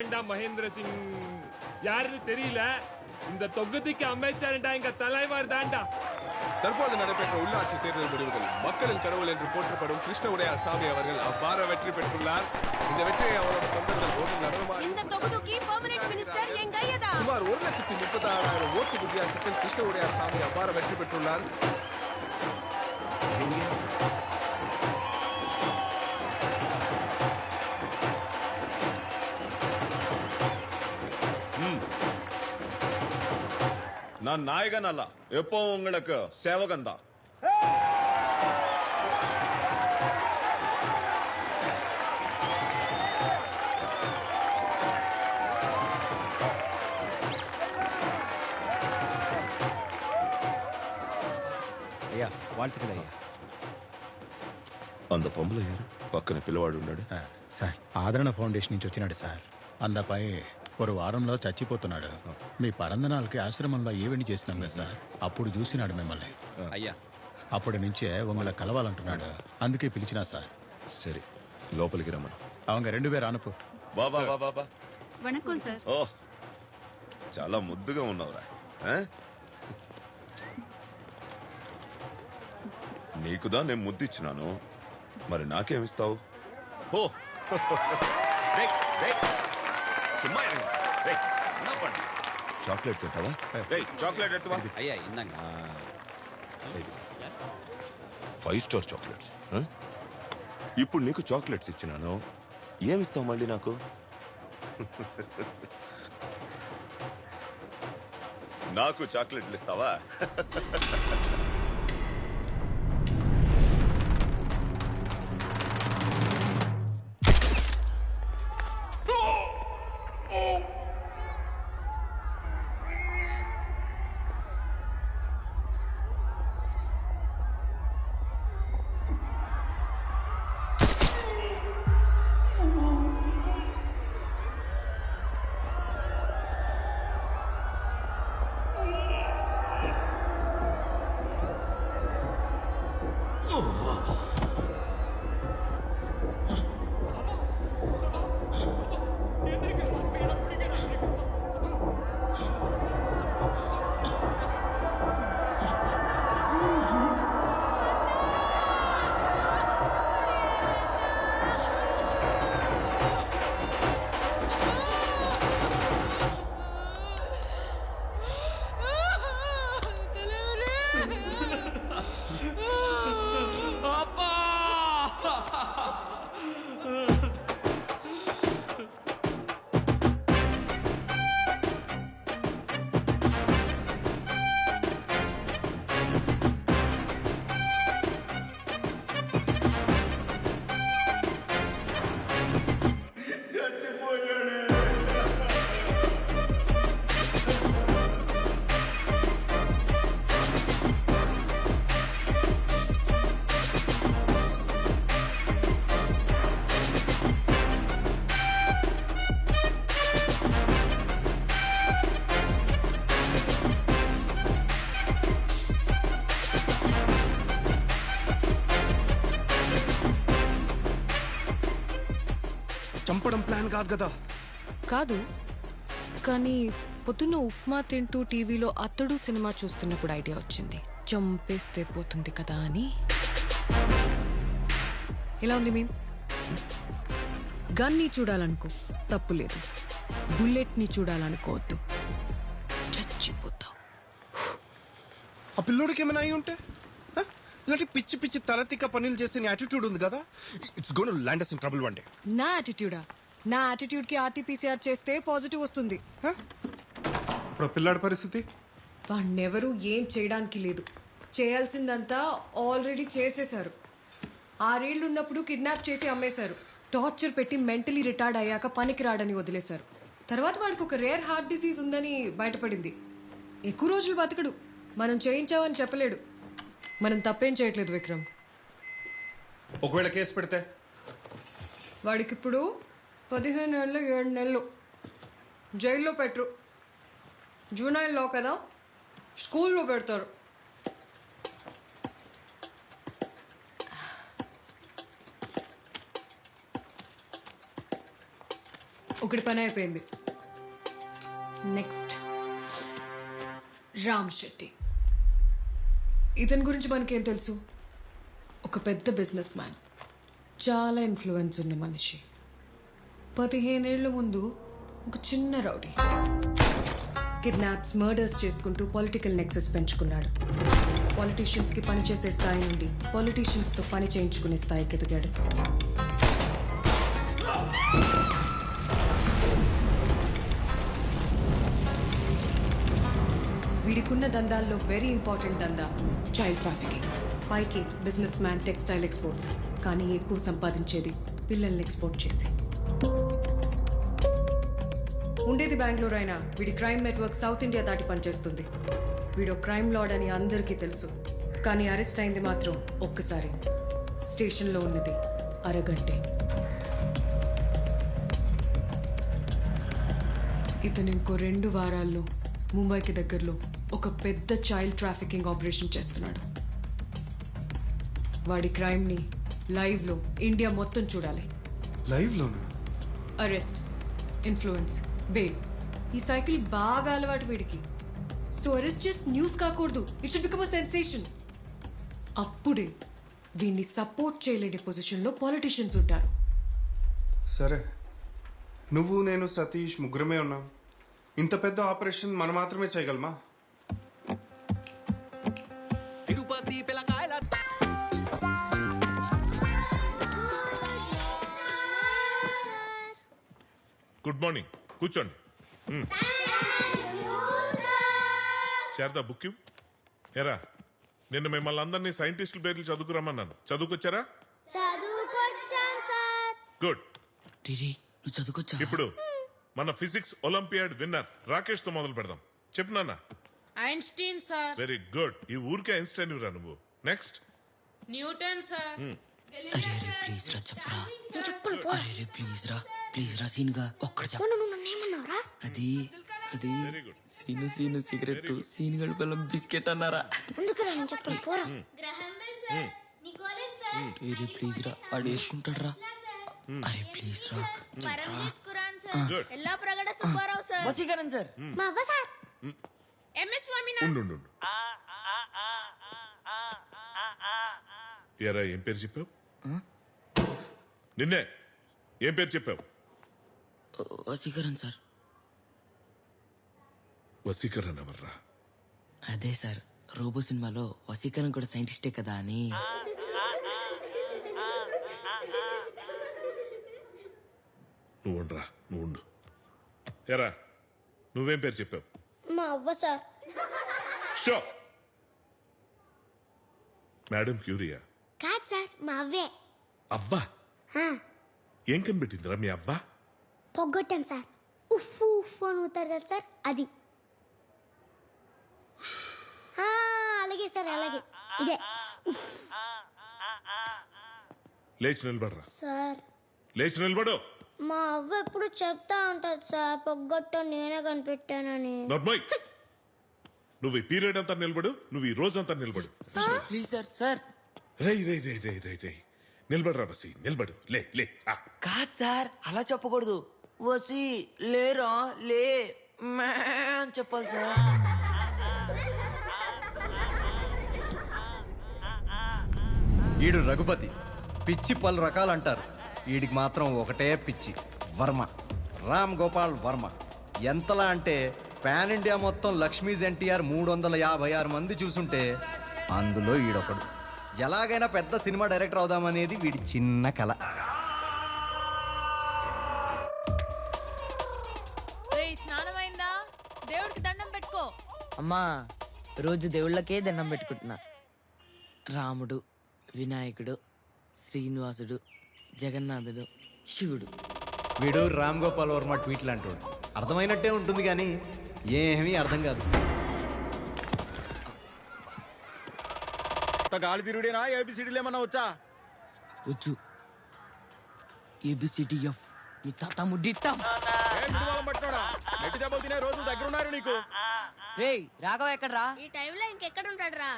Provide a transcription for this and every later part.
மகேந்திர சிங் யாருன்னு தெரியல. இந்த தொகுதிக்கு அமைச்சர்டா எங்க தலைவர் தாண்டா. தற்போது நடைபெற்ற உள்ளாட்சி தேர்தல் முடிவுகள் மக்களின் கடவுள் என்று போற்றப்படும் கிருஷ்ண உடையார் சாமி அவர்கள் அபார வெற்றி பெற்றுள்ளார். இந்த வெற்றியை அவரோட தொண்டர்கள் ஓட்டு நடனமாக இந்த தொகுதிக்கு பெர்மனன்ட் மினிஸ்டர் என் கையதா. சுமார் 1,36,000 ஓட்டு வித்தியாசத்தில் கிருஷ்ண உடையார் சாமி அபார வெற்றி பெற்றுள்ளார். நான் நாயகன் அல்ல, எப்பவும் உங்களுக்கு சேவகன் தான். అయ్యా வாழ்த்துக்கள் అయ్యా. அந்த பொம்பளை யாரு పక్కన పిల్లవాడు ఉన్నాడు? సార్ ఆదరణ ఫౌండేషన్ నుంచి వచ్చినాడు సార్. అందపై ஒரு వారంలో చచ్చిపోతున్నాడు. మీ పరందనాలకి ఆశ్రమంలో ఈవెంట్ చేసినాం కదా సార్, అప్పుడు చూసినాడు మిమ్మల్ని. అయ్యా అప్పటి నుంచే ఉங்களை కలవాలంటున్నాడు, అందుకే పిలిచినా సార్. సరే, లోపలికి రమ్మను. அவங்க 2 பேர் అనుపు. బాబా బాబా బాబా. వణకం సార్. ఓ, చాలా ముద్దుగా ఉన్నావురా. నీకుదా నేను ముద్దిచ్చినాను, మరి నాకేమిస్తావు? ఓ చాక్లెట్ తింటావా? చాక్లెట్ ఎత్తువా. అయ్యా ఇందాక 5 స్టార్ చాక్లెట్స్. ఇప్పుడు నీకు చాక్లెట్స్ ఇచ్చినాను, ఏమిస్తావు మళ్ళీ నాకు? నాకు చాక్లెట్లు ఇస్తావా? చంపడం ప్లాన్ కాదు కదా. కాదు, కానీ పొద్దున్న ఉప్మా తింటూ టీవీలో అతడు సినిమా చూస్తున్నప్పుడు ఐడియా వచ్చింది, చంపేస్తే పోతుంది కదా అని. ఎలా ఉంది మేము? గన్ని చూడాలనుకో తప్పులేదు, బుల్లెట్ని చూడాలనుకోవద్దు, చచ్చిపోతావు. ఆ పిల్లోడికి ఏమైనా అయి ఉంటే? ఇలాంటి పిచ్చి పిచ్చి తలతిక్క పనులు చేసే యాటిట్యూడ్ ఉంది కదా, it's gonna land us in trouble one day. నా యాటిట్యూడా? నా యాటిట్యూడ్ కి ఆర్టీపీసీఆర్ చేస్తే పాజిటివ్ వస్తుంది. ఇప్పుడు పిల్లాడి పరిస్థితి? వాణ్ణెవరూ ఏం చేయడానికి లేదు, చేయాల్సిందంతా ఆల్రెడీ చేసేశారు. 6 ఏళ్ళు ఉన్నప్పుడు కిడ్నాప్ చేసి అమ్మేశారు, టార్చర్ పెట్టి మెంటలీ రిటార్డ్ అయ్యాక పనికి రాడని వదిలేశారు. తర్వాత వాడికి ఒక రేర్ హార్ట్ డిసీజ్ ఉందని బయటపడింది. ఎక్కువ రోజులు బతకడు, మనం చేయించామని చెప్పలేడు. మనం తప్పేం చేయట్లేదు విక్రమ్. ఒకవేళ కేసు పెడితే వాడికిప్పుడు 15 ఏళ్ళు 7 నెలలు జైల్లో పెట్టరు. జూనైల్లో కదా, స్కూల్లో పెడతారు. ఒకటి పని అయిపోయింది. నెక్స్ట్ రామ్ శెట్టి. ఇతని గురించి మనకేం తెలుసు? ఒక పెద్ద బిజినెస్ మ్యాన్, చాలా ఇన్ఫ్లుయెన్స్ ఉన్న మనిషి. 15 ఏళ్ల ముందు ఒక చిన్న రౌడీ కిడ్నాప్స్, మర్డర్స్ చేసుకుంటూ పొలిటికల్ నెక్సెస్ పెంచుకున్నాడు. పాలిటీషియన్స్కి పనిచేసే స్థాయి నుండి పాలిటీషియన్స్తో పని చేయించుకునే స్థాయికి ఎదిగాడు. వీడికున్న దందాల్లో వెరీ ఇంపార్టెంట్ దందా చైల్డ్ ట్రాఫికింగ్. పైకి బిజినెస్ మ్యాన్, టెక్స్టైల్ ఎక్స్పోర్ట్స్, కానీ ఎక్కువ సంపాదించేది పిల్లల్ని ఎక్స్పోర్ట్ చేసి. ఉండేది బెంగళూరు అయినా వీడి క్రైమ్ నెట్వర్క్ సౌత్ ఇండియా దాటి పనిచేస్తుంది. వీడో క్రైమ్ లార్డ్ అని అందరికీ తెలుసు, కానీ అరెస్ట్ అయింది మాత్రం ఒక్కసారి. స్టేషన్లో ఉన్నది అరగంటే. ఇతను ఇంకో 2 వారాల్లో ముంబైకి దగ్గరలో ఒక పెద్ద చైల్డ్ ట్రాఫికింగ్ ఆపరేషన్ చేస్తున్నాడు. వాడి క్రైమ్ని లైవ్లో ఇండియా మొత్తం చూడాలి. లైవ్లోనా? అరెస్ట్, ఇన్ఫ్లుయెన్స్, బెయిల్, ఈ సైకిల్ బాగా అలవాటు వీడికి. సో అరెస్ట్ జస్ట్ న్యూస్ కాకూడదు, it should become a sensation. అప్పుడే వీడిని సపోర్ట్ చేయలేని పొజిషన్లో పాలిటిషియన్స్ ఉంటారు. సరే, నువ్వు, నేను, సతీష్ ముగ్గురమే ఉన్నాం. ఇంత పెద్ద ఆపరేషన్ మనం మాత్రమే చేయగలమా? గుడ్ మార్నింగ్, కూర్చోండి. శారదా, బుక్ ఇవ్వు. ఎరా, నిన్న మిమ్మల్ని అందరినీ సైంటిస్టుల పేర్లు చదువుకురమ్మన్నాను. చదువుకొచ్చారా? గుడ్. నువ్వు చదువుకొచ్చా? ఇప్పుడు మన ఫిజిక్స్ ఒలింపియాడ్ విన్నర్ రాకేష్ తో మొదలు పెడదాం. చెప్పు నాన్న. Einstein sir. Very good. ఈ ఊరికే ఐన్స్టైన్ రా నువ్వు. Next Newton sir. అరే ప్లీజ్ రా చెప్పరా. అరే ప్లీజ్ రా సీనుగా ఒక్కడు చెప్పు. అది అది సీను సిగరెట్, సీను గడి పిల్లం బిస్కెట్ అన్నారా? అరే ప్లీజ్ రా, వాడు వేసుకుంటాడు రా. అరే ప్లీజ్ రా ఎలా ప్రగడ సుబ్బారావు సార్. వసీకరణ్ సార్. మా అవ్వ సార్. ఎంఎస్ స్వామినాథన్. ఉండు. ఎరా, ఏం పేరు చెప్పావు? నిన్నే ఏం పేరు చెప్పావు? వసీకరణ్ సార్. వసీకరణ్ ఎవర్రా? అదే సార్, రోబో సినిమాలో వసీకరణ్ కూడా సైంటిస్టే కదా అని. నువ్వుండ్రా, నువ్వు ఉండు. ఎరా, నువ్వేం పేరు చెప్పావు? మా అవ్వ సార్. షో. మేడం క్యూరియా? కాదు సార్, మా అవ్వే. అవ్వా? ఏం కనిపెట్టిందిరా మీ అవ్వ? పొగ్గొట్టాం సార్. ఉఫ్ ఉఫ్ అని ఊతారు కదా సార్, అది. అలాగే సార్, అలాగే ఇదే. లేచి నిలబడరా. సార్, లేచి నిలబడు. మా అవ్వ ఎప్పుడు చెప్తా ఉంటది సార్, పొగ్గొట్టం నేనే కనిపెట్టానని. నర్మయ్, నువ్వు ఈ పీరియడ్ అంతా నిలబడు, నువ్వు ఈ రోజంతా నిలబడు. Please sir. సార్ రై నిలబడరా వసి, నిలబడు. లే. కాదు సార్, అలా చెప్పకూడదు. వసి లేరా, లే అని చెప్పాలి సార్. ఈడు రఘుపతి, పిచ్చి పలు రకాలు అంటారు. వీడికి మాత్రం ఒకటే పిచ్చి, వర్మ. రామ్ గోపాల్ వర్మ. ఎంతలా అంటే పాన్ ఇండియా మొత్తం లక్ష్మీస్ ఎన్టీఆర్ 356 మంది చూసుంటే అందులో ఈడొకడు. ఎలాగైనా పెద్ద సినిమా డైరెక్టర్ అవుదామనేది వీడి చిన్న కళ. స్నానమైందా? దేవుడికి దండం పెట్టుకో. అమ్మా, రోజు దేవుళ్ళకే దండం పెట్టుకుంటున్నా. రాముడు, వినాయకుడు, శ్రీనివాసుడు, జగన్నాథుడు, శివుడు. వీడు రామ్ గోపాల్ వర్మ ట్వీట్లు అంటాడు. అర్థమైనట్టే ఉంటుంది కానీ ఏమీ అర్థం కాదు. గాలి తిరుగుడేనా? ఏబిసిడీలు ఏమన్నా వచ్చా? వచ్చు. ABCDF మీ తాత ముడ్డి టఫ్. రోజు దగ్గర ఉన్నారు నీకు. రేయ్ రాఘవ ఎక్కడ్రా? ఈ టైంలో ఇంకెక్కడ ఉంటాడు రా?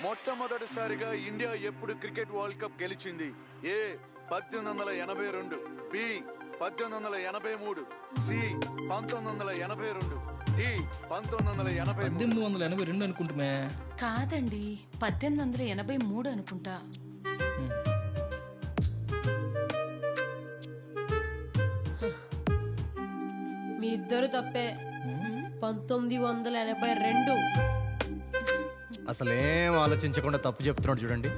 మొట్టమొదటిసారిగా ఇండియా ఎప్పుడు క్రికెట్ వరల్డ్ కప్ గెలిచింది? A 1882, B 1883, C 1982, D 1980. 1882 అనుకుంటుమే. కాదండి 1883 అనుకుంటా. మీ ఇద్దరు తప్పే. 1982. అసలేం ఆలోచించకుండా తప్పు చెప్తున్నాడు చూడండి.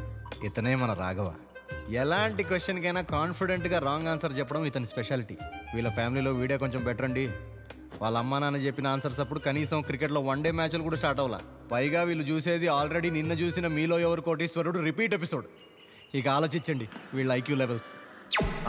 ఇతనే మన రాఘవ. ఎలాంటి క్వశ్చన్కైనా కాన్ఫిడెంట్గా రాంగ్ ఆన్సర్ చెప్పడం ఇతని స్పెషాలిటీ. వీళ్ళ ఫ్యామిలీలో వీడియో కొంచెం బెటర్ అండి. వాళ్ళ అమ్మా నాన్న చెప్పిన ఆన్సర్స్ అప్పుడు కనీసం క్రికెట్లో 1 డే మ్యాచ్లు కూడా స్టార్ట్ అవ్వాల. పైగా వీళ్ళు చూసేది ఆల్రెడీ నిన్న చూసిన మీలో ఎవరు కోటీశ్వరుడు రిపీట్ ఎపిసోడ్. ఇక ఆలోచించండి వీళ్ళ ఐక్యూ లెవెల్స్.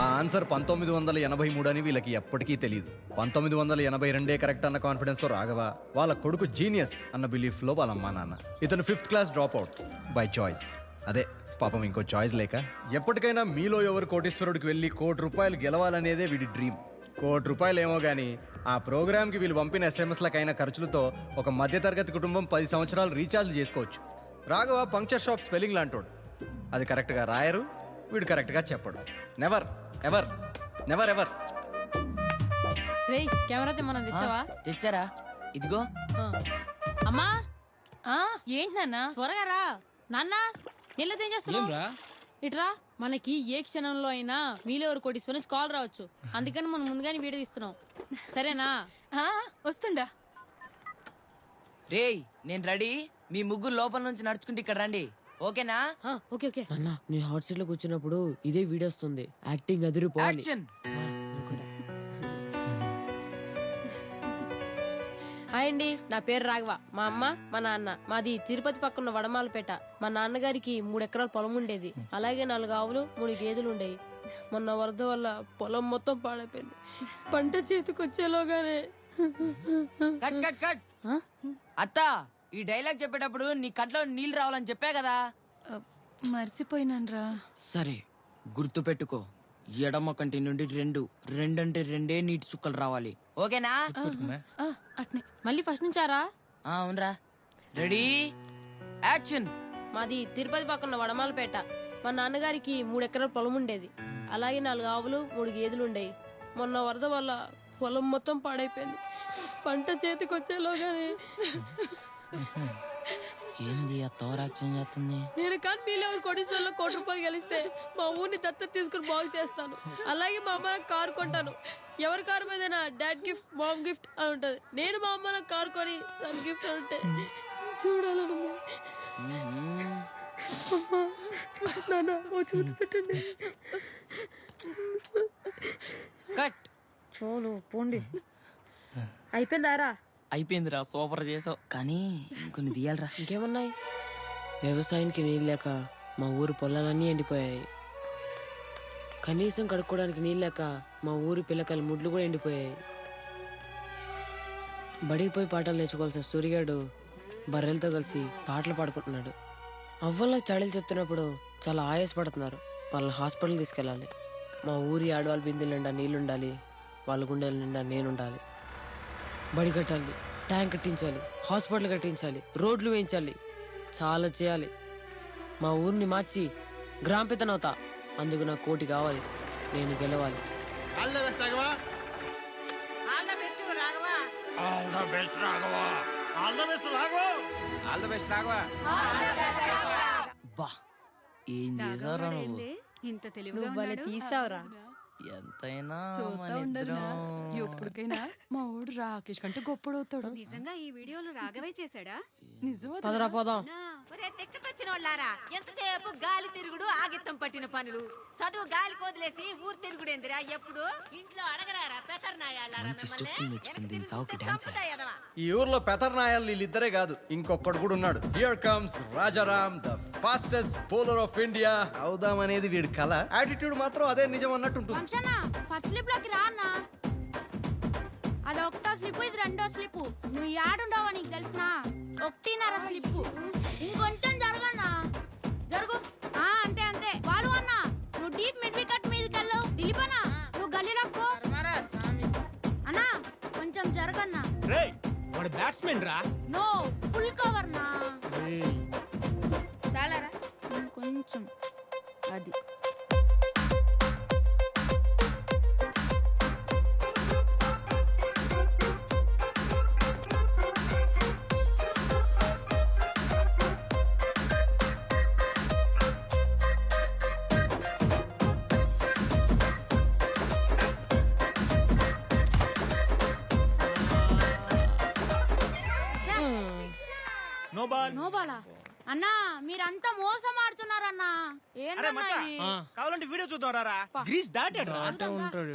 ఆ ఆన్సర్ 1983 అని వీళ్ళకి ఎప్పటికీ తెలియదు. 1982 కరెక్ట్ అన్న కాన్ఫిడెన్స్తో రాఘవ వాళ్ళ కొడుకు జీనియస్ అన్న బిలీఫ్లో వాళ్ళ అమ్మా నాన్న. ఇతను 5th class drop out by choice. అదే పాపం ఇంకో చాయిస్ లేక ఎప్పటికైనా మీలో ఎవరు కోటీశ్వరుడికి వెళ్ళి ₹1 కోటి గెలవాలనేదే వీడి డ్రీమ్. ₹1 కోటి ఏమో కానీ ఆ ప్రోగ్రామ్కి వీళ్ళు పంపిన ఎస్ఎంఎస్లకైన ఖర్చులతో ఒక మధ్యతరగతి కుటుంబం 10 సంవత్సరాలు రీఛార్జ్ చేసుకోవచ్చు. రాఘవ పంక్చర్ షాప్ స్పెల్లింగ్ లాంటోడు. అది కరెక్ట్గా రాయరు, వీడు కరెక్ట్గా చెప్పడు. Never ever never ever. రేయ్ కెమెరా తెమ్మన్నా తెచ్చావా? తెచ్చారా? ఇదిగో. అమ్మా ఏంటి నాన్న త్వరగా రా. నాన్న నిల్లదేం చేస్తున్నావు? ఇట్రా. మనకి ఏ క్షణంలో అయినా మీలో ఎవరు కోటీశ్వరు నుంచి కాల్ రావచ్చు. అందుకని మనం ముందుగానే వీడియో తీస్తున్నాం. సరేనా? వస్తుండా. రేయ్ నేను రెడీ. మీ ముగ్గురు లోపల నుంచి నడుచుకుంటే ఇక్కడ రండి. ఓకేనా? ఓకే ఓకే అన్న. నీ హాట్ సీట్ లో కూర్చున్నప్పుడు ఇదే వీడియో వస్తుంది. యాక్టింగ్ అదిరిపోవాలి. హాయ్ అండి, నా పేరు రాఘవ. మా అమ్మ మా నాన్న మాది తిరుపతి పక్కన వడమాలపేట. మా నాన్నగారికి 3 ఎకరాల పొలం ఉండేది. అలాగే 4 ఆవులు 3 గేదెలు ఉండేవి. మొన్న వరద వల్ల పొలం మొత్తం పాడైపోయింది. పంట చేతికొచ్చేలోగానే కట్ కట్ కట్. అత్త ఈ డైలాగ్ చెప్పేటప్పుడు నీ కట్లో నీళ్ళు రావాలని చెప్పా కదా. మర్చిపోయినాన్రా. సరే గుర్తు పెట్టుకో. ఎడమ కంటి నుండి 2 అంటే 2 నీటి చుక్కలు రావాలి. ఓకేనా? అట్నే మళ్ళీ ఫస్ట్ నుంచారా? అవునరా. Ready action. మాది తిరుపతి పక్కన వడమాలపేట. మా నాన్నగారికి 3 ఎకరాల పొలం ఉండేది. అలాగే 4 ఆవులు 3 గేదెలు ఉండేవి. మొన్న వరద వల్ల పొలం మొత్తం పాడైపోయింది. పంట చేతికొచ్చేలోగానే ఏంది ఆ తోర యాక్షన్ చేస్తుంది? నేను కానీ మీలో ఎవరు కోటీశ్వరులో ₹1 కోటి గెలిస్తే మా ఊరిని దత్తత తీసుకుని బాగు చేస్తాను. అలాగే మా అమ్మ నాకు కారు కొంటాను. ఎవరి కారు మీద డాడ్ గిఫ్ట్ మామ్ గిఫ్ట్ అని ఉంటుంది. నేను మా అమ్మ నాకు కారు కొని సన్ గిఫ్ట్ అంటే చూడాలను. పెట్టండి. కట్. చూడు పోండి. అయిపోయిందారా? అయిపోయిందిరా. సూపర్ చేసావు. కానీ ఇంకొన్ని తీయాలరా. ఇంకేమున్నాయి? వ్యవసాయానికి నీళ్ళు లేక మా ఊరు పొలాలన్నీ ఎండిపోయాయి. కనీసం కడుక్కోవడానికి నీళ్ళు లేక మా ఊరి పిల్లకాయల ముడ్లు కూడా ఎండిపోయాయి. బడికి పోయి పాటలు నేర్చుకోవాల్సిన సూర్యగాడు బర్రెలతో కలిసి పాటలు పాడుకుంటున్నాడు. అవ్వలకు చాడీలు చెప్తున్నప్పుడు చాలా ఆయాసపడుతున్నారు. వాళ్ళని హాస్పిటల్ తీసుకెళ్ళాలి. మా ఊరి ఆడవాళ్ళ బిందెల నిండా నీళ్ళుండాలి. వాళ్ళ గుండెల నిండా నేనుండాలి. బడి కట్టాలి, ట్యాంక్ కట్టించాలి, హాస్పిటల్ కట్టించాలి, రోడ్లు వేయించాలి. చాలా చేయాలి. మా ఊరిని మార్చి గ్రామ పెద్దనవుతా. అందుకు నాకు ₹1 కోటి కావాలి. నేను గెలవాలి. బా ఏం చేసావురా నువ్వు? ఇంత తెలివి తీసావురా. ఎంతైనా ఎప్పటికైనా మా ఊడు రాకేష్ కంటే గొప్పడవుతాడు. నిజంగా ఈ వీడియోలో రాఘవే చేశాడా? పదరా పోదాం. తెక్కకొచ్చిన వాళ్ళారా, ఎంతసేపు గాలి తిరుగుడు ఆగిత్తం పట్టిన పనులు. చదువు గాలి కోదిలేసి ఊరు తిరుగుడేందిరా. ఎప్పుడు ఇంట్లో అడగరారా పెతర్నాయాలారా? ఈ ఊర్లో పెతర్నాయాలు వీళ్ళిద్దరే కాదు, ఇంకొకడు కూడా ఉన్నాడు. Here comes Rajaram, the fastest bowler of India. అవుదాం అనేది వీడి కళ. యాటిట్యూడ్ మాత్రం అదే నిజం అన్నట్టు ఉంటుంది. ఫస్ట్ స్లిప్ లోకి రా అన్న. అది 1వ స్లిప్, ఇది 2వ స్లిప్. నువ్వు యాడుండవా నీకు తెలిసిన? 1.5 స్లిప్. ఇంకొంచెం జరగన్నా. జరుగు. అంతే అంతే. వాడు అన్న నువ్వు డీప్ మిడ్ వికెట్ మీదకి వెళ్ళవు. దిలీపనా నువ్వు గల్లీలోకి అన్నా కొంచెం జరగన్నా. వాడు బ్యాట్స్మెన్ రా. నో ఫుల్ కవర్ నా. చాలారా కొంచెం. అది నో బాల్. నో బాలా అన్నా, మీరంతా మోసం ఆడుతున్నారన్నా. ఏంటన్నా ఇది? కావాలంటే వీడియో చూద్దాం రారా. గ్రీస్ దాటాడు రా. ఉంటాడు.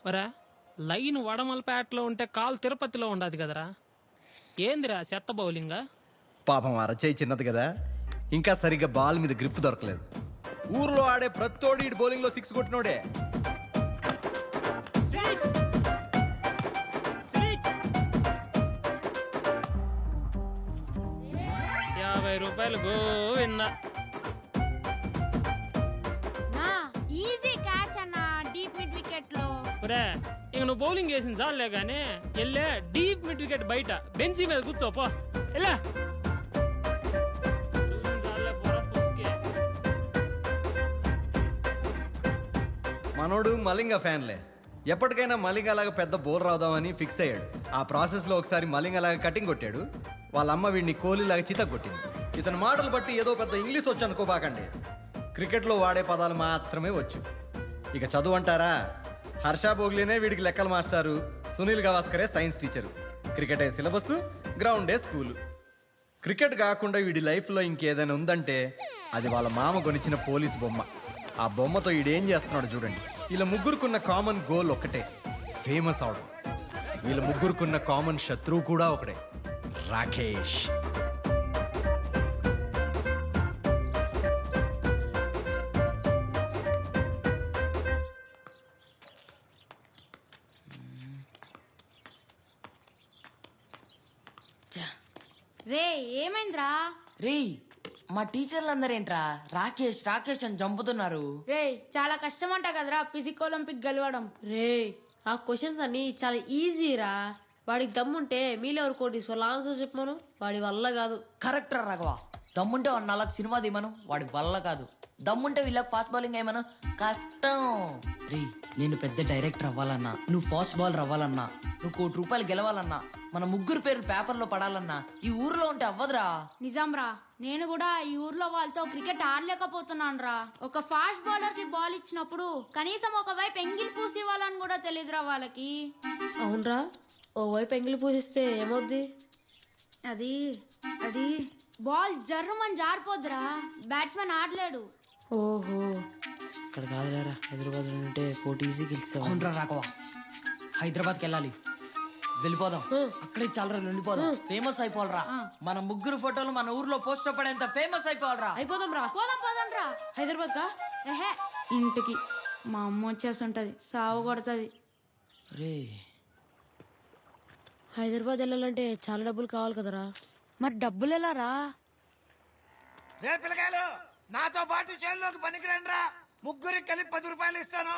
ఒరా లైన్ వడమలపేటలో ఉంటే కాలు తిరుపతిలో ఉండదు కదరా. ఏందిరా చెత్త బౌలింగ్? పాపం అరచేయి చిన్నది కదా, ఇంకా సరిగ్గా బాల్ మీద గ్రిప్ దొరకలేదు. ఊర్లో ఆడే ప్రతోడి బౌలింగ్ లో 6 కొట్టినోడే. ₹50 గోవిందా. ఈజీ క్యాచ్ అన్నా, డీప్ మిడ్ వికెట్ లో. ఒరే ఇక నువ్వు బౌలింగ్ వేసిన చాలే గానీ వెళ్ళే డీప్ మిడ్ వికెట్ బయట బెంచీ మీద కూర్చోపో. వెళ్ళా మనోడు మలింగ ఫ్యాన్లే. ఎప్పటికైనా మలింగ అలాగా పెద్ద బౌలర్ అవుదామని ఫిక్స్ అయ్యాడు. ఆ ప్రాసెస్లో ఒకసారి మలింగ అలాగా కటింగ్ కొట్టాడు. వాళ్ళ అమ్మ వీడిని కోహ్లీలాగా చితక్ కొట్టింది. ఇతని మాటలు బట్టి ఏదో పెద్ద ఇంగ్లీష్ వచ్చు అనుకోబాకండి. క్రికెట్లో వాడే పదాలు మాత్రమే వచ్చు. ఇక చదువు అంటారా, హర్ష భోగ్లీనే వీడికి లెక్కల మాస్టారు, సునీల్ గవాస్కరే సైన్స్ టీచరు. క్రికెటే సిలబస్, గ్రౌండే స్కూలు. క్రికెట్ కాకుండా వీడి లైఫ్లో ఇంకేదైనా ఉందంటే అది వాళ్ళ మామ కొనిచ్చిన పోలీస్ బొమ్మ. ఆ బొమ్మతో ఈడేం చేస్తున్నాడు చూడండి. వీళ్ళ ముగ్గురుకున్న కామన్ గోల్ ఒక్కటే, ఫేమస్ అవడం. వీళ్ళ ముగ్గురుకున్న కామన్ శత్రువు కూడా ఒకటే, రాకేష్. రే ఏమైందిరా? రే మా టీచర్లందరేంట్రా రాకేష్ రాకేష్ అని చంపుతున్నారు. రే చాలా కష్టం అంట కదరా ఫిజిక్ ఒలింపిక్ గెలవడం. రే ఆ క్వశ్చన్స్ అన్ని చాలా ఈజీరా. వాడికి దమ్ముంటే మీలో కోటీశ్వర్ల ఆన్సర్ చెప్పమను. వాడి వల్ల కాదు. కరెక్ట్ రా రాఘవ. దమ్ముంటే వాడు 4 సినిమా తీమను. వాడి వల్ల కాదు. దమ్ముంటే వీళ్ళకి ఫాస్ట్ బౌలింగ్ ఏమను. కష్టం. రే నేను పెద్ద డైరెక్టర్ అవ్వాలన్నా, నువ్వు ఫాస్ట్ బౌలర్ అవ్వాలన్నా, నువ్వు ₹1 కోటి గెలవాలన్నా, మన ముగ్గురు పేర్లు పేపర్లో పడాలన్నా ఈ ఊర్లో ఉంటే అవ్వదురా. నిజం రా, నేను కూడా ఈ ఊర్లో వాళ్ళతో క్రికెట్ ఆడలేకపోతున్నాను రా. ఒక ఫాస్ట్ బౌలర్ కి బాల్ ఇచ్చినప్పుడు కనీసం ఒకవైపు ఎంగిల్ పూసి ఇవ్వాలని కూడా తెలియదురా వాళ్ళకి. అవునరా, ఓ వైపు ఎంగిలి పూజిస్తే ఏమవుద్ది? అది అది బాల్ జర్రుమని జారిపోద్దురా, బ్యాట్స్మెన్ ఆడలేడు. ఓహో, ఇక్కడ కాదులేరా, హైదరాబాద్ ఉంటే పోటీ ఈజీ గెలిచావు. అవునరా రాఘవ, హైదరాబాద్కి వెళ్ళాలి. వెళ్ళిపోదాం. అక్కడే చాలా రోజులు ఉండిపోదాం. ఫేమస్ అయిపోవాలరా. మన ముగ్గురు ఫోటోలు మన ఊర్లో పోస్టర్ పడేంత ఫేమస్ అయిపోవాలరా. అయిపోదాం రా. పోదాం రా. హైదరాబాద్ కా? ఏహే, ఇంటికి. మా అమ్మ వచ్చేస్తుంటది, సాగు కొడుతుంది. రే హైదరాబాద్ వెళ్ళాలంటే చాలా డబ్బులు కావాలి కదరా. మరి డబ్బులు ఎలా రా? రే పిల్లకాయలు, నాతో పాటు చేనులోకి పనికిరండి రా. ముగ్గురికి కలిపి ₹10 ఇస్తాను.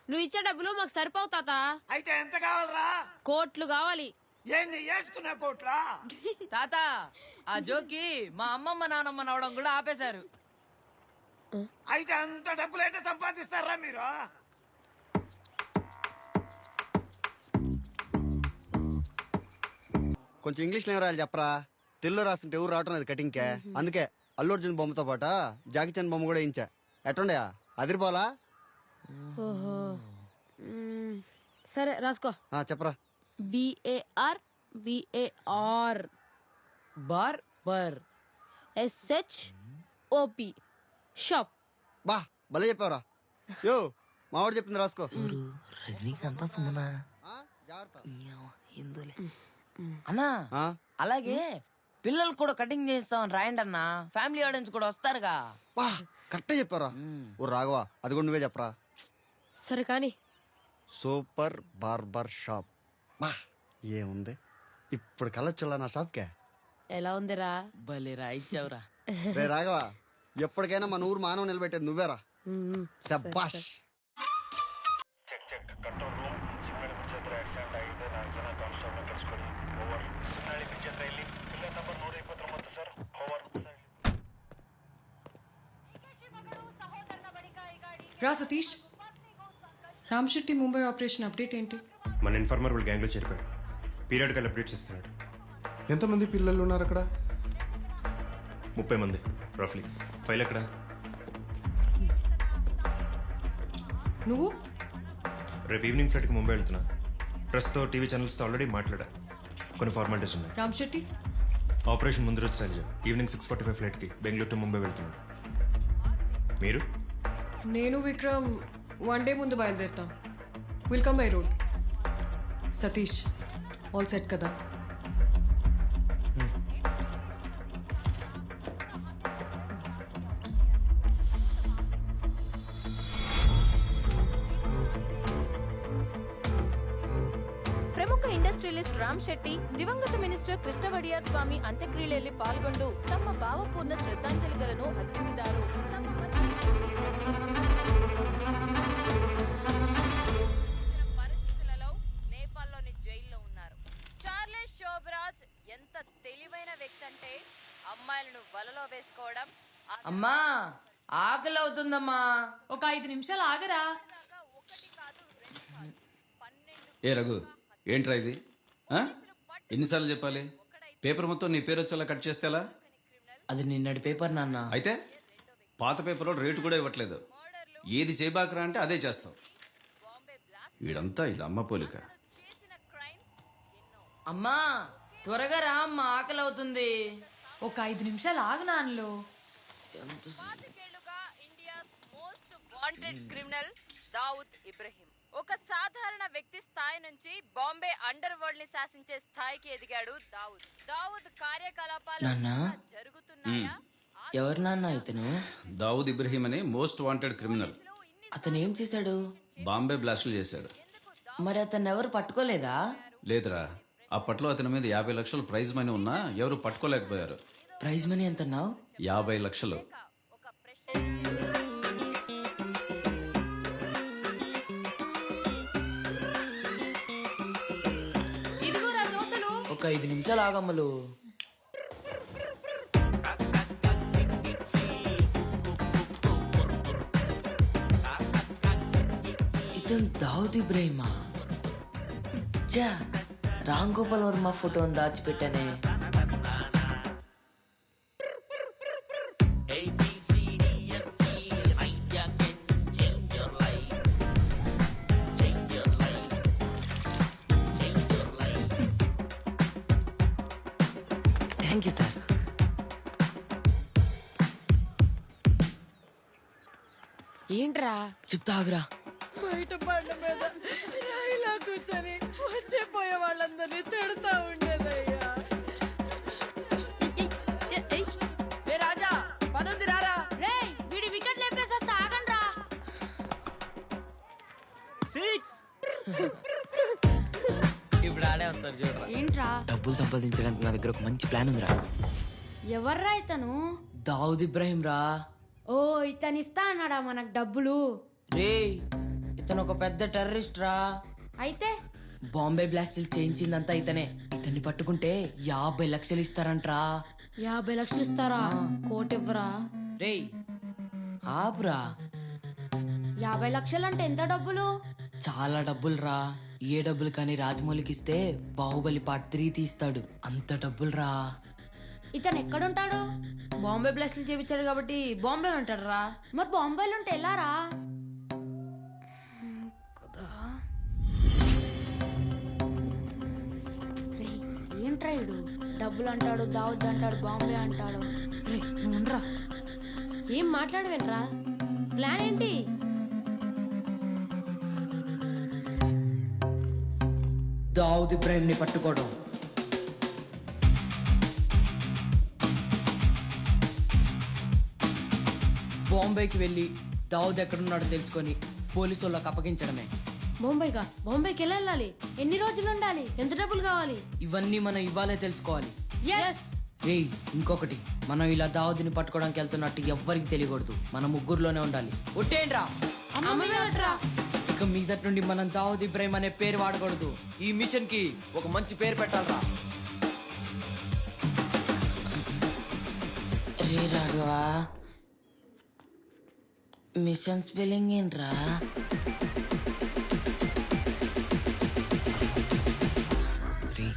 నువ్వు ఇచ్చే డబ్బులు మాకు సరిపోవు తాత. అయితే ఎంత కావాలరా? కోట్లు కావాలి. ఏంది వేసుకున్నా కోట్లా? తాత ఆ జోకి మా అమ్మమ్మ నానమ్మ నవ్వడం కూడా ఆపేశారు. అయితే అంత డబ్బులు ఏంటో సంపాదిస్తారా మీరు? కొంచెం ఇంగ్లీష్ లో రాయాలి చెప్పరా. తెలుగులో రాస్తుంటే ఎవరు రావటం లేదు కటింగ్కే. అందుకే అల్లు అర్జున్ బొమ్మతో పాటు జాకీ చాన్ బొమ్మ కూడా వేయించా. ఎట్టుండయా, అదిరిపోలా? ఓహో, సరే రాసుకో. చెప్పరా. BAR బార్ బర్ SHOP షాప్. బా భలే చెప్పావరా. యో మావాడు చెప్పింది రాసుకో. రజనీకాంత్ సుమనా అన్నా. అలాగే పిల్లలు కూడా కటింగ్ చేస్తామని రాయండి అన్నా. ఫ్యామిలీ ఆడియన్స్ కూడా వస్తారుగా. బా కరెక్టే చెప్పారా. ఓ రాఘవా, అది కూడా నువ్వే చెప్పరా. సరే కానీ. Super barber shop. బా ఏముంది, ఇప్పుడు కలొచ్చులా నా షాప్కే. ఎలా ఉందిరా? భలేరా ఇచ్చావురా. రే రాఘవ, ఎప్పటికైనా మన ఊరు మానవ నిలబెట్టేది నువ్వేరా. శబ్బాష్. రా సతీష్, రామ్ శెట్టి ముంబై ఆపరేషన్ అప్డేట్ ఏంటి? మన ఇన్ఫార్మర్ వాళ్ళ గ్యాంగ్లో చేరిపోయాడు. పీరియడ్కల్ అప్డేట్స్ ఇస్తున్నాడు. ఎంతమంది పిల్లలు ఉన్నారు అక్కడ? 30 మంది రఫ్లీ. ఫైల్ ఎక్కడ? నువ్వు? రేపు ఈవినింగ్ ఫ్లైట్కి ముంబై వెళ్తున్నా. ప్రెస్తో టీవీ ఛానల్స్తో ఆల్రెడీ మాట్లాడా. కొన్ని ఫార్మాలిటీస్ ఉన్నాయి. రామ్ శెట్టి ఆపరేషన్ ముందు రోజు శైలజ ఈవినింగ్ 6:45 ఫ్లైట్కి బెంగళూరు టు ముంబై వెళ్తున్నాడు. మీరు? నేను విక్రమ్ 1 డే ముందు బయలుదేరుతాం. Will come by road. Satish all set కదా? ಪ್ರಮುಖ ಇಂಡಸ್ಟ್ರಿಯಲಿಸ್ಟ್ ರಾಮ್ ಶೆಟ್ಟಿ ದಿವಂಗತ ಮಿನಿಸ್ಟರ್ ಕೃಷ್ಣ ವಡಿಯಾರ್ ಸ್ವಾಮಿ ಅಂತ್ಯಕ್ರಿಯೆಯಲ್ಲಿ ಪಾಲ್ಗೊಂಡು ತಮ್ಮ ಭಾವಪೂರ್ಣ ಶ್ರದ್ಧಾಂಜಲಿಗಳನ್ನು ಅರ್ಪಿಸಿದರು. పరిస్థితులలో నేపాల్లోని జైల్లో ఉన్నారు. చార్లెస్ శోభరాజ్ ఎంత తెలివైన వ్యక్తి అంటే అమ్మాయిలను వలలో వేసుకోవడం. అమ్మా ఆకలి అవుతుందమ్మా. ఒక 5 నిమిషాలు ఆగరా. ఏ రఘు, ఏంట్రా ఇది? ఎన్నిసార్లు చెప్పాలి? పేపర్ మొత్తం నీ పేరు వచ్చేలా కట్ చేస్తే ఎలా? అది నిన్నటి పేపర్ నాన్న. అయితే పాత పేపర్లో రేటు కూడా ఇవ్వట్లేదు. ఏది చేయబాకరా అంటే అదే చేస్తావు. వీడంతా ఇది అమ్మ పోలిక. అమ్మా త్వరగా రా అమ్మా, ఆకలి అవుతుంది. ఒక 5 నిమిషాలు ఆగు నాన్నలో. వాంటెడ్ క్రిమినల్ దావుద్ ఇబ్రహీం ఒక సాధారణ వ్యక్తి స్థాయి నుంచి బాంబే అండర్ వరల్డ్ ని శాసించే స్థాయికి ఎదిగాడు. దావుద్ కార్యకలాపాలు జరుగుతున్నాయా? ఎవరు నాన్న ఇతను? దావుద్ ఇబ్రహీం అనే మోస్ట్ వాంటెడ్ క్రిమినల్. అతను ఏం చేశాడు? బాంబే బ్లాస్టులు చేశాడు. మరి అతను ఎవరు పట్టుకోలేదా? లేదురా, అప్పట్లో అతని మీద 50 లక్షలు ప్రైజ్ మనీ ఉన్నా ఎవరు పట్టుకోలేకపోయారు. ప్రైజ్ మనీ ఎంత అన్నావు? 50 లక్షలు. ఇదిగోరా దోశలు. ఒక 5 నిమిషాలు ఆగమ్మలు. ఇతను దావుద్ ఇబ్రహీమా? చా, రామ్ గోపాల్ వర్మ ఫోటోని దాచిపెట్టానే. Thank you sir. ఏంట్రా? చెప్తాగురా. బయట బండ మీద రాయిలా కూర్చొని వచ్చే పోయే వాళ్ళందరినీ తిడతా ఉండేదయ్యా. రాజా పనుంది రారా. రేయ్ వీడి వికెట్ లేపేసి వస్తే ఆగండ్రా. 6 ఇప్పుడు ఆడే వస్తారు చూడరా. ఏంట్రా? డబ్బులు సంపాదించడానికి నా దగ్గర ఒక మంచి ప్లాన్ ఉందిరా. ఎవర్రా ఇతను? దావుద్ ఇబ్రహీం రా. ఓ ఇతను ఇస్తా అన్నాడా మనకు డబ్బులు? రేయ్ ఇతను ఒక పెద్ద టెర్రరిస్ట్ రా. అయితే బాంబే బ్లాస్టులు చేయించిందంతా ఇతనే. ఇతన్ని పట్టుకుంటే 50 లక్షలు ఇస్తారంట్రా. 50 లక్షలు ఇస్తారా? కోటి ఇవ్వరా? రేయ్ ఆపురా. 50 లక్షలు అంటే ఎంత డబ్బులు? చాలా డబ్బులు రా. ఏ డబ్బులు కానీ రాజమౌళికి ఇస్తే బాహుబలి పార్ట్ 3 తీస్తాడు. అంత డబ్బులు రా. ఇతను ఎక్కడుంటాడు? బాంబే బ్లాస్టులు చేపించాడు కాబట్టి బాంబేలో ఉంటాడు రా. మరి బాంబేలో ఉంటే ఎలా రా? ఏంట్రా ఇడు? డబ్బులు అంటాడు, దావుద్ అంటాడు, బాంబే అంటాడు. నువ్వురా. ఏం మాట్లాడవేంట్రా? ప్లాన్ ఏంటి? దావుద్ ఇబ్రహీం ని పట్టుకోవడం. బాంబేకి వెళ్ళి దావుద్ ఎక్కడున్నాడో తెలుసుకొని పోలీసు వాళ్ళకి అప్పగించడమే. బొంబాయిగా? బాంబేకి ఎలా వెళ్ళాలి? ఎన్ని రోజులు ఉండాలి? ఎంత డబ్బులు కావాలి? ఇవన్నీ మనం ఇవ్వాలే తెలుసుకోవాలి. yes ఏయ్ ఇంకొకటి, మనం ఇలా దావుద్ని పట్టుకోవడానికి వెళ్తున్నట్టు ఎవ్వరికి తెలియకూడదు. మనం ముగ్గురులోనే ఉండాలి. ఒట్టేంట్రా. ఇక మీదటి నుండి మనం దావుద్ ఇబ్రహీం అనే పేరు వాడకూడదు. ఈ మిషన్ కి ఒక మంచి పేరు పెట్టాలరా. రే రాఘవా, మిషన్ స్పెల్లింగ్ ఏంట్రా? రే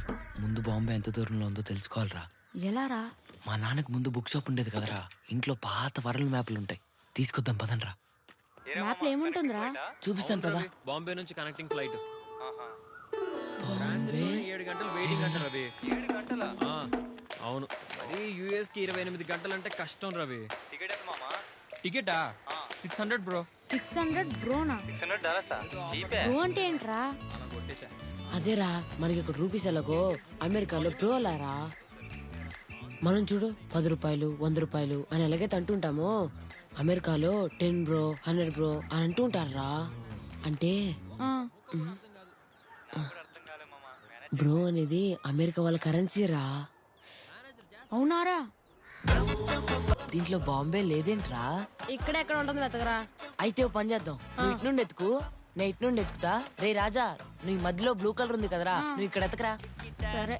ముందు బాంబే ఎంత దూరంలో ఉందో తెలుసుకోవాలరా. ఎలా రా? మా నాన్నకు ముందు బుక్ షాప్ ఉండేది కదరా. ఇంట్లో పాత వరల్డ్ మ్యాప్లు ఉంటాయి, తీసుకొద్దాం పదండ్రా. మ్యాప్లో ఏముంటుందిరా? చూపిస్తాను కదా. బాంబే నుంచి కనెక్టింగ్ ఫ్లైట్. గంటలు వెయిటింగ్ అంట రవి. 7 గంటలా? అవును. మరి యూఎస్ కి 28 గంటలు అంటే కష్టం రవి. టికెట్ ఎంత మామా? టికెటా 600 బ్రో. 600 బ్రోనా? బ్రో అంటే ఏంట్రా? అదేరా మనకి ఇక్కడ రూపీస్ ఎలాగో అమెరికాలో బ్రోలారా. మనం చూడు 10 రూపాయలు 100 రూపాయలు అని ఎలాగైతే అంటుంటామో అమెరికాలో 10 బ్రో 100 బ్రో అని అంటూ ఉంటారా. అంటే బ్రో అనేది అమెరికా వాళ్ళ కరెన్సీ రా. అవునారా? దీంట్లో బాంబే లేదేంట్రా? ఇక్కడెక్కడ ఉంటుంది వెతకరా. అయితే ఓ పని చేద్దాం, నువ్వు ఇటు నుండి ఎత్తుకు, నేను ఇటు నుండి ఎత్తుకుతా. రే రాజా, నువ్వు ఈ మధ్యలో బ్లూ కలర్ ఉంది కదరా, నువ్వు ఇక్కడ ఎత్తకరా. సరే.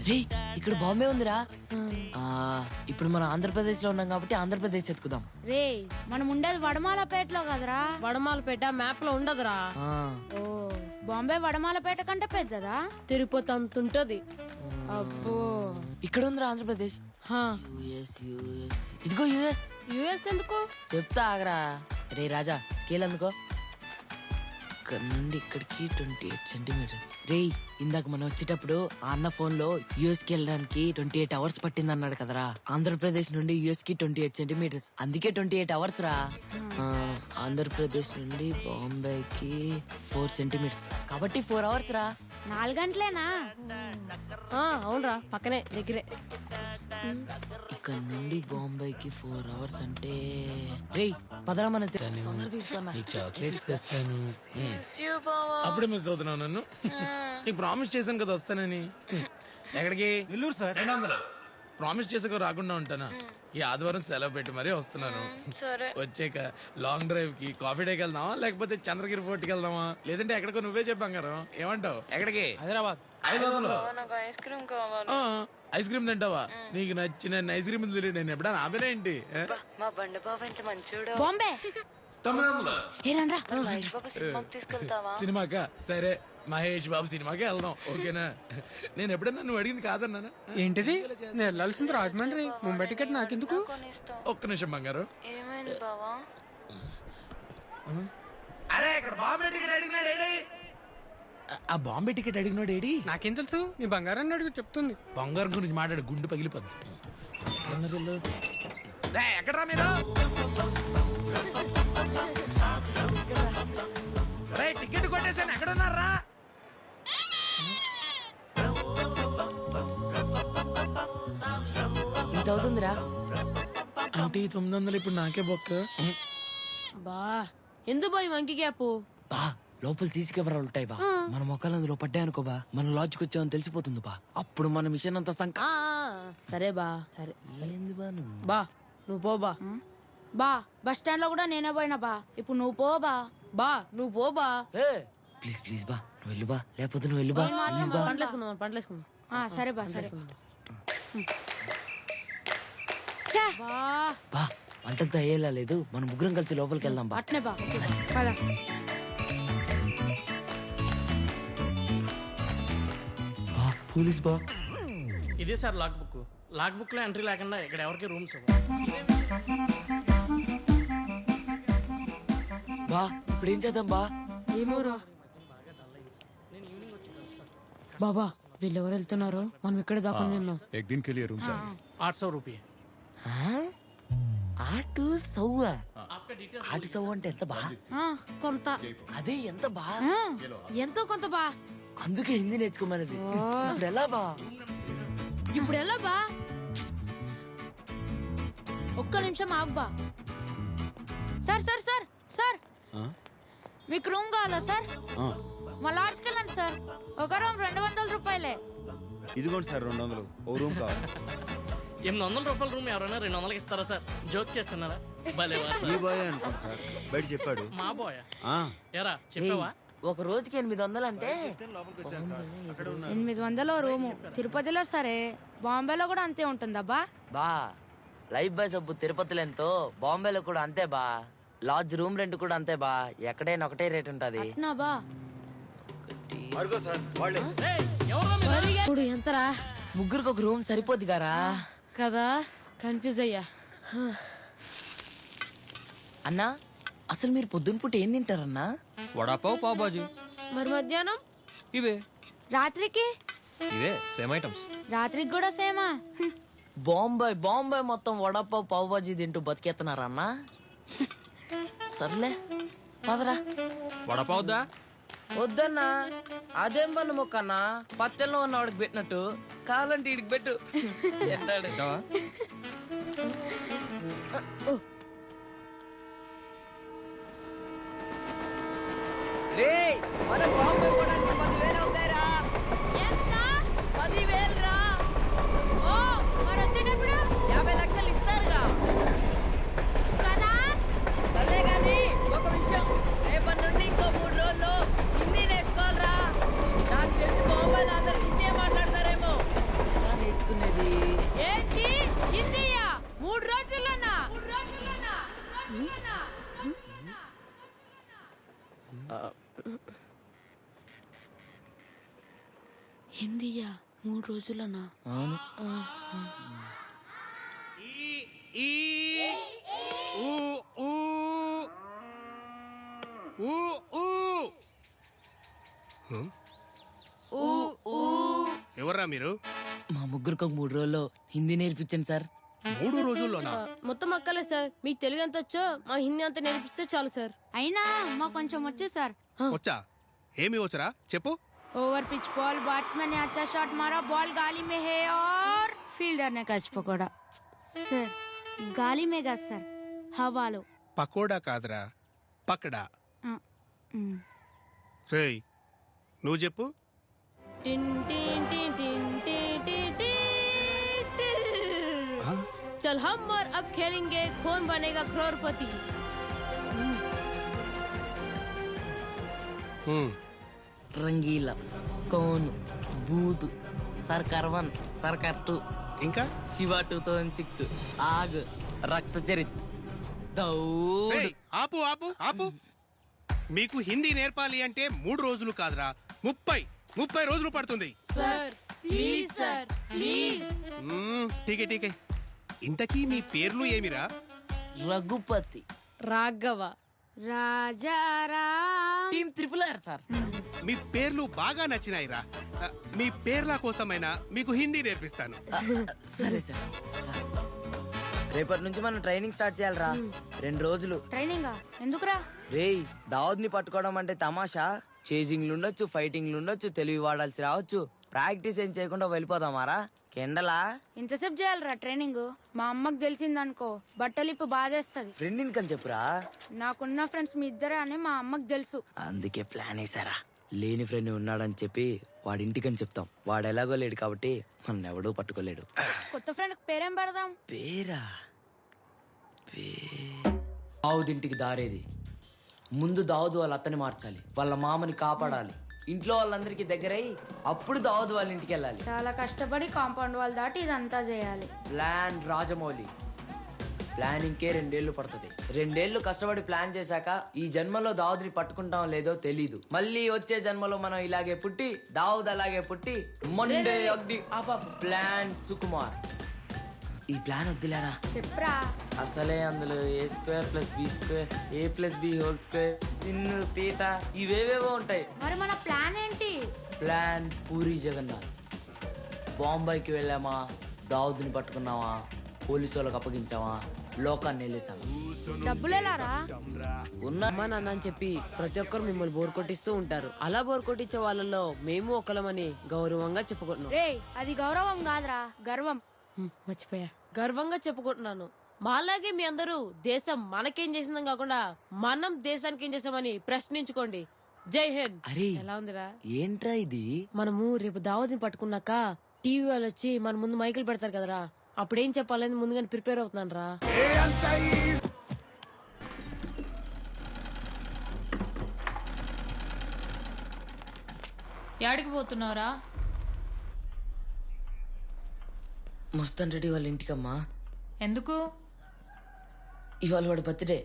రే ఇక్కడ బాంబే ఉందిరా. ఇప్పుడు మనం ఆంధ్రప్రదేశ్ లో ఉన్నాం కాబట్టి ఆంధ్రప్రదేశ్ ఎత్తుకుదాం. రే మనం ఉండేది వడమాలపేటలో కదరా. వడమాలపేట మ్యాప్ లో ఉండదురా. ఓ బాంబే వడమాలపేట కంటే పెద్దదా? తిరుపతి అంత ఉంటది. అబ్బో ఇక్కడ ఉందిరా ఆంధ్రప్రదేశ్. ఇదిగో యుఎస్. యుఎస్ ఎందుకు చెప్తా ఆగరా. రే రాజా స్కేల్ అందుకో. ఇక్కడ నుండి ఇక్కడికి 28 సెంటీమీటర్. రే ఇందాక మనం వచ్చేటప్పుడు ఆ అన్న ఫోన్ లో యుఎస్ కి వెళ్ళడానికి 28 అవర్స్ పట్టింది అన్నాడు కదరా. ఆంధ్రప్రదేశ్ నుండి యుఎస్ కి 28 సెంటీమీటర్స్, అందుకే 28 అవర్స్ రా. ఆంధ్రప్రదేశ్ నుండి బాంబేకి 4 సెంటీమీటర్స్ కాబట్టి 4 అవర్స్ రా. 4 గంటలేనా? అవునరా, పక్కనే దగ్గరే. ఇక్కడ నుండి బాంబేకి 4 అవర్స్ అంటే రే పదరా మన తీసుకున్నా. చాక్లెట్స్ తెస్తాను. అప్పుడే మిస్ అవుతున్నావు నన్ను. నీకు ప్రామిస్ చేశాను కదా వస్తానని. ఎక్కడికి? నెల్లూరు సార్. 200. ప్రామిస్ చేసాక రాకుండా ఉంటానా? ఈ ఆదివారం సెలవు పెట్టి మరీ వస్తున్నాను. వచ్చాక లాంగ్ డ్రైవ్ కి కాఫీ డేకి వెళ్దామా, లేకపోతే చంద్రగిరి ఫోర్ట్ కి వెళ్దామా, లేదంటే ఎక్కడికో నువ్వే చెప్పారు. ఏమంటావు? ఎక్కడికి? హైదరాబాద్. 500. ఐస్ క్రీమ్ తింటావా? నీకు నచ్చిన ఐస్ క్రీమ్ నేను ఎప్పుడైనా ఆపేనా ఏంటి? మా బండి బాబు ఎంత మంచోడు. బాంబే 900. సినిమాకా? సరే మహేష్ బాబు సినిమాకే వెళ్దాం, ఓకేనా? నేను ఎప్పుడన్నా నువ్వు అడిగింది కాదన్నా. ఏంటిది? నేను వెళ్ళాల్సింది రాజమండ్రి. ముంబై టికెట్ నాకెందుకు? ఒక్క నిమిషం బంగారు. ఏమైంది బావా? అరే ఇక్కడ బాంబే టికెట్ అడిగినాడు. ఆ బాంబే టికెట్ అడిగినాడు ఏడి? నాకేం తెలుసు? నీ బంగారాన్ని అడుగు చెప్తుంది. బంగారం గురించి మాట్లాడు, గుండు పగిలిపోద్ది. ఎక్కడరా మీరు? టికెట్ కొట్టేసాను, ఎక్కడ ఉన్నారా? ఇంత అవుతుందిరా. అంటే 900 ఇప్పుడు నాకే బొక్క. బా ఎందుకు పోయి మంకి గ్యాప్? బా లోపల సీసీ కెమెరాలు ఉంటాయి బా. మన మొక్కలు అందులో పడ్డాయనుకో బా, మన లాడ్జ్కి వచ్చామని తెలిసిపోతుంది బా. అప్పుడు మన మిషన్ అంతా సరే బా. సరే బా నువ్వు పో బా. బా బస్ స్టాండ్ లో కూడా నేనే పోయినా బా. ఇప్పుడు నువ్వు పో బా. బా నువ్వు పో బా. ప్లీజ్ ప్లీజ్ బా, నువ్వు వెళ్ళు బా. లేకపోతే నువ్వు వెళ్ళు బా. ప్లీజ్ బా. పంటలేసుకుందాం. సరే బా. సరే బా వంటలతో అయ్యేలా లేదు, మనం ముగ్గురం కలిసి లోపలికి వెళ్దాం బా. అట్నే బా. పద. బా పోలీస్ బా. ఇదే sir lock book. Lock book లో ఎంట్రీ లేకుండా ఇక్కడ ఎవరికి రూమ్స్ బా. ఇప్పుడు ఏం చేద్దాం బా? ఏమోరా బాబా, వీళ్ళెవరు వెళ్తున్నారు? మనం ఇక్కడ దాకా నిన్నాం. 800 రూపాయ. 800 అంటే ఎంత బా? కొంత. అదే ఎంత బా? ఎంతో కొంత బా. అందుకే హిందీ నేర్చుకోమనేది. ఇప్పుడు ఎలా బా? ఇప్పుడు ఎలా బా? ఒక్క నిమిషం ఆగు బా. సార్ సార్ సార్ సార్, మీకు రూమ్ కావాలా సార్? మా లాడ్జ్కి వెళ్ళండి సార్. ఒక రూమ్ 200 రూపాయలే. ఇదిగోండి సార్ 200. ఓ రూమ్ కావాలి. 800 రూపాయల రూమ్ ఎవరైనా 200కి ఇస్తారా సార్? జోక్ చేస్తున్నారా? ఈ బాయ్ అనుకోండి సార్, బయట చెప్పాడు. మా బాయ్ ఎరా చెప్పావా? ఒక రోజుకి 800 అంటే 800 రూము. తిరుపతిలో సరే, బాంబేలో కూడా అంతే ఉంటుందబ్బా. బా లైఫ్ బాయ్ సబ్బు తిరుపతిలో ఎంతో, బాంబేలో కూడా అంతే బా. లాడ్జ్ రూమ్ రెంట్ కూడా అంతే బా. ఎక్కడైనా ఒకటే రేట్ ఉంటది. బా ఇప్పుడు ఎంతరా? ముగ్గురికి ఒక రూమ్ సరిపోద్ది గారా కదా. కన్ఫ్యూజ్ అయ్యా. అన్నా అసలు మీరు పొద్దున పూట ఏం తింటారన్నా? వడాపావ్, పావ్ బాజీ. మరి మధ్యాహ్నం? ఇవే రాత్రికి ఇవే సేమ్ ఐటమ్స్. రాత్రికి కూడా సేమా? బాంబాయి మొత్తం వడపావు పావు బాజీ తింటూ బతికేస్తున్నారన్నా. సర్లే పదరా. వడపావుద్దా? వద్దన్నా, అదేం పన్ను మొక్కన్నా, పత్తెల్లో ఉన్న వాడికి పెట్టినట్టు కావాలంటే ఇడికి పెట్టు. రే మన బాంబే పోవడానికి 10,000 అవుతాయిరా. 10,000 రా. ఓ మరి వచ్చేటప్పుడు 50 లక్షలు ఇస్తారుగా కదా. సర్లే గాని ఒక విషయం, రేపటి నుండి ఇంకో 3 రోజులు హిందీ నేర్చుకోవాలరా. నాకు తెలిసి బాంబేలో అందరు హిందీ మాట్లాడతారేమో. ఎలా నేర్చుకునేది? ఏంటి హిందీయా? 3 రోజుల్లోనా? హిందీయా 3 రోజులనా? ఎవర్రా మీరు? మా ముగ్గురికి ఒక 3 రోజుల్లో హిందీ నేర్పించండి సార్. 3 రోజుల్లోనా? మొత్తం అక్కలే సార్, మీకు తెలుగు ఎంత వచ్చో మా హిందీ అంతా నేర్పిస్తే చాలు సార్. అయినా మా కొంచెం వచ్చే సార్. వచ్చా? ఏమి వచ్చరా చెప్పు. ओवर पिच बॉल, बैट्समैन ने अच्छा शॉट मारा, बॉल गाली में है और फील्डर ने कैच पकड़ा. सर गाली में गा सर, हवालो. పకోడా కాదురా, పకడా. రేయ్ నువ్వు చెప్పు. Tin tin tin tin tin tin tin. चल हम और अब खेलेंगे कौन बनेगा करोड़पति. రంగీలా, కోను, బూతు, సర్కార్ 1, సర్కార్ 2, ఇంకా శివ 2006, ఆగ్, రక్త చరిత్, దౌడ్. ఆపు ఆపు ఆపు. మీకు హిందీ నేర్పాలి అంటే 3 రోజులు కాదురా, 30 రోజులు పడుతుంది. Sir please sir please. ఠీకే ఠీకే. ఇంతకీ మీ పేర్లు ఏమిరా? Raghupati, Raghava, Rajaram. Team RRR sir. మీ పేర్లు బాగా నచ్చినాయిరా. మీ పేర్ల కోసమైనా మీకు హిందీ నేర్పిస్తాను. సరే సార్. రేపటి నుంచి మనం ట్రైనింగ్ స్టార్ట్ చేయాలరా. 2 రోజులు ట్రైనింగ్ ఎందుకురా? రేయ్, దావుద్ ని పట్టుకోవడం అంటే తమాషా. చేజింగ్లు ఉండొచ్చు, ఫైటింగ్లు ఉండొచ్చు, తెలివి వాడాల్సి రావచ్చు. ప్రాక్టీస్ ఏం చేయకుండా వెళ్ళిపోదామారా కెండలా? ఇంతసేపు చేయాలరా ట్రైనింగ్? మా అమ్మకి తెలిసిందనుకో బట్టలు ఇప్పు బాధేస్తుంది. ఫ్రెండ్ ఇన్కని చెప్పురా. నాకున్న ఫ్రెండ్స్ మీ ఇద్దరే అని మా అమ్మకి తెలుసు. అందుకే ప్లాన్ వేసారా. లేని ఫ్రెండ్ ఉన్నాడని చెప్పి వాడి ఇంటికని చెప్తాం. వాడు ఎలాగో లేడు కాబట్టి మన ఎవడూ పట్టుకోలేడు. కొత్త ఫ్రెండ్ పేరేం పెడదాం? పేరా? దావుద్ ఇంటికి దారేది. ముందు దావుద్ వాళ్ళ అత్తని మార్చాలి, వాళ్ళ మామని కాపాడాలి, ఇంట్లో వాళ్ళందరికీ దగ్గరై అప్పుడు దావుద్ వాళ్ళ ఇంటికి వెళ్ళాలి. చాలా కష్టపడి కాంపౌండ్ వాల్ దాటి ఇదంతా చేయాలి. ప్లాన్ రాజమౌళి. ప్లానింగ్కే 2 ఏళ్ళు పడుతుంది. 2 ఏళ్ళు కష్టపడి ప్లాన్ చేశాక ఈ జన్మలో దావుద్ని పట్టుకుంటాం లేదో తెలీదు. మళ్ళీ వచ్చే జన్మలో మనం ఇలాగే పుట్టి దావుద్ అలాగే పుట్టి మండే అగ్ని. ప్లాన్ సుకుమార్. ఈ ప్లాన్ వద్దులేరా. చెప్పరా. అసలే అందులో A² + B² A + B² సిన్ను theta ఇవేవేవో ఉంటాయి. మరి మన ప్లాన్ ఏంటి? ప్లాన్ పూరి జగన్నాథ్. బాంబాయికి వెళ్ళామా, దావుద్ని పట్టుకున్నావా, పోలీసు వాళ్ళకి అప్పగించావా, లోకాన్ని వెళ్ళేసామా. డబ్బులేలారా? ఉన్నామా నాన్న అని చెప్పి ప్రతి ఒక్కరు మిమ్మల్ని బోర్ కొట్టిస్తూ ఉంటారు. అలా బోర్ కొట్టించే వాళ్ళలో మేము ఒకలమని గౌరవంగా చెప్పుకుంటున్నాం. రే అది గౌరవం కాదురా, గర్వం. మర్చిపోయా. గర్వంగా చెప్పుకుంటున్నాను. మాలాగే మీ అందరూ దేశం మనకేం చేసిందని కాకుండా మనం దేశానికి ఏం చేసామని ప్రశ్నించుకోండి. జై హింద్. అరే ఎలా ఉందిరా? ఏంట్రా ఇది? మనము రేపు దావతిని పట్టుకున్నాక టీవీ వాళ్ళు వచ్చి మన ముందు మైకులు పెడతారు కదరా, అప్పుడేం చెప్పాలని ముందుగానే ప్రిపేర్ అవుతున్నాను రా. యాడికి పోతున్నావురా? మస్తాన్ రెడ్డి వాళ్ళ ఇంటికమ్మా. ఎందుకు? ఇవాళ వాడి బర్త్డే.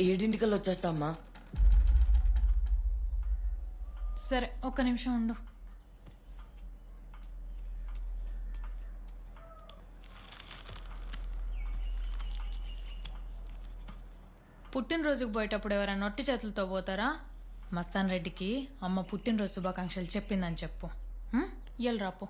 7 వచ్చేస్తా అమ్మా. సరే ఒక్క నిమిషం ఉండు. పుట్టినరోజుకు పోయేటప్పుడు ఎవరైనా నొట్టి చేతులతో పోతారా? మస్తాన్ రెడ్డికి అమ్మ పుట్టినరోజు శుభాకాంక్షలు చెప్పిందని చెప్పు. ఇయ్యాలి రాపో.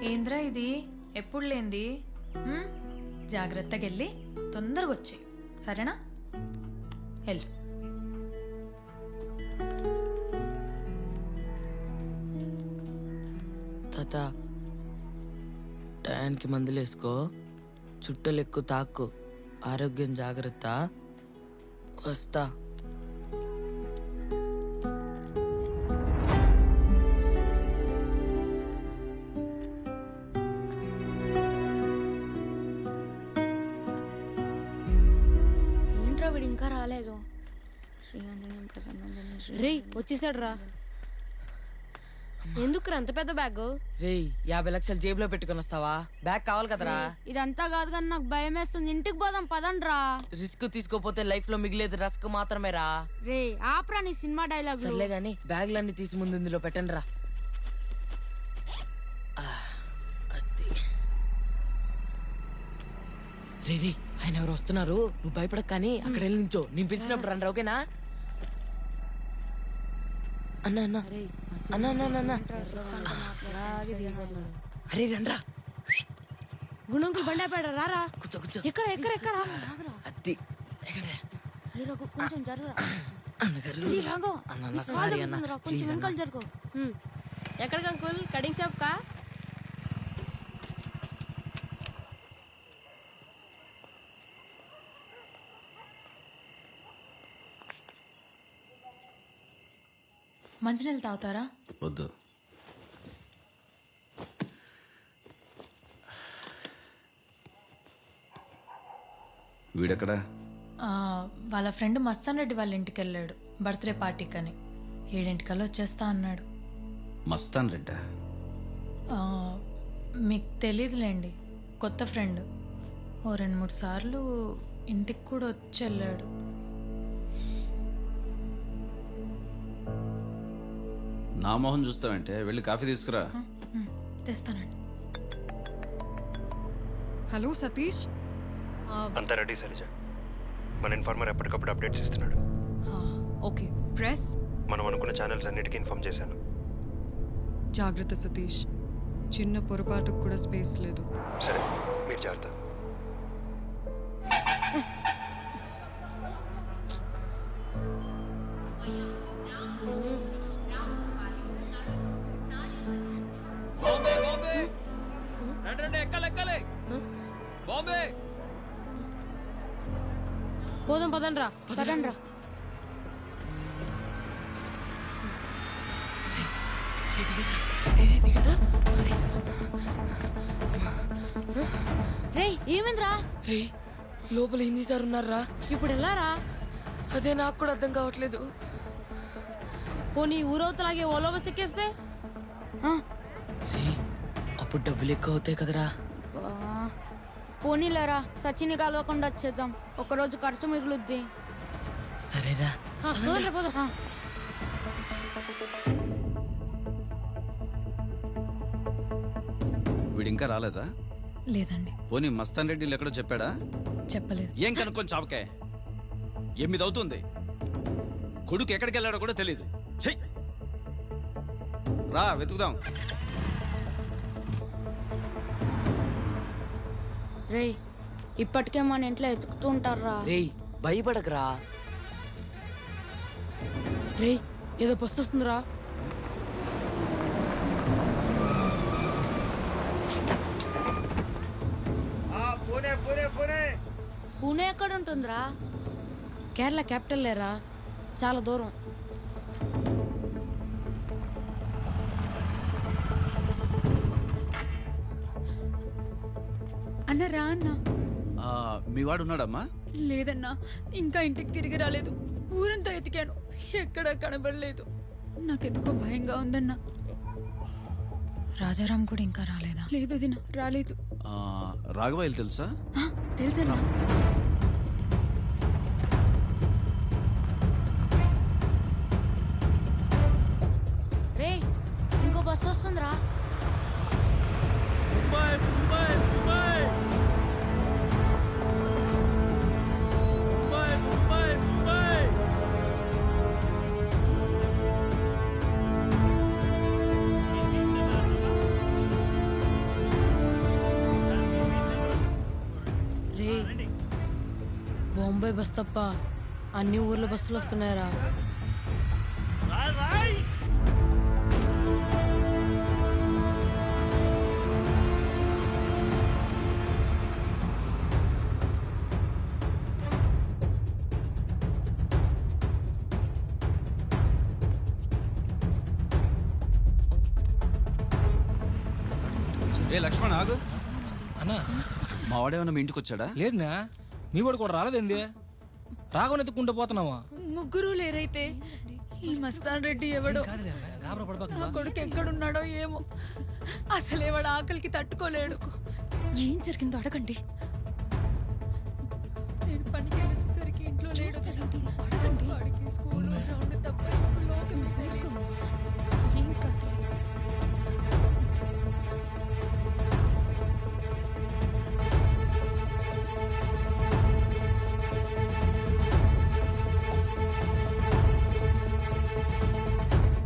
ఏంద్రా ఇది ఎప్పుడు లేంది? జాగ్రత్తగా వెళ్ళి తొందరగా వచ్చేయి, సరేనా? వెళ్ళు. తాత టయానికి మందులు వేసుకో, చుట్టలు ఎక్కువ తాక్కు, ఆరోగ్యం జాగ్రత్త. వస్తా. ఏంట్రా వీడు ఇంకా రాలేదు? రే వచ్చేసాడు రా. ఎందుకు అంత పెద్ద బ్యాగ్? రేయ్ 50 లక్షలు జేబులో పెట్టుకొని వస్తావా? బ్యాగ్ కావాలి కదరా. ఇదంతా కాదు కానీ నాకు భయం వేస్తుంది. ఇంటికి పోదాం పదండ్రా. రిస్క్ తీసుకోపోతే లైఫ్ లో మిగిలేదు రస్క్ మాత్రమే రా. రే ఆప్రా నీ సినిమా డైలాగ్. సర్లే గాని బ్యాగ్లన్నీ తీసి ముందు ఇందులో పెట్టండి రా. రే రే ఆయన ఎవరు వస్తున్నారు, నువ్వు భయపడక కానీ అక్కడ వెళ్ళి నించో, నేను పిలిచినప్పుడు రండి. ఓకేనా? అన్నా అన్నా అన్నా అన్నా అన్నా అరే రండ్రా. గుణంకులు బండి ఆపాడు, రారా. కూర్చో కూర్చో. ఎక్కరా ఎక్కరా ఎక్కరా. అత్తి కొంచెం జరుగురా. అన్నగారు అన్న సారీ అన్న ప్లీజ్ అన్న. జరుగు. ఎక్కడికి అంకుల్? కటింగ్ షాప్ కా? మంచినీళ్ళు తాగుతారా? వద్దు. వీడెక్కడా? వాళ్ళ ఫ్రెండ్ మస్తాన్ రెడ్డి వాళ్ళ ఇంటికి వెళ్ళాడు బర్త్డే పార్టీకని. 7 వచ్చేస్తా అన్నాడు. మస్తాన్ రెడ్డా? మీకు తెలీదులేండి, కొత్త ఫ్రెండ్. ఓ 2-3 సార్లు ఇంటికి కూడా వచ్చి వెళ్ళాడు. నా మొహం చూస్తావంటే వెళ్ళి కాఫీ తీసుకురా. తెస్తానండి. హలో సతీష్. అంతా రెడీ శైలజ. మన ఇన్ఫార్మర్ ఎప్పటికప్పుడు అప్డేట్స్ ఇస్తున్నాడు. ఓకే. ప్రెస్ మనం అనుకున్న ఛానల్స్ అన్నిటికీ ఇన్ఫార్మ్ చేశాను. జాగ్రత్త సతీష్, చిన్న పొరపాటుకు కూడా స్పేస్ లేదు. సరే మీరు జాగ్రత్త. బాంబే బాంబే రండి రండి, ఎక్కాలి ఎక్కాలి. బాంబే పోదాం పదండ్రా. పదండ్రా. రే ఏమైందిరా? రే లోపల హిందీ సార్ ఉన్నారా? ఇప్పుడు వెళ్ళారా? అదే నాకు కూడా అర్థం కావట్లేదు. పోనీ ఊరవతలాగే ఓలో బస్ ఎక్కేస్తే? అప్పుడు డబ్బులు ఎక్కువ అవుతాయి కదరా. పోనీలేరా, సచిని కలవకుండా వచ్చేద్దాం. ఒకరోజు ఖర్చు మిగులుద్ది. సరేరా. వీడు ఇంకా రాలేదా? లేదండి. పోనీ మస్తాన్ రెడ్డి ఎక్కడో చెప్పాడా? చెప్పలేదు. ఏం కనుక్కొని చావకే. 8 అవుతుంది. కొడుకు ఎక్కడికి వెళ్ళాడో కూడా తెలియదు. చెయ్ రా వెతుకుదాం. రే ఇప్పటికే మన ఇంట్లో ఎతుకుతూ ఉంటారా. రేయ్ భయపడకరా. రే ఏదో బస్సు వస్తుందిరా. పూణే ఎక్కడ ఉంటుందిరా? కేరళ క్యాపిటల్ లేరా, చాలా దూరం. అన్న రా అన్న. మీ వాడు ఉన్నాడమ్మా? లేదన్నా, ఇంకా ఇంటికి తిరిగి రాలేదు. ఊరంతా ఎతికాను, ఎక్కడా కనబడలేదు. నాకెందుకో భయంగా ఉందన్నా. రాజారాం కూడా ఇంకా రాలేదా? లేదు దిన, రాలేదు. రాఘవాయిలు తెలుసా? తెలుసన్నా. ముంబై బస్ తప్ప అన్ని ఊర్ల బస్సులు వస్తున్నాయరా. ఏ లక్ష్మణ్ ఆగు అన్నా. మా వాడేమన్నా మీ ఇంటికి వచ్చాడా? లేదునా, మీ వాడు కూడా రాలేదేంది? రాఘవన్ ఎత్తుకుంటూ పోతున్నావా? ముగ్గురు లేరైతే ఈ మస్తాన్ రెడ్డి ఎవడో, నా కొడుకు ఎక్కడున్నాడో ఏమో. అసలే వాడు ఆకలికి తట్టుకోలేడు. ఏం జరిగిందో అడగండి. నేను పనికి వెళ్ళొచ్చేసరికి ఇంట్లో లేడు. వాడికి స్కూల్ గ్రౌండ్ తప్ప ఇంకో లోకమే తెలియదు. ఏం కాదు.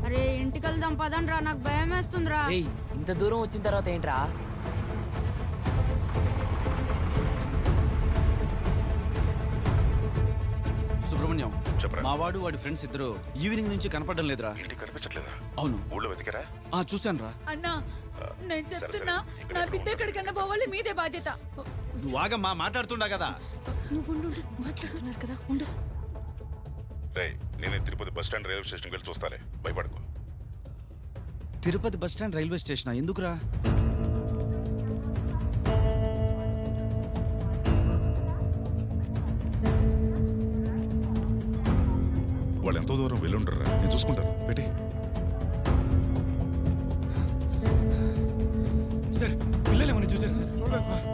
అరే ఇంటికి వెళ్దాం పదండ్రా, నాకు భయం వేస్తుందిరా. ఇంత దూరం వచ్చిన తర్వాత ఏంట్రా? సుబ్రహ్మణ్యం, మా వాడు వాడి ఫ్రెండ్స్ ఇద్దరు ఈవినింగ్ నుంచి కనపడడం లేదురా. ఇంటికి కనిపించట్లేదా? అవును. ఊళ్ళో వెతికారా? చూశాను రా. అన్నా నేను చెప్తున్నా, నా బిడ్డ ఎక్కడికన్నా పోవాలి, మీదే బాధ్యత. నువ్వు ఆగమ్మా, మాట్లాడుతుండా కదా. నువ్వు మాట్లాడుతున్నారు కదా, ఉండు. రేయ్, నేనే తిరుపతి బస్ స్టాండ్ రైల్వే స్టేషన్కి వెళ్ళి చూస్తాలే, భయపడకు. Tirupati bus stand railway station ఎందుకురా? వాళ్ళు ఎంతో దూరం వెళ్ళుండరా, నేను చూసుకుంటాను. పెట్టి సార్, పిల్లలేమని చూసారు సార్? చూడలేదు సార్.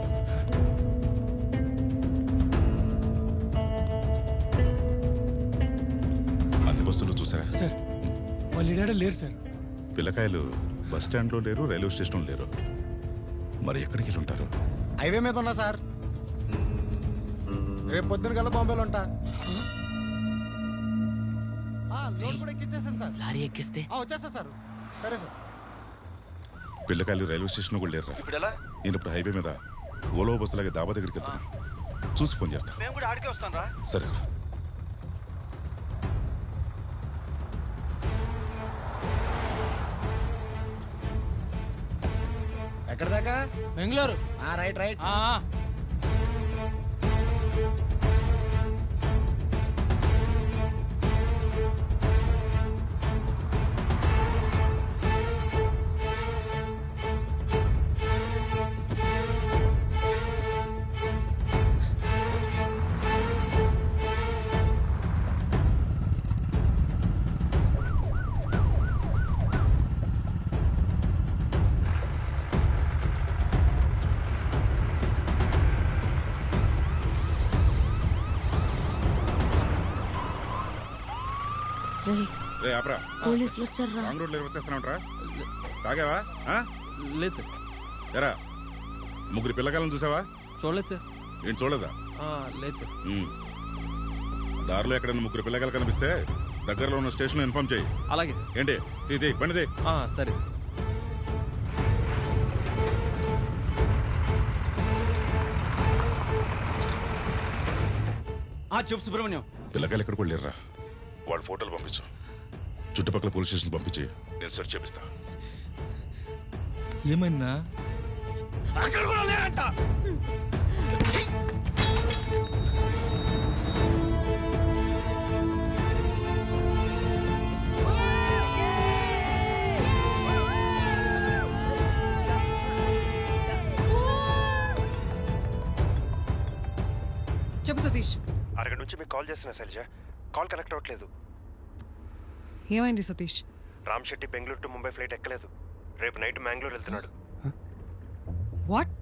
అన్ని బస్సులు చూసారా సార్? వాళ్ళు ఇడాడ లేరు సార్. పిల్లకాయలు బస్ స్టాండ్లో లేరు, రైల్వే స్టేషన్లో లేరు. మరి ఎక్కడికి వెళ్ళి ఉంటారు? హైవే మీద ఉన్నా సార్. రేపు పొద్దున కల్లా బాంబేలో ఉంటా. లోడ్ కూడా ఎక్కించేసాను సార్. లారీ ఎక్కిస్తే వచ్చేస్తా సార్. సరే సార్. పిల్లకాయలు రైల్వే స్టేషన్లో కూడా లేరురా. నేను ఇప్పుడు హైవే మీద ఓలో బస్సు లాగే దాబా దగ్గరికి వెళ్తున్నా. చూసి ఫోన్ చేస్తా. మేము కూడా ఆడికే వస్తాం రా. సరే. ఎక్కడ దాకా? బెంగళూరు. Right right. రే ఆపరా. పోలీసులు వచ్చారా? రాంగ్ రోడ్లో రివర్స్ చేస్తున్నావుట్రా? తాగావా? లేదు సార్. ఎరా, ముగ్గురు పిల్లకాయలను చూసావా? చూడలేదు సార్. ఏంటి చూడలేదా? లేదు సార్. దారిలో ఎక్కడైనా ముగ్గురు పిల్లకాయలు కనిపిస్తే దగ్గరలో ఉన్న స్టేషన్లో ఇన్ఫార్మ్ చేయి. అలాగే సార్. ఏంటి తీ బండిది. సరే సార్. చెప్పు సుబ్రహ్మణ్యం. పిల్లకాయలు ఎక్కడికి వెళ్ళారా? వాళ్ళ ఫోటోలు పంపించు. చుట్టుపక్కల పోలీస్ స్టేషన్ పంపించి నేను సెర్చ్ చేపిస్తా. ఏమైందా? అక్కడ కూడా లేదంట. చెప్పు సతీష్. అరగంట నుంచి మీకు కాల్ చేస్తున్నా శైలజ, కాల్ కనెక్ట్ అవ్వట్లేదు. ఏమైంది సతీష్? రామ్ శెట్టి బెంగళూరు టు ముంబై ఫ్లైట్ ఎక్కలేదు. రేపు నైట్ మ్యాంగ్లూర్ వెళ్తున్నాడు. వాట్?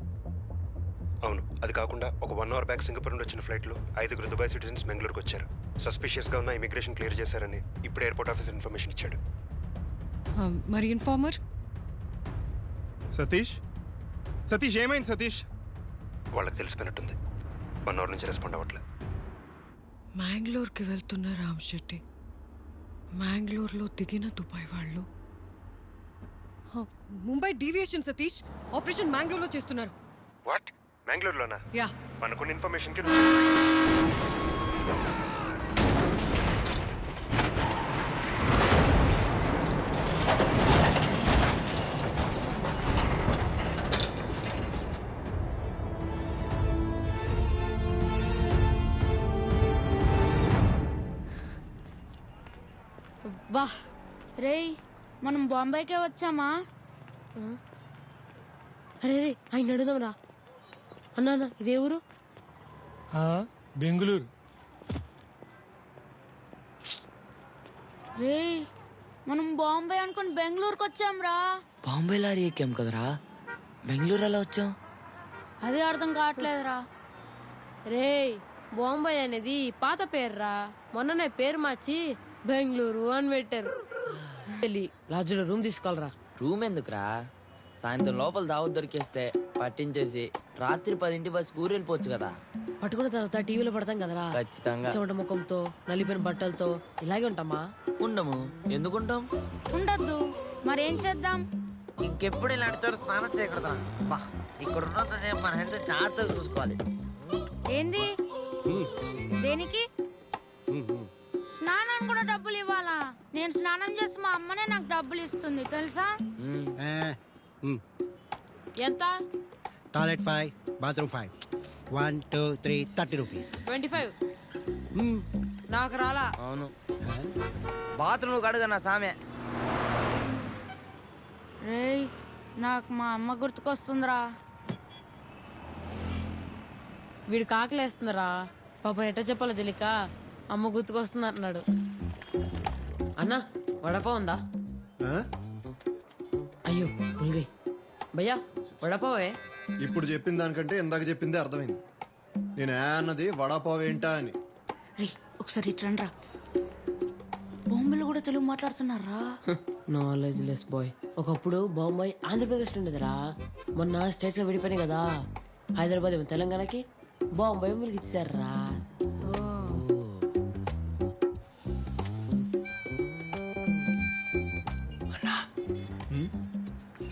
అవును, అది కాకుండా ఒక 1 అవర్ బ్యాక్ సింగపూర్ నుండి వచ్చిన ఫ్లైట్లో 5 దుబాయ్ సిటిజన్స్ బెంగళూరుకి వచ్చారు. సస్పిషియస్గా ఉన్న ఇమిగ్రేషన్ క్లియర్ చేశారని ఇప్పుడు ఎయిర్పోర్ట్ ఆఫీసర్ ఇన్ఫర్మేషన్ ఇచ్చాడు. మరి ఇన్ఫార్మర్? సతీష్ ఏమైంది సతీష్? వాళ్ళకి తెలిసిపోయినట్టుంది. 1 అవర్ నుంచి రెస్పాండ్ అవ్వట్లేదు. మ్యాంగ్లూర్కి వెళ్తున్న రామ్ శెట్టి మ్యాంగ్లూర్లో దిగిన దుబాయ్ వాళ్ళు ముంబై డీవియేషన్ సతీష్. ఆపరేషన్ మ్యాంగ్లూర్లో చేస్తున్నారు. వాట్? మ్యాంగ్లూర్లోనా? యా. మనకున్న ఇన్ఫర్మేషన్కి బా రేయ్ మనం బాంబేకే వచ్చామా? అరే రే ఆయన అడుగుదాం రా. అన్నా ఇదే ఊరు? బెంగళూరు. రేయ్ మనం బాంబే అనుకుని బెంగళూరుకి వచ్చాం రా. బాంబే లారీ ఎక్కాం కదరా, బెంగళూరు ఎలా వచ్చాం? అదే అర్థం కావట్లేదురా. రేయ్ బాంబే అనేది పాత పేరురా, మొన్ననే పేరు మార్చి బెంగళూరు అని పెట్టారు. వెళ్ళి లాడ్జ్లో రూమ్ తీసుకోవాలరా. రూమ్ ఎందుకురా, సాయంత్రం లోపల దావత్ దొరికేస్తే పట్టించేసి రాత్రి 10 బస్సు ఊరు వెళ్ళిపోవచ్చు కదా. పట్టుకున్న తర్వాత టీవీలో పడతాం కదరా, ఖచ్చితంగా. చెమట ముఖంతో నలిపిన బట్టలతో ఇలాగే ఉంటామా? ఉండము. ఎందుకుంటాం? ఉండద్దు. మరేం చేద్దాం? ఇంకెప్పుడు ఇలాంటి చోట స్నానం చేయకూడదా? ఇక్కడ ఉన్నంతసేపు మన హెల్త్ జాగ్రత్తగా చూసుకోవాలి. ఏంది? దేనికి? స్నానం కూడా డబ్బులు ఇవ్వాలా? నేను స్నానం చేసి మా అమ్మనే నాకు డబ్బులు ఇస్తుంది తెలుసా? ఎంత? Toilet 5, bathroom 5. 1, 2, 3, 30 రూపీస్. 25. నాకు రాలా. అవును, బాత్రూమ్ కడుగన్నా సామె. రేయ్ నాకు మా అమ్మ గుర్తుకొస్తుందిరా. వీడు కాకలేస్తుందిరా పాపం, ఎట్ట చెప్పాలో తెలియక అమ్మ గుర్తుకొస్తుంది అంటున్నాడు. అన్నా వడపావ్ ఉందా? అయ్యో ముల్గై భయ్యా వడపావే. ఇప్పుడు చెప్పిన దానికంటే ఇందాక చెప్పిందే అర్థమైంది. నేను అన్నది వడాపావ్ ఏంటా అని. రేయ్ ఒకసారి ఇట్రండ్రా. బాంబేలో కూడా తెలుగు మాట్లాడుతున్నారా? Knowledge less boy. ఒకప్పుడు బాంబాయి ఆంధ్రప్రదేశ్ ఉండేదిరా, మొన్న స్టేట్స్ లో విడిపోయినాయి కదా. హైదరాబాద్ ఏమో తెలంగాణకి, బాంబాయి మిల్కి ఇచ్చారా.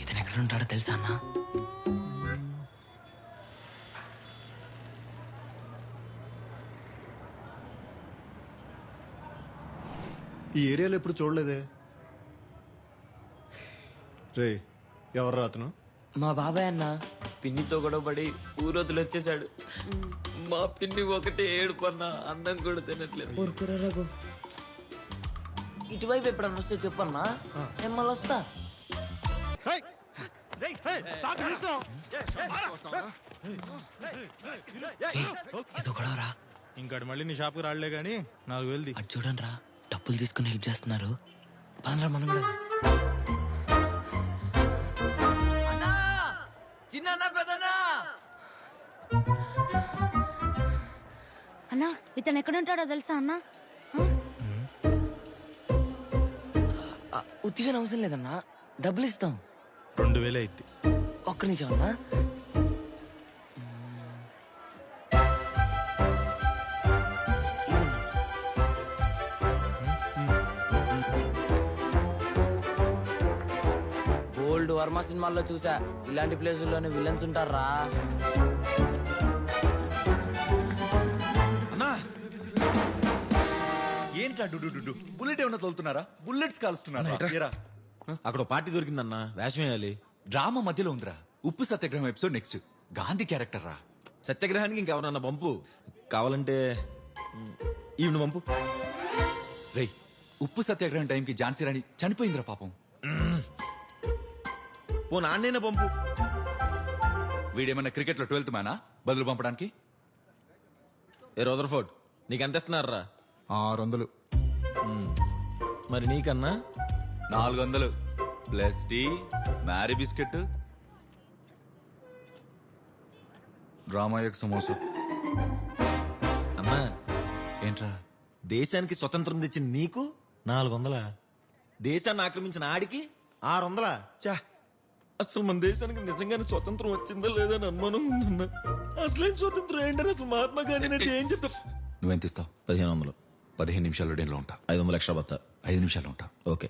ఇతను ఎక్కడ ఉంటాడో తెలుసా అన్నా? ఈ ఏరియాలో ఎప్పుడు చూడలేదే. రే ఎవరు రాతను? మా బాబాయ్ అన్న పిన్నితో గొడవపడి ఊరొద్దులు వచ్చేసాడు. మా పిన్ని ఒకటే ఏడుపన్నా, అన్నం కూడా తినట్లేదు. ఊరుకురా రఘు. ఇటువైపు ఎప్పుడన్నా వస్తే చెప్పన్నా, నేను మళ్ళీ వస్తా. ఏదో గొడవరా. ఇంకాడు మళ్ళీ నీ షాప్కి రాలే కానీ 4,000 అటు చూడండి రా, డబ్బులు తీసుకుని హెల్ప్ చేస్తున్నారు. పదరా మనం కూడా. చిన్న పెద్దనా అన్నా ఇతను ఎక్కడ ఉంటాడో తెలుసా అన్నా? ఉత్తిగా అవసరం లేదన్నా, డబ్బులు ఇస్తాం. 2,000 అయింది. ఒక్క నిమిషం అన్నా. ఓల్డ్ వర్మ సినిమాల్లో చూసా, ఇలాంటి ప్లేసుల్లోనే విలన్స్ ఉంటారా. అన్నా ఏంట్రా డు బుల్లెట్ ఏమన్నా తోలుతున్నారా? బుల్లెట్స్ కాలుస్తున్నారా? అక్కడ పార్టీ దొరికిందన్నా, వేషం వేయాలి. డ్రామా మధ్యలో ఉందిరా. ఉప్పు సత్యాగ్రహం ఎపిసోడ్ నెక్స్ట్. గాంధీ క్యారెక్టర్ రా. సత్యాగ్రహానికి ఇంకెవరన్నా పంపు, కావాలంటే ఈవిని పంపు. రేయ్ ఉప్పు సత్యాగ్రహం టైంకి ఝాన్సీ రాణి చనిపోయిందిరా పాపం. పో నాన్నేనా పంపు. వీడేమన్నా క్రికెట్ లో 12th మ్యానా బదులు పంపడానికి? ఏ రదర్ఫోర్డ్ నీకు ఎంత ఇస్తున్నారా? 600. మరి నీకన్నా 400 plus tea, Marie biscuit, drama egg samosa. అన్నా ఏంట్రా? దేశానికి స్వతంత్రం తెచ్చిన నీకు 400, దేశాన్ని ఆక్రమించిన ఆడికి 600. చా, అసలు మన దేశానికి నిజంగానే స్వతంత్రం వచ్చిందా లేదా అని అనుమానం ఉందన్నా. అసలేం స్వతంత్రం ఏంటని అసలు మహాత్మా గాంధీ అంటే ఏం చెప్తా. నువ్వెంత ఇస్తావు? 1500. 15 నిమిషాల్లో డేలో ఉంటా. 500 ఎక్స్ట్రా బత్తా. 5 నిమిషాల్లో ఉంటా. ఓకే.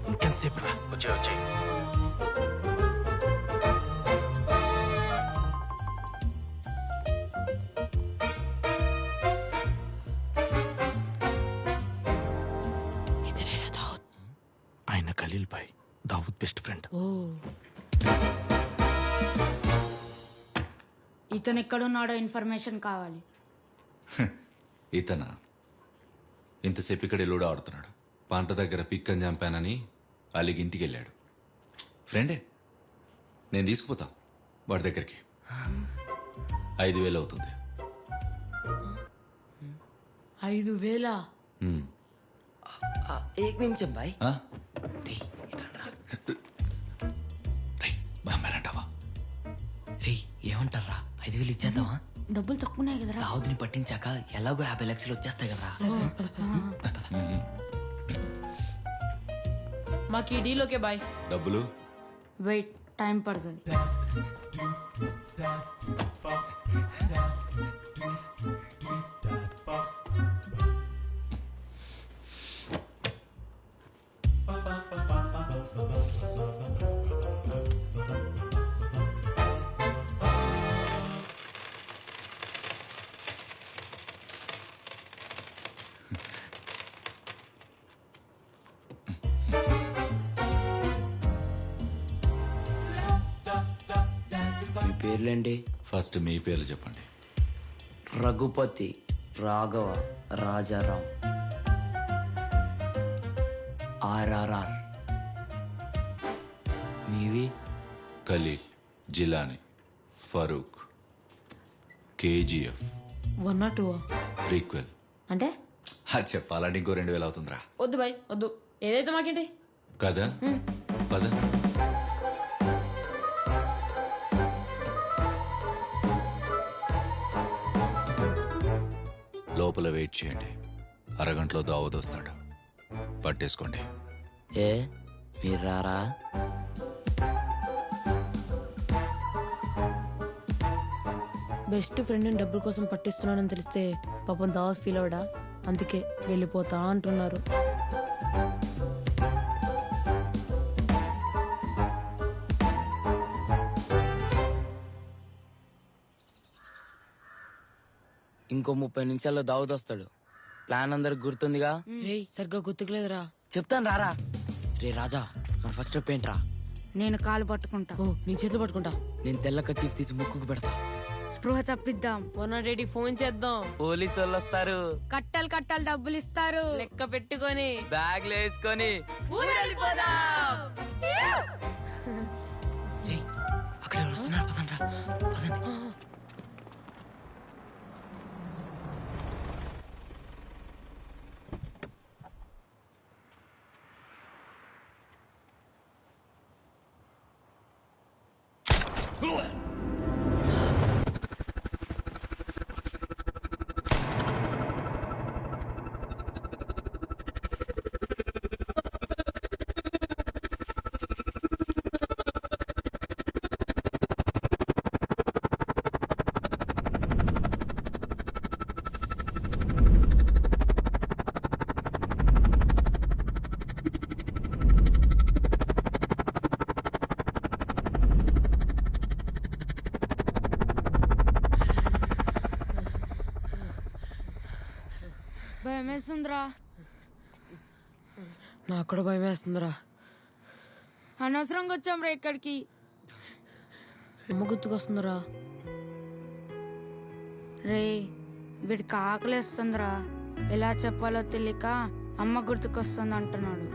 ఇంకెంతసేపు రా? ఆయన ఖలీల్ భాయ్, దావూద్ బెస్ట్ ఫ్రెండ్. ఇతను ఎక్కడున్నాడో ఇన్ఫర్మేషన్ కావాలి. ఇతనా ఇంతసేపు ఇక్కడ లూడో ఆడుతున్నాడు. పంట దగ్గర పిక్కని చంపానని అలిగి ఇంటికి వెళ్ళాడు. ఫ్రెండే, నేను తీసుకుపోతా వాడి దగ్గరికి. 5,000 అవుతుంది. 5,000? एक निमिषం బాయ్. రే ఏమంటారా 5,000 ఇచ్చేద్దామా? డబ్బులు తక్కువనే కదరా. దావుదిని పట్టించాక ఎలాగో 50 లక్షలు వచ్చేస్తాయి కదరా. మాకు ఈ డీల్ ఓకే బాయ్. డబ్బులు వెయిట్, టైం పడుతుంది. మీ పేర్లేంటి? ఫస్ట్ మీ పేర్లు చెప్పండి. రఘుపతి, రాఘవ, రాజారాం, ఆర్ఆర్ఆర్. మీవి? Khalil, Jilani, Farooq, KGF, 1 or 2? Prequel. అంటే అది చెప్పాలంటే ఇంకో 2,000 అవుతుందిరా. వద్దు బాయ్ వద్దు, ఏదైతే మాకేంటి కదా. పద. లోపల వెయిట్ చేయండి, అరగంటలో దావత్ వస్తాడు. పట్టేసుకోండి. ఏ మీరు రారా? బెస్ట్ ఫ్రెండ్ని డబ్బుల కోసం పట్టిస్తున్నానని తెలిస్తే పాపం దావత్ ఫీల్ అవడా, అందుకే వెళ్ళిపోతా అంటున్నారు. ఇంకో 30 నిమిషాల్లో దావుద్ వస్తాడు. ప్లాన్ అందరికి గుర్తుందిగా? రే సరిగ్గా గుర్తుకులేదురా. చెప్తాను రారా. రే రాజా, మన ఫస్ట్ స్టెప్ ఏంట్రా? నేను కాలు పట్టుకుంటా. ఓ నీ చేతులు పట్టుకుంటా. నేను తెల్ల కచీఫ్ తీసి ముక్కుకు పెడతా. స్పృహ తప్పిద్దాం. 180 ఫోన్ చేద్దాం. పోలీసు వాళ్ళు వస్తారు. కట్టలు కట్టలు డబ్బులు ఇస్తారు. లెక్క పెట్టుకొని బ్యాగ్లు వేసుకొని అక్కడ వస్తున్నారు. పదండ్రా పదండి. భయమేస్తుందిరా. నాకు కూడా భయం వేస్తుందిరా. అనవసరంగా వచ్చాం రా ఇక్కడికి. అమ్మ గుర్తుకొస్తుందిరా. రే వీడికి ఆకలేస్తుందిరా, ఎలా చెప్పాలో తెలియక అమ్మ గుర్తుకొస్తుంది అంటున్నాడు.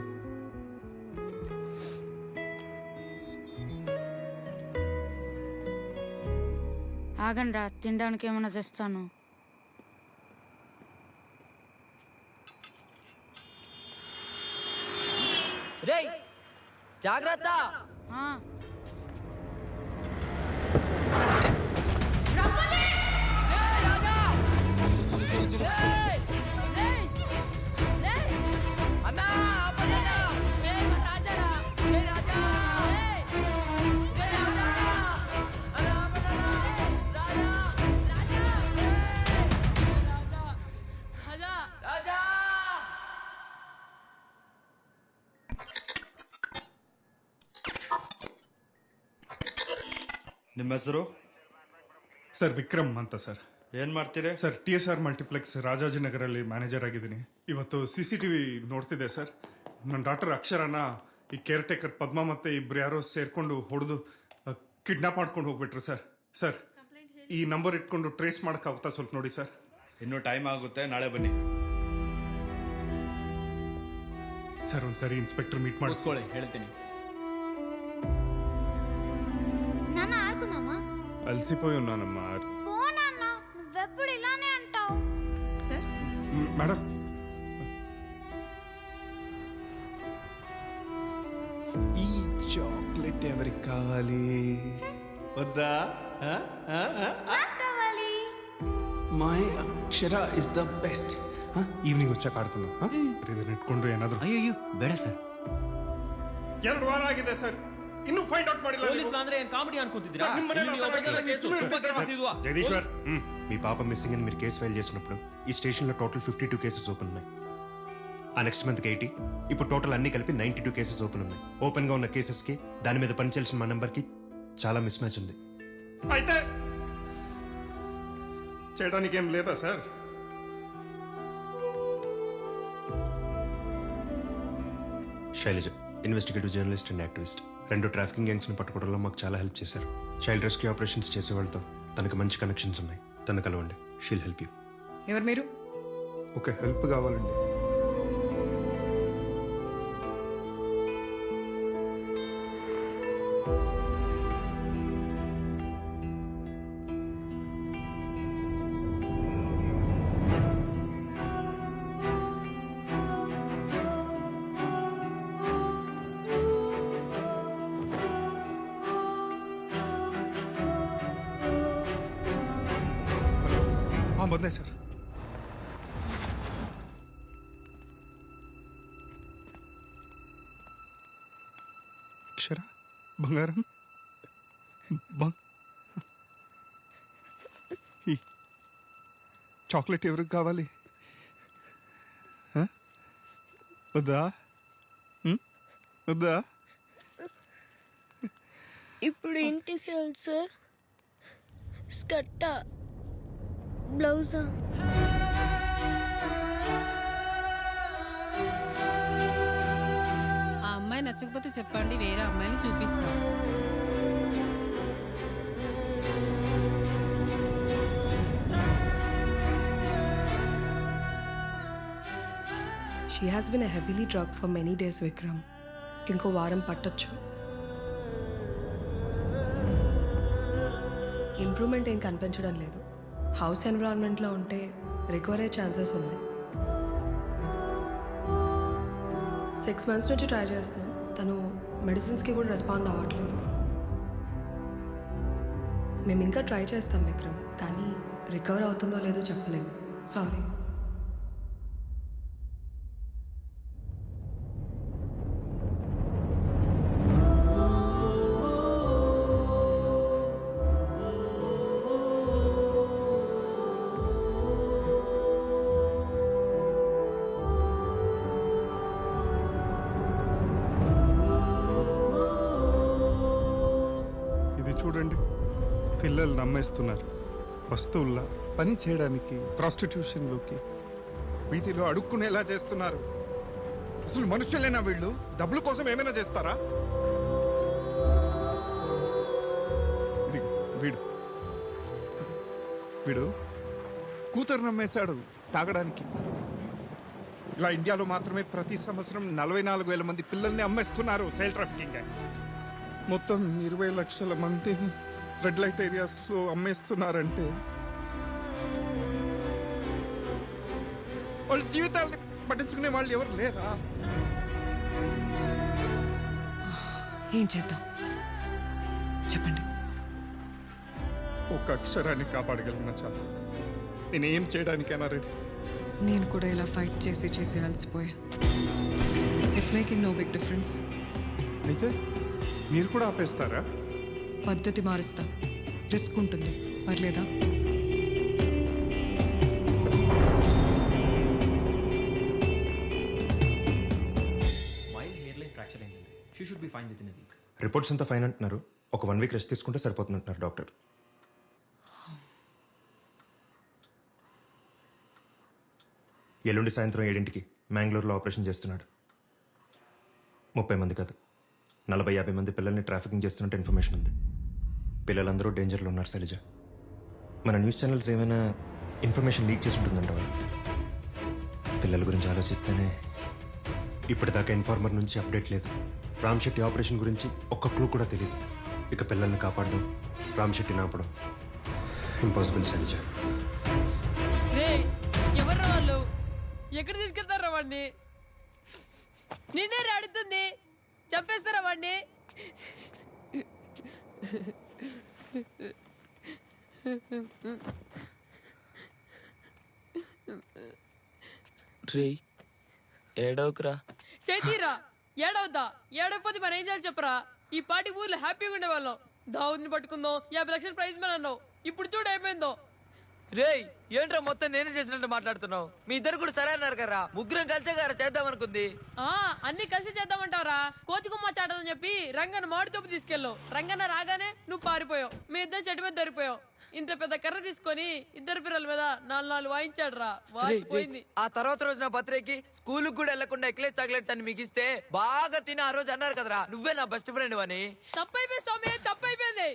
ఆగండి రా, తినడానికి ఏమైనా తెస్తాను. రేయ్ జాగ్రత్త. ನಿಮ್ಮ ಹೆಸರು? ಸರ್ ವಿಕ್ರಮ್ ಅಂತ ಸರ್. ಏನು ಮಾಡ್ತೀರಿ ಸರ್? TSR ಮಲ್ಟಿಪ್ಲೆಕ್ಸ್ ರಾಜಾಜಿನಗರಲ್ಲಿ ಮ್ಯಾನೇಜರ್ ಆಗಿದ್ದೀನಿ. ಇವತ್ತು CCTV ನೋಡ್ತಿದ್ದೆ ಸರ್. ನನ್ನ ಡಾಕ್ಟರ್ ಅಕ್ಷರನ ಈ ಕೇರ್ ಟೇಕರ್ ಪದ್ಮ ಮತ್ತೆ ಇಬ್ರು ಯಾರೋ ಸೇರ್ಕೊಂಡು ಹೊಡೆದು ಕಿಡ್ನಾಪ್ ಮಾಡ್ಕೊಂಡು ಹೋಗ್ಬಿಟ್ರು ಸರ್. ಸರ್ ಈ ನಂಬರ್ ಇಟ್ಕೊಂಡು ಟ್ರೇಸ್ ಮಾಡೋಕ್ಕಾಗುತ್ತಾ ಸ್ವಲ್ಪ ನೋಡಿ ಸರ್. ಇನ್ನೂ ಟೈಮ್ ಆಗುತ್ತೆ, ನಾಳೆ ಬನ್ನಿ. ಸರ್ ಒಂದ್ಸರಿ ಇನ್ಸ್ಪೆಕ್ಟರ್ ಮೀಟ್ ಮಾಡಿಸ್ಕೊಳ್ಳಿ, ಹೇಳ್ತೀನಿ. నాన్న ఆడుకుందామా? అలసిపోయి ఉన్నానమ్మా. పో నాన్న, నువ్వెప్పుడు ఇలానే అంటావు. సార్ మేడం, ఈ చాక్లెట్ ఎవరికి కావాలి? వద్దా? కావాలి. My Akshara is the best. Evening వచ్చాక ಆಡ್ಕೊಂಡ ಇದನ್ನ ಇಟ್ಕೊಂಡು ಏನಾದ್ರು. ಅಯ್ಯೋ ಬೇಡ ಸರ್. 2 ವಾರ ಆಗಿದೆ ಸರ್, ಇನ್ನೂ ಫೈಂಡ್ ಔಟ್ ಮಾಡಿಲ್ಲ. పోలీసులు ಅಂದ್ರೆ ಏನ್ ಕಾಮಿಡಿ ಅನ್ಕೊಂತಿದ್ದೀರಾ? జగదీశ్వర్, మీ పాప మిస్సింగ్ అని మీరు కేసు ఫైల్ చేసినప్పుడు ఈ స్టేషన్లో టోటల్ 52 కేసెస్ ఓపెన్ ఉన్నాయి. ఆ నెక్స్ట్ మంత్కి 80, ఇప్పుడు టోటల్ అన్ని కలిపి 92 కేసెస్ ఓపెన్ ఉన్నాయి. ఓపెన్గా ఉన్న కేసెస్కి దాని మీద పనిచేయాల్సిన మా నెంబర్కి చాలా మిస్ మ్యాచ్ ఉంది. అయితే చేయడానికి ఏం లేదా sir? Shailaja investigative journalist and activist. 2 trafficking గ్యాంగ్స్ని పట్టుకోవడంలో మాకు చాలా హెల్ప్ చేశారు. చైల్డ్ రెస్క్యూ ఆపరేషన్స్ చేసే వాళ్ళతో తనకు మంచి కనెక్షన్స్ ఉన్నాయి. తను కలవండి, షీల్ హెల్ప్ యూ. ఎవరు మీరు? ఒక హెల్ప్ కావాలండి. ಬಂದೆ ಸರ್. అక్షర, బంగారం, ఈ చాక్లెట్ ఎవరికి కావాలి? వద్దా? వద్దా? ఇప్పుడు ఏంటి సార్? స్కర్టా, బ్లౌజా? ఆ అమ్మాయి నచ్చకపోతే చెప్పండి, వేరే అమ్మాయిని చూపిస్తాం. She has been a heavily drugged for many days, Vikram. ఇంకో వారం పట్టొచ్చు. ఇంప్రూవ్మెంట్ ఏం కనిపించడం లేదు. హౌస్ ఎన్విరాన్మెంట్లో ఉంటే రికవర్ అయ్యే ఛాన్సెస్ ఉన్నాయి. 6 months నుంచి ట్రై చేస్తున్నాం. తను మెడిసిన్స్కి కూడా రెస్పాండ్ అవ్వట్లేదు. మేము ఇంకా ట్రై చేస్తాం విక్రమ్, కానీ రికవర్ అవుతుందో లేదో చెప్పలేము. సారీ. చూడండి, పిల్లలు నమ్మేస్తున్నారు. వస్తువుల్లా పని చేయడానికి ప్రాస్టిట్యూషన్లోకి వీటిలో అడుక్కునేలా చేస్తున్నారు. అసలు మనుషులేనా వీళ్ళు? డబ్బుల కోసం ఏమైనా చేస్తారా? ఇది వీడు కూతురు నమ్మేశాడు తాగడానికి. ఇలా ఇండియాలో మాత్రమే ప్రతి సంవత్సరం 44,000 మంది పిల్లల్ని అమ్మేస్తున్నారు చైల్డ్ ట్రాఫికింగ్ గ్యాంగ్స్. మొత్తం 20 లక్షల మందిని రెడ్ లైట్ ఏరియాస్లో అమ్మేస్తున్నారంటే వాళ్ళ జీవితాలని పట్టించుకునే వాళ్ళు ఎవరు లేరా? ఏం చేద్దాం చెప్పండి. ఒక అక్షరాన్ని కాపాడగలిగిన చాలు. నేనేం చేయడానికైనా రెడీ. నేను కూడా ఇలా ఫైట్ చేసి అలసిపోయా. It's making no big difference. అయితే మీరు కూడా ఆపేస్తారా? పద్ధతి మారుస్తాం. రిస్క్ ఉంటుంది, పర్లేదా? రిపోర్ట్స్ అంతా ఫైన్ అంటున్నారు. ఒక 1 వీక్ రెస్ట్ తీసుకుంటే సరిపోతుందంటున్నారు డాక్టర్. ఎల్లుండి సాయంత్రం 7ంటికి మ్యాంగ్లూర్లో ఆపరేషన్ చేస్తున్నాడు. 30 మంది కాదు, 40-50 మంది పిల్లల్ని ట్రాఫికింగ్ చేస్తున్నట్టు ఇన్ఫర్మేషన్ ఉంది. పిల్లలందరూ డేంజర్లో ఉన్నారు శైలజ. మన న్యూస్ ఛానల్స్ ఏమైనా ఇన్ఫర్మేషన్ లీక్ చేసి ఉంటుందంటావా? పిల్లల గురించి ఆలోచిస్తేనే ఇప్పటిదాకా ఇన్ఫార్మర్ నుంచి అప్డేట్ లేదు. రామ్ శెట్టి ఆపరేషన్ గురించి ఒక్క క్లూ కూడా తెలియదు. ఇక పిల్లల్ని కాపాడడం, రామ్ శెట్టిని ఆపడం ఇంపాసిబుల్ శైలజ. ఎవర్రా వాళ్ళు? ఎక్కడ తీసుకెళ్తారా వాడిని? నిన్నే రాడుతుంది, చంపేస్తారా వాడిని? రే ఏడవకురా. చైతీరా ఏడవద్దా? ఏడవపోతే మరి ఏం చేయాలి చెప్పరా? ఈ పాటి ఊర్లో హ్యాపీగా ఉండేవాళ్ళం. దావుద్ని పట్టుకుందాం, 50 లక్షల ప్రైజ్ మని అన్నావు. ఇప్పుడు చూడు ఏమైందో. రేయ్ ఏంట్రా మొత్తం నేనే చేసినట్టు మాట్లాడుతున్నావు? మీ ఇద్దరు కూడా సరే అన్నారు కదా, ముగ్గురం కలిసే కదా చేద్దాం అనుకుంది. అన్ని కలిసి చేద్దామంటావరా? కోతి కుమ్మ చాటదని చెప్పి రంగన్న మాడితోపు తీసుకెళ్ళావు. రంగన్న రాగానే నువ్వు పారిపోయావు. మీ ఇద్దరు చెట్టు మీద దొరికిపోయావు. ఇంత పెద్ద కర్ర తీసుకొని ఇద్దరు పిల్లల మీద 4 వాయించాడు రా. వాచిపోయింది. ఆ తర్వాత రోజు నా బర్త్డేకి స్కూల్ కూడా వెళ్లకుండా ఎక్లెట్ చాక్లెట్స్ అని మీకు ఇస్తే బాగా తిని ఆ రోజు అన్నారు కదరా, నువ్వే నా బెస్ట్ ఫ్రెండ్ అని. తప్పైపోయింది స్వామి, తప్పైపోయింది.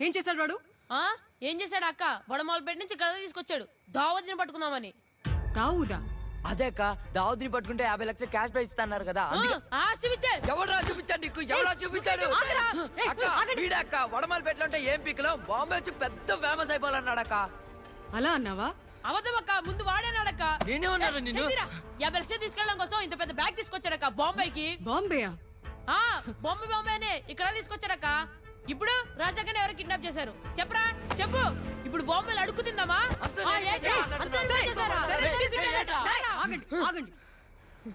ఏం చేశాడు వాడు? ఏం చేశాడు అక్క? వడమాలపేట నుంచి గడ తీసుకొచ్చాడు దావూద్ని పట్టుకుందామని. దావూదా? అదే అక్క, దావూద్ని పట్టుకుంటే 50 లక్షలు క్యాష్ ప్రైజ్ ఇస్తున్నారు కదా. ఎవరా చూపించాడు నీకు? ఎవరా చూపించాడు? అక్క వడమాలపేటలో ఉంటే ఏం పీకలో బాంబే వచ్చి పెద్ద ఫేమస్ అయిపోవాలన్నాడు అక్క. అలా అన్నావా? అవద్దమక్క, ముందు వాడేనాడక్క. నేనే ఉన్నాను నిన్ను. 50 లక్షలు తీసుకెళ్ళడం కోసం ఇంత పెద్ద బ్యాగ్ తీసుకొచ్చాడక్క బాంబేకి. బాంబేయా? బాంబేనే ఇక్కడ తీసుకొచ్చాడక్క. ఇప్పుడు రాజాగానే ఎవరు కిడ్నాప్ చేశారు చెప్పరా? చెప్పు. ఇప్పుడు బాంబేలు అడుక్కు తిందామా?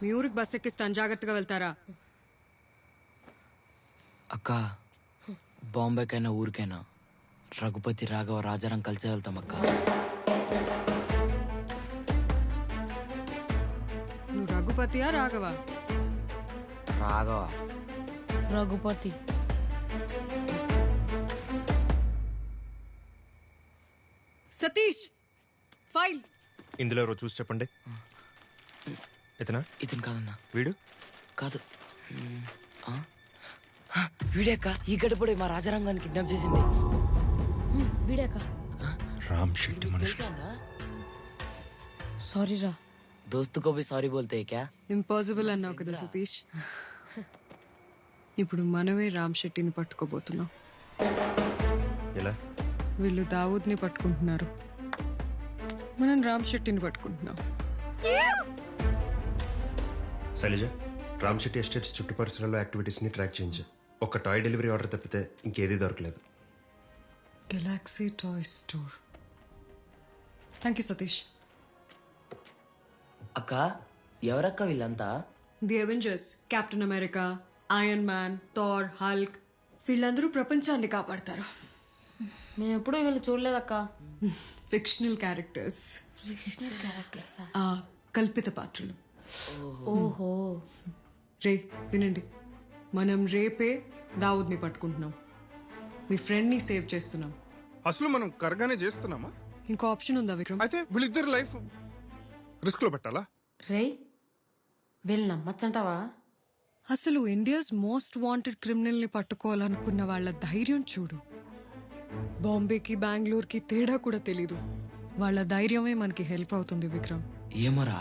మీ ఊరికి బస్ ఎక్కిస్తాను, జాగ్రత్తగా వెళ్తారా? అక్క బాంబేకైనా ఊరికైనా రఘుపతి రాఘవ రాజారాం కలిసే వెళ్తాం అక్క. నువ్వు రఘుపతియా రాఘవా? రాఘవ. రఘుపతి. సతీష్ ఫైల్ ఇందులో ఎవరో చూసి చెప్పండి. ఇతనా? ఇతను కాదన్నా. వీడు కాదు. వీడేక్క ఈ గడపడే మా రాజారాంగాన్ని కిడ్నాప్ చేసింది. వీడేక రామ్ శెట్టి మనుషులు. సారీ రా. దోస్తుకో భీ సారీ బోల్తే క్యా? ఇంపాసిబుల్ అన్నావు కదా సతీష్. ఇప్పుడు మనమే రామ్ శెట్టిని పట్టుకోబోతున్నాం. ఎలా? వీళ్ళు దావూద్ని పట్టుకుంటున్నారు, మనం రామ్ శెట్టిని పట్టుకుంటున్నాం. శైలజ, రామ్ శెట్టి ఎస్టేట్స్ చుట్టూ పరిసరాల్లో యాక్టివిటీస్ని ట్రాక్ చేయించా. ఒక టాయ్ డెలివరీ ఆర్డర్ తప్పితే ఇంకేదీ దొరకలేదు. Galaxy toy store. Thank you Satish. అక్క ఎవరక్క వీళ్ళంతా? The Avengers, Captain America, Iron Man, Thor, Hulk. వీళ్ళందరూ ప్రపంచాన్ని కాపాడతారు. మేము ఎప్పుడూ వీళ్ళు చూడలేదక్క. Fictional characters. కల్పిత పాత్రలు. ఓహో. రే వినండి, మనం రేపే దావూద్ని పట్టుకుంటున్నాం. మీ ఫ్రెండ్ని సేవ్ చేస్తున్నాం. అసలు మనం కరగానే చేస్తున్నామా? ఇంకో ఆప్షన్ ఉందా విక్రమ్? అయితే వీళ్ళిద్దరు లైఫ్ రిస్క్ లో పెట్టాలా? రే వీళ్ళు నమ్మచ్చంటావా? అసలు ఇండియాస్ మోస్ట్ వాంటెడ్ క్రిమినల్ ని పట్టుకోవాలనుకున్న వాళ్ళ ధైర్యం చూడు. బాంబేకి బెంగళూరుకి తేడా కూడా తెలీదు. వాళ్ళ ధైర్యమే మనకి హెల్ప్ అవుతుంది విక్రమ్. ఏమోరా,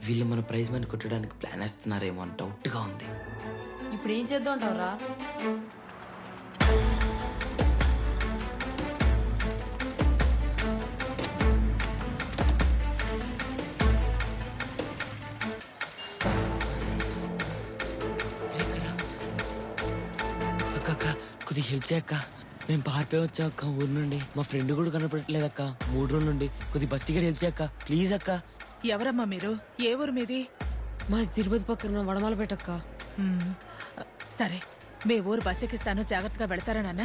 వీళ్ళు మన ప్రైజ్ మనీ కొట్టడానికి ప్లాన్ వేస్తున్నారేమో అని డౌట్ గా ఉంది. ఇప్పుడు ఏం చేద్దాం అంటావురా? అక్క కొద్దిగా హెల్ప్ చేయక్క. మేము పారిపోయి వచ్చా అక్క ఊరు నుండి. మా ఫ్రెండ్ కూడా కనపడట్లేదు అక్క 3 రోజుల నుండి. కొద్ది బస్ టికెట్ హెల్ప్ చేయక్క ప్లీజ్ అక్క. ఎవరమ్మా మీరు? ఏ ఊరు మీది? మాది తిరుపతి పక్కన వడమాలపేట అక్క. సరే, మీ ఊరు బస్ ఎక్కిస్తాను, జాగ్రత్తగా వెళ్తారా నాన్న?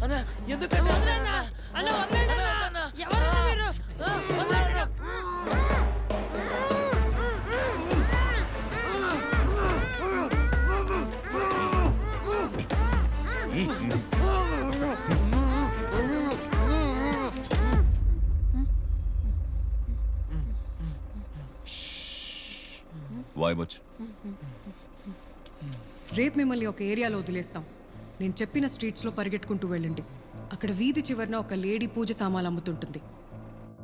అన్న ఎందుకంటే వాయమొచ్చు రేపు మిమ్మల్ని ఒక ఏరియాలో వదిలేస్తాం. నేను చెప్పిన స్ట్రీట్స్లో పరిగెట్టుకుంటూ వెళ్ళండి. అక్కడ వీధి చివరన ఒక లేడీ పూజ సామాన్లు అమ్ముతుంటుంది.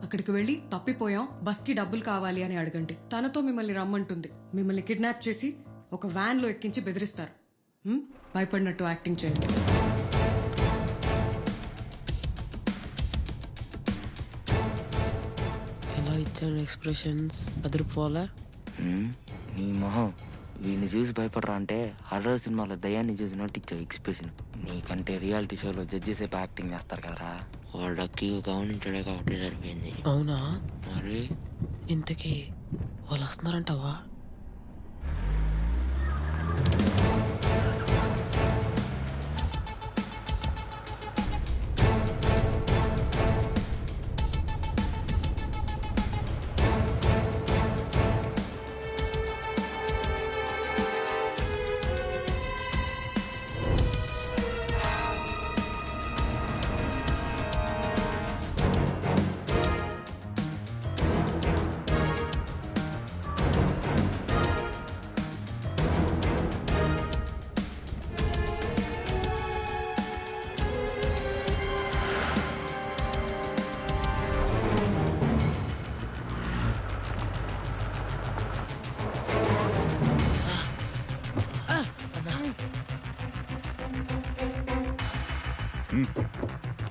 అక్కడికి వెళ్ళి తప్పిపోయాం, బస్కి డబ్బులు కావాలి అని అడగండి. తనతో మిమ్మల్ని రమ్మంటుంది. మిమ్మల్ని కిడ్నాప్ చేసి ఒక వ్యాన్లో ఎక్కించి బెదిరిస్తారు. భయపడినట్టు యాక్టింగ్ చేయండి. ఎలా ఇచ్చాను ఎక్స్ప్రెషన్స్ అదిరిపోలే. నీ మొహం వీడిని చూసి భయపడరా అంటే హర్రర్ సినిమాలో దయాన్ని చూసినట్టు ఇచ్చావు ఎక్స్ప్రెషన్. నీకంటే రియాలిటీ షోలో జడ్జెస్ యాక్టింగ్ చేస్తారు కదరా. వాళ్ళ లక్కీగా గమనించడే కాబట్టి సరిపోయింది. అవునా? మరి ఇంతకీ వాళ్ళు వస్తున్నారంటావా?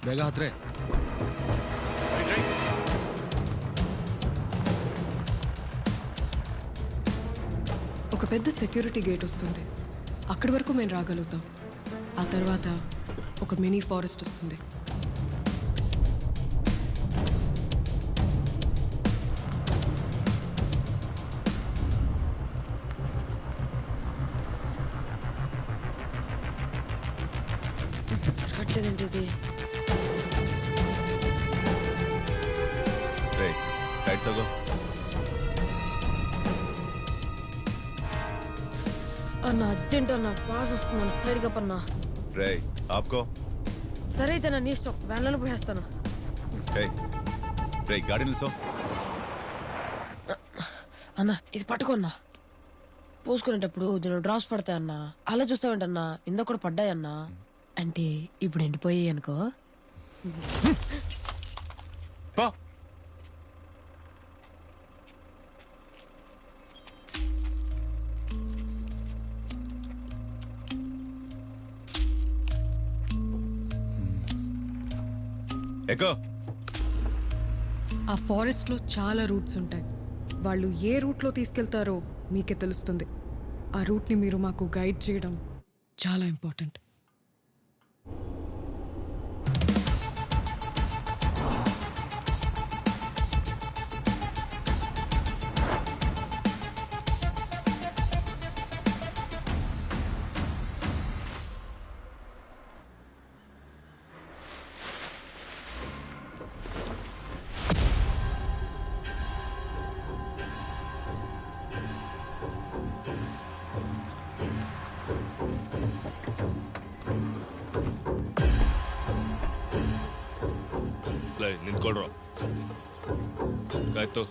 ಬೇಗ ಹತ್ರೆ. ఒక పెద్ద సెక్యూరిటీ గేట్ వస్తుంది. అక్కడి వరకు మేము రాగలుగుతాం. ఆ తర్వాత ఒక మినీ ఫారెస్ట్ వస్తుంది. జరగట్లేదంటే ఇది టైట్ తగో. అన్న అర్జెంట్ అన్న పాస్ వస్తున్నాను సరిగా పన్నా. రే ఆప్కో. సరే అయితే నా నీ ఇష్టం, వ్యాన్లలో పోయేస్తాను. రే గాడి నిల్సో. అన్న ఇది పట్టుకోన్నా. పోసుకునేటప్పుడు దీని డ్రాప్స్ పడతాయన్నా. అలా చూస్తావేంటన్నా? ఇందాక కూడా పడ్డాయన్నా. అంటే ఇప్పుడు ఎండిపోయాయి అనుకో. ఆ ఫారెస్ట్ లో చాలా రూట్స్ ఉంటాయి. వాళ్ళు ఏ రూట్ లో తీసుకెళ్తారో మీకే తెలుస్తుంది. ఆ రూట్ ని మీరు మాకు గైడ్ చేయడం చాలా ఇంపార్టెంట్. ನಿಂತ್ಕೊಳ್ರು ಆಯ್ತು.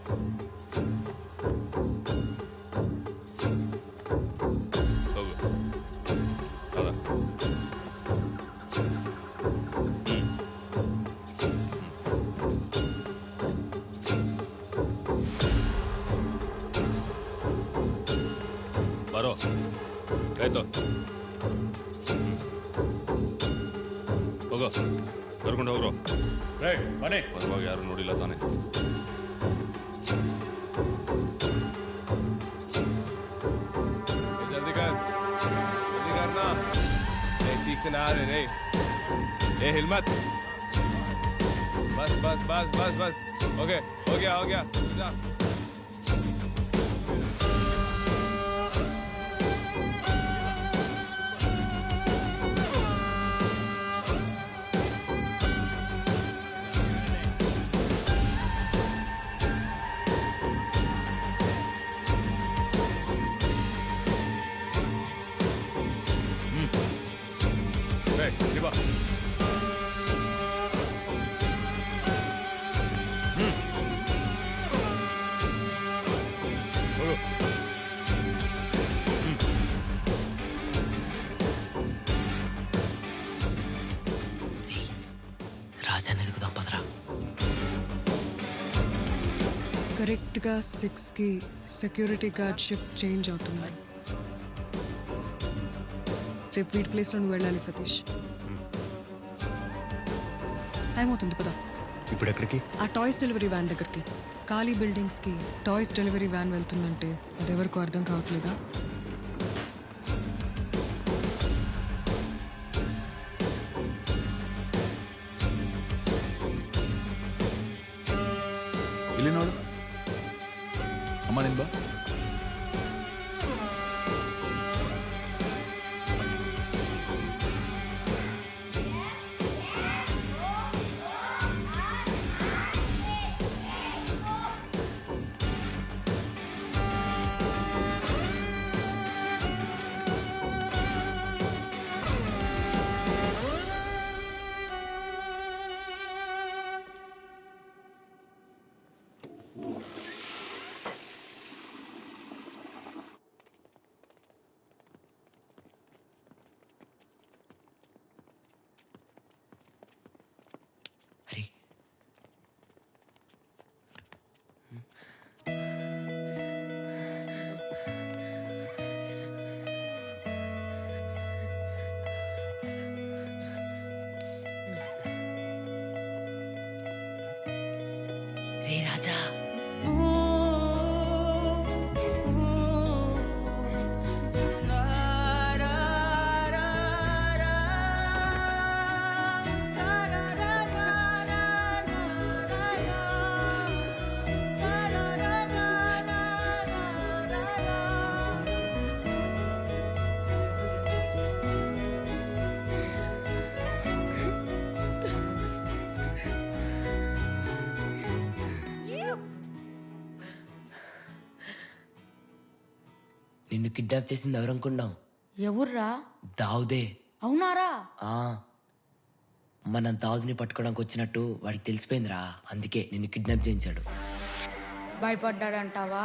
ಹೋಗು ಅದ ಬರೋ ಆಯ್ತು. ಹೋಗೋ ಕರ್ಕೊಂಡು ಹೋಗ್ರು. ಬನ್ನಿ ಬರುವಾಗ ಯಾರು ನೋಡಿಲ್ಲ ತಾನೆ. जल्दी कर जल्दी करना. ठीक से ना आ रहे ए हिम्मत. बस बस बस बस बस ओके हो गया जा. కరెక్ట్గా 6కి సెక్యూరిటీ గార్డ్ షిఫ్ట్ చేంజ్ అవుతుంది. రేపు వీటి ప్లేస్లో నువ్వు వెళ్ళాలి సతీష్. టైం అవుతుంది పదా. ఇప్పుడు ఎక్కడికి? ఆ టాయ్స్ డెలివరీ వ్యాన్ దగ్గరికి. ఖాళీ బిల్డింగ్స్కి టాయ్స్ డెలివరీ వ్యాన్ వెళ్తుందంటే అది ఎవరికో అర్థం కావట్లేదా? ಇಲ್ಲಿ ನೋಡು ಅಮ್ಮ ನಿನ್ ಬಾ. రే రాజా, నిన్ను కిడ్నాప్ చేసింది ఎవరనుకున్నావు? ఎవర్రా? దావుదే. అవునారా? ఆ, మనం దావుద్ని పట్టుకోవడానికి వచ్చినట్టు వాడికి తెలిసిపోయిందిరా, అందుకే నిన్ను కిడ్నాప్ చేయించాడు. భయపడ్డాడంటావా?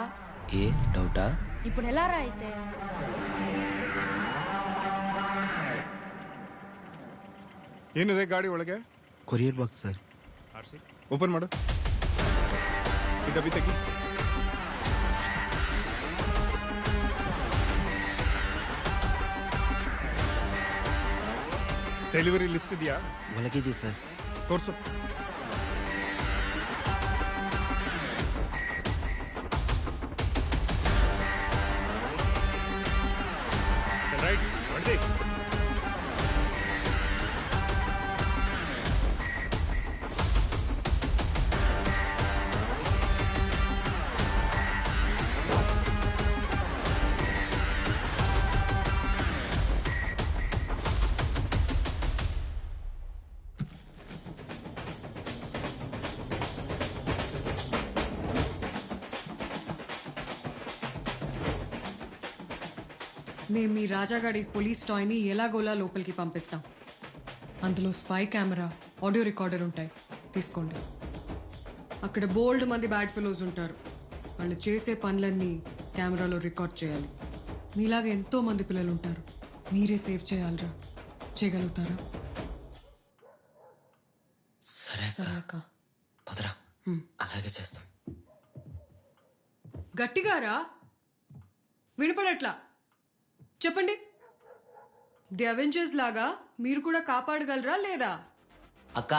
ఏ డౌటా? ఇప్పుడు ఎలా రా అయితే? ಏನಿದೆ ಗಾಡಿ ಒಳಗೆ? Courier box sir. ಓಪನ್ ಮಾಡು. ಈ ಡಬ್ಬಿ ತೆಗಿ. ಡೆಲಿವರಿ ಲಿಸ್ಟ್ ಇದೆಯಾ? ಒಳಗಿದೆ ಸರ್. ತೋರ್ಸು. ರೈಟ್ ಹೊಡಿ. మేము మీ రాజాగాడి పోలీస్ టాయ్ని ఎలాగోలా లోపలికి పంపిస్తాం. అందులో స్పై కెమెరా, ఆడియో రికార్డర్ ఉంటాయి, తీసుకోండి. అక్కడ బోల్డ్ మంది బ్యాడ్ ఫెలోస్ ఉంటారు. వాళ్ళు చేసే పనులన్నీ కెమెరాలో రికార్డ్ చేయాలి. మీలాగా ఎంతో మంది పిల్లలు ఉంటారు. మీరే సేవ్ చేయాలిరా. చేయగలుగుతారా? సరే అక్క, పదరా, అలాగే చేస్తాం. గట్టిగారా, వినపడట్లా. చెప్పండి. ది అవెంజర్స్ లాగా మీరు కూడా కాపాడగలరా లేదా? అక్క,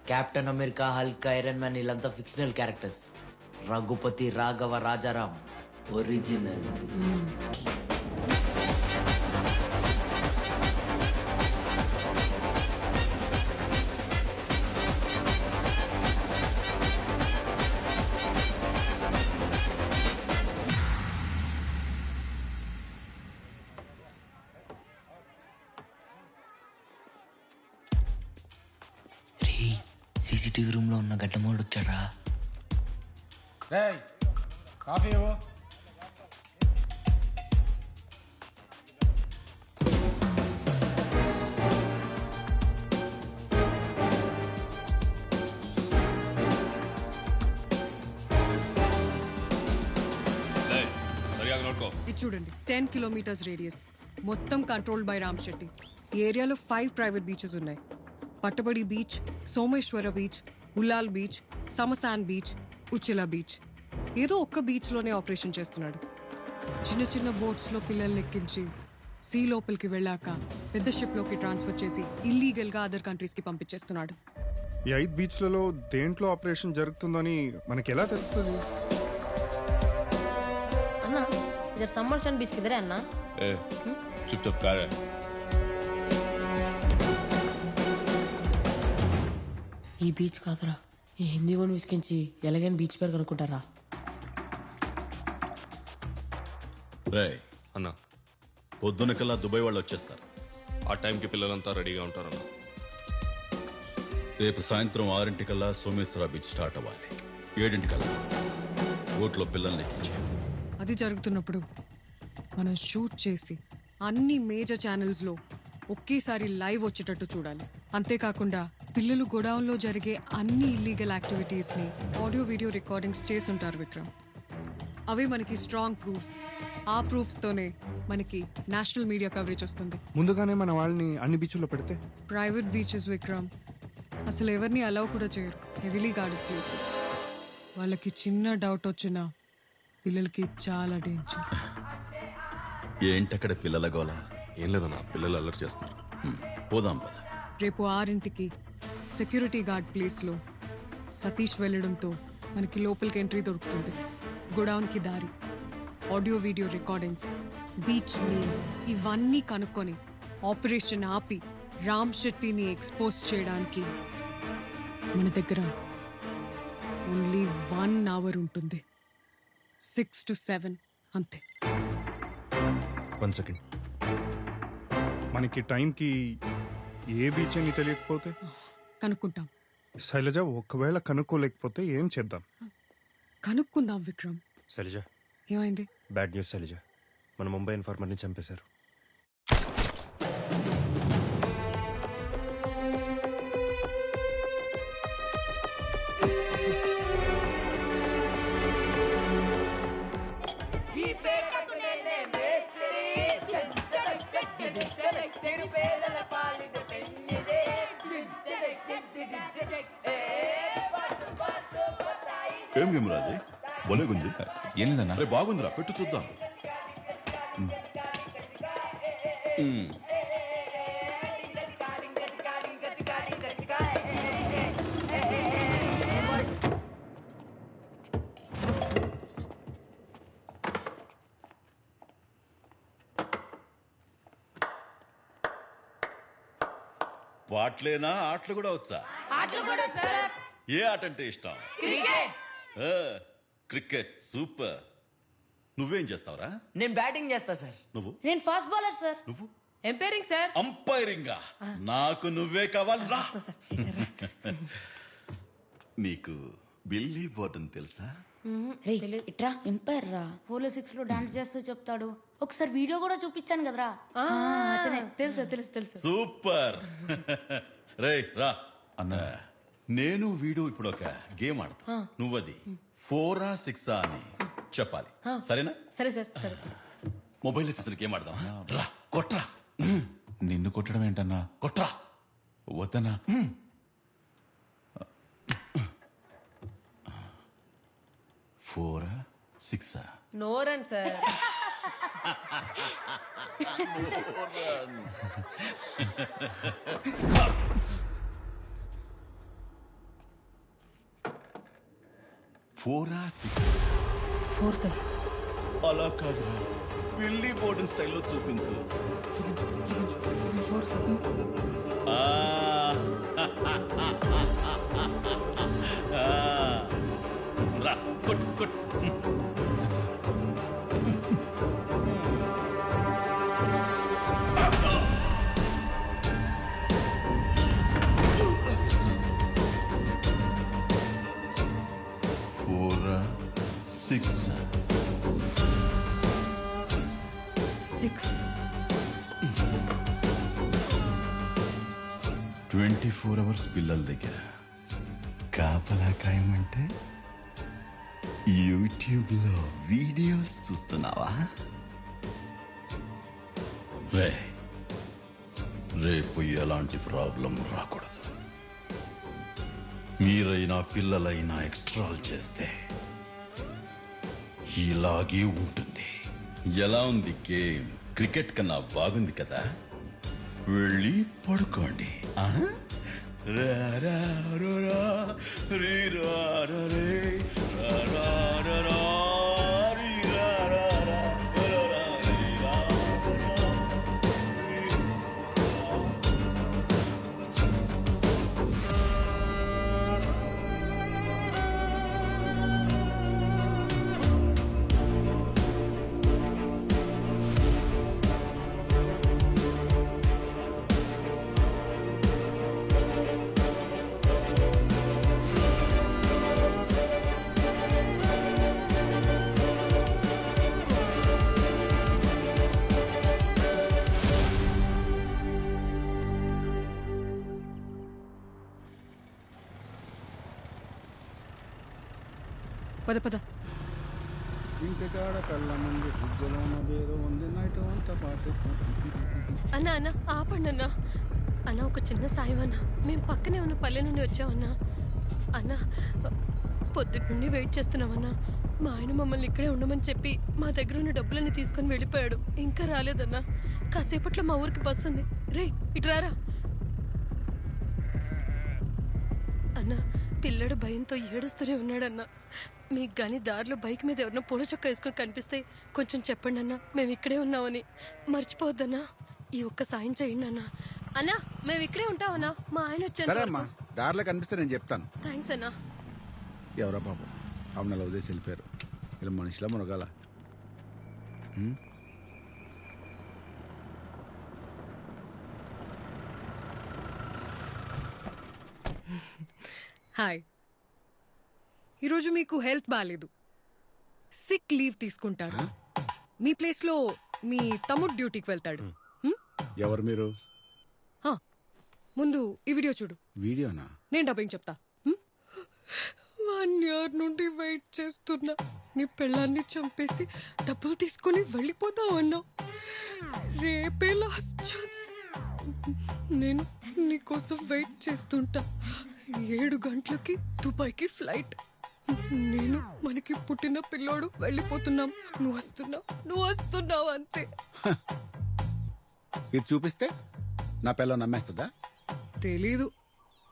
Captain America, Hulk, Iron Man వీళ్ళంతా fictional characters. Raghupati Raghava Rajaram original. CCTV room లో ఉన్న గడ్డమోడు వచ్చాడా? కాఫీ ఇవ్వు. ఇది చూడండి, 10 కిలోమీటర్స్ రేడియస్, మొత్తం కంట్రోల్డ్ బై రామ్ శెట్టి. ఈ ఏరియాలో 5 ప్రైవేట్ బీచెస్ ఉన్నాయి. పట్టబడి beach, Someshwara beach, Ullal beach, సమసాన్ బీచ్, ఉచిలా బీచ్. ఏదో ఒక్క బీచ్లోనే ఆపరేషన్ చేస్తున్నాడు. చిన్న చిన్న బోట్స్లో పిల్లల్ని ఎక్కించి సీ లోపలికి వెళ్ళాక పెద్ద షిప్లోకి ట్రాన్స్ఫర్ చేసి ఇల్లీగల్గా అదర్ కంట్రీస్కి పంపించేస్తున్నాడు. ఈ 5 బీచ్లలో దేంట్లో ఆపరేషన్ జరుగుతుందని మనకి ఎలా తెలుస్తుంది? అన్న ఇద్దరు సమ్మర్షన్ బీచ్ కిదరే అన్న. చుప్ కారే. ఈ బీచ్ కాదురా, ఈ హిందీ వన్ విసికించి ఎలాగైనా బీచ్ పేరు కనుక్కుంటారా? రే అన్న, పొద్దునకల్లా దుబాయ్ వాళ్ళు వచ్చేస్తారు. ఆ టైంకి పిల్లలంతా రెడీగా ఉంటారన్న. రేపు సాయంత్రం 6 సోమేశ్వర బీచ్ స్టార్ట్ అవ్వాలి. 7 బోట్లో పిల్లల్ని ఎక్కించే. అది జరుగుతున్నప్పుడు మనం షూట్ చేసి అన్ని మేజర్ ఛానల్స్లో ఒకేసారి లైవ్ వచ్చేటట్టు చూడాలి. అంతేకాకుండా పిల్లలు గోడౌన్లో జరిగే అన్ని ఇల్లీగల్ యాక్టివిటీస్ని ఆడియో వీడియో రికార్డింగ్స్ చేసుంటారు విక్రమ్. అవి మనకి స్ట్రాంగ్ ప్రూఫ్స్. ఆ ప్రూఫ్స్తోనే మనకి నేషనల్ మీడియా కవరేజ్ వస్తుంది. ముందుగానే మన వాళ్ళని అన్ని బీచ్ల్లో పెడితే ప్రైవేట్ బీచెస్ విక్రమ్ అసలు ఎవరిని అలౌ కూడా చేయరు. Heavily guarded places. వాళ్ళకి చిన్న డౌట్ వచ్చినా పిల్లలకి చాలా డేంజర్. ఏంటక్కడ పిల్లల గోల? ఏం లేదన్నా, పిల్లలు అల్లరి చేస్తున్నారు. పోదాం పద. రేపు 6 సెక్యూరిటీ గార్డ్ ప్లేస్లో సతీష్ వెళ్ళడంతో మనకి లోపలికి ఎంట్రీ దొరుకుతుంది. గోడౌన్కి దారి, audio video recordings, beach name ఇవన్నీ కనుక్కొని ఆపరేషన్ ఆపి రామ్ శెట్టిని ఎక్స్పోజ్ చేయడానికి మన దగ్గర ఓన్లీ 1 hour ఉంటుంది. 6 to 7 అంతే. 1 second. మనకి టైంకి ఏ బీచ్ అని తెలియకపోతే కనుక్కుంటాం. శైలజ, ఒకవేళ కనుక్కోలేకపోతే ఏం చేద్దాం? కనుక్కుందాం విక్రమ్. శైలజ, ఏమైంది? Bad news Shailaja. మన ముంబై ఇన్ఫార్మర్ని చంపేశారు. ఏం గేమ్ రాజీ? బొలేగుంది. ఏం లేదన్నా. బాగుందిరా, పెట్టు చూద్దాం. పాటలేనా, ఆటలు కూడా వచ్చా? ఏ ఆట అంటే ఇష్టం? క్రికెట్. సూపర్. నువ్వేం చేస్తావురా? నేను బ్యాటింగ్ చేస్తా సార్. నువ్వు? నేను ఫాస్ట్ బౌలర్ సార్. నువ్వు? Umpiring sir. అంపైరింగా? నాకు నువ్వే కావాలరా. నీకు బిల్లీ బాటన్ తెలుసా? ఇట్రా ఎంపైర్ రా. 4 6 లో డాన్స్ చేస్తూ చెప్తాడు. ఒకసారి వీడియో కూడా చూపించాను కదరా. తెలుసు తెలుసు తెలుసు. సూపర్. రే రా అన్న, నేను వీడు ఇప్పుడు ఒక గేమ్ ఆడతా. నువ్వది 4 or 6 అని చెప్పాలి. సరేనా? సరే సార్. సరే. మొబైల్ వచ్చేసరికి గేమ్ ఆడదాం. రా, కొట్రా. నిన్ను కొట్టడం ఏంటన్నా? కొట్రా. వద్దన్నా. 4 or 6? No run sir. Four sir. అలా కాదురా, బిల్లీ బోర్డన్ స్టైల్లో చూపించు. Four sir. రా, కొట్టు కొట్టు. Six. 24 hours పిల్లల దగ్గర కాపలా కాయమంటే యూట్యూబ్లో వీడియోస్ చూస్తున్నావా? రేపు ఎలాంటి ప్రాబ్లం రాకూడదు. మీరైనా పిల్లలైనా ఎక్స్ట్రాల్ చేస్తే ఇలాగే ఉంటుంది. ఎలా ఉంది గేమ్? క్రికెట్ కన్నా బాగుంది కదా. వెళ్ళి పడుకోండి. రా రా రా రా, రీ రా రా రే, రా రా రా రా, రీ రా రా రా, రా రా రీ రా రా. పద పద. ఇంటికాడ కళ్ళ ముందు ఫ్రిడ్జ్లోన బేరు ఉంది నైట్ అంతా పాటు. అన్న అన్న ఆపండి అన్న. అన్న ఒక చిన్న సాయం అన్న. మేము పక్కనే ఉన్న పల్లె నుండి వచ్చామన్నా. అన్న పొద్దుటి నుండి వెయిట్ చేస్తున్నామన్నా. మా ఆయన మమ్మల్ని ఇక్కడే ఉండమని చెప్పి మా దగ్గర ఉన్న డబ్బులన్నీ తీసుకొని వెళ్ళిపోయాడు. ఇంకా రాలేదన్నా. కాసేపట్లో మా ఊరికి బస్సు ఉంది. రే ఇట్రారా అన్న. పిల్లడు భయంతో ఏడుస్తూనే ఉన్నాడన్నా. మీకు కానీ దారిలో బైక్ మీద ఎవరన్నా పూల చొక్క వేసుకొని కనిపిస్తే కొంచెం చెప్పండి అన్న. మేము ఇక్కడే ఉన్నామని మర్చిపోవద్దన్నా. ఈ ఒక్క సాయం చేయండి అన్న. అన్నా మేము ఇక్కడే ఉంటామన్నా. మా ఆయన సరేమ్మా, వచ్చాను. దారిలో కనిపిస్తే నేను చెప్తాను. థ్యాంక్స్ అన్నా. ఎవరా పాపం అవును అలా వదిలేసి వెళ్ళిపోయారు. ఇలా మనిషిలా మునగాల. హాయ్. ఈరోజు మీకు హెల్త్ బాగాలేదు, సిక్ లీవ్ తీసుకుంటారు. మీ ప్లేస్లో మీ తమ్ముడు డ్యూటీకి వెళ్తాడు. ఎవరు మీరు? ముందు ఈ వీడియో చూడు. వీడియోనా? నేను డబ్బింగ్ చెప్తా. 1 year నుండి వెయిట్ చేస్తున్నా. నీ పెళ్ళాన్ని చంపేసి డబ్బులు తీసుకొని వెళ్ళిపోతావన్నా. రేపే లాస్ట్ ఛాన్స్. నేను నీకోసం వెయిట్ చేస్తుంటా. 7 గంటలకి దుబాయ్కి ఫ్లైట్. నేను మనకి పుట్టిన పిల్లోడు వెళ్ళిపోతున్నాం. నువ్వు వస్తున్నావు అంతే. ఇది చూపిస్తే నా పిల్ల నమ్మేస్తుందా? తెలీదు,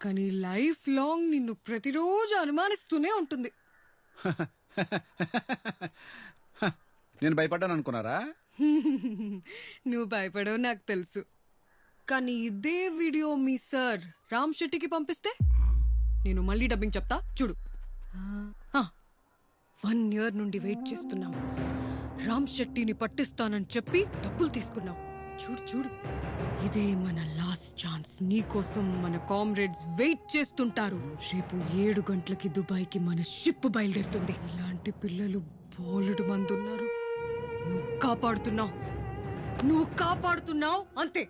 కానీ లైఫ్ లాంగ్ నిన్ను ప్రతిరోజు అనుమానిస్తూనే ఉంటుంది. నేను భయపడ్డాను అనుకున్నారా? నువ్వు భయపడవు నాకు తెలుసు. కానీ ఇదే వీడియో మీ సార్ రామ్ శెట్టికి పంపిస్తే నేను మళ్ళీ డబ్బింగ్ చెప్తా చూడు. 1 year నుండి వెయిట్ చేస్తున్నాం. రామ్ శెట్టిని పట్టిస్తానని చెప్పి డబ్బులు తీసుకున్నాం. చూడు ఇదే మన లాస్ట్ ఛాన్స్. నీకోసం మన కామ్రేడ్స్ వెయిట్ చేస్తుంటారు. రేపు 7 గంటలకి దుబాయ్కి మన షిప్ బయలుదేరుతుంది. ఇలాంటి పిల్లలు బోలెడు మంది ఉన్నారు. నువ్వు కాపాడుతున్నావు అంతే.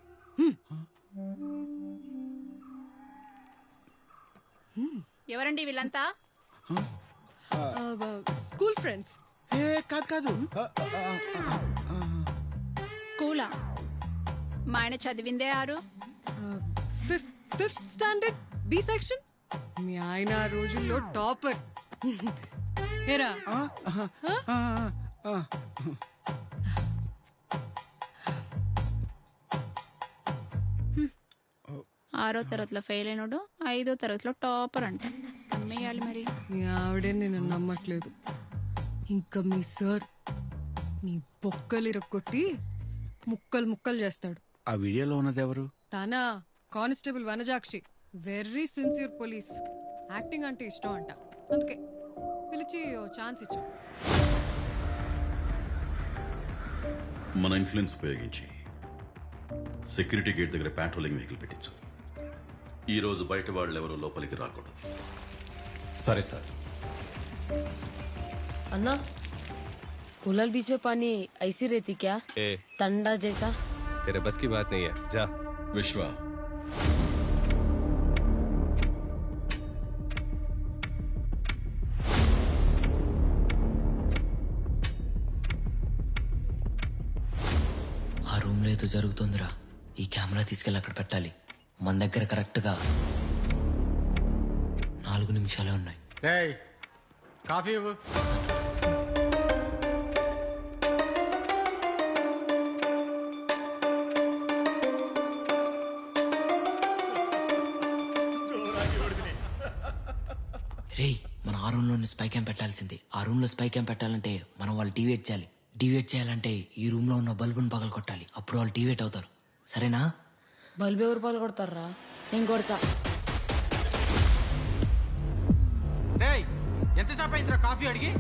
ఎవరండి వీళ్ళంతా? School friends. కాదు. స్కూలా? మా ఆయన చదివిందే 6. 5th standard B section. మీ ఆయన ఆ రోజుల్లో టాపర్. ఏరా? 6వ తరగతిలో ఫెయిల్ అయినాడు, 5వ తరగతిలో టాపర్ అంట. అమ్మేయాలి మరి. మీ ఆవిడే నేను నమ్మట్లేదు. ఇంకా మీ సార్ నీ బొక్కలు ఇరక్కొట్టి ముక్కలు చేస్తాడు. ఆ వీడియోలో ఉన్నది ఎవరు? తానా constable Vanajakshi. Very sincere police. Acting అంటే ఇష్టం అంట, అందుకే పిలిచి ఛాన్స్ ఇచ్చాం. మన ఇన్ఫ్లుయెన్స్ ఉపయోగించి సెక్యూరిటీ గేట్ దగ్గర ప్యాట్రోలింగ్ వెహికల్ పెట్టించు. ఈ రోజు బయట వాళ్ళు ఎవరు లోపలికి రాకూడదు. సరే సార్. अन्ना उलल बीच में पानी ऐसी रहती क्या? ठंडा जैसा? तेरे बस की बात नहीं है, जा. विश्वा, ఆ రూమ్ లో ఏదో జరుగుతుందిరా. ఈ కెమెరా తీసుకెళ్ళి అక్కడ పెట్టాలి. మన దగ్గర కరెక్ట్గా 4 నిమిషాలే ఉన్నాయి. కాఫీ ఇవ్వు. రేయ్ మన ఆ రూమ్లోని స్పై క్యాంప్ పెట్టాల్సింది. ఆ రూమ్లో స్పై క్యాంప్ పెట్టాలంటే మనం వాళ్ళు డివేట్ చేయాలి. డివేట్ చేయాలంటే ఈ రూమ్లో ఉన్న బల్బుని పగలు కొట్టాలి. అప్పుడు వాళ్ళు డివేట్ అవుతారు. సరేనా? బల్బు ఎవరు పాలు కొడతారా? నేను కొడతా. రేయ్ ఎంతసేపు అయిందిరా కాఫీ అడిగి?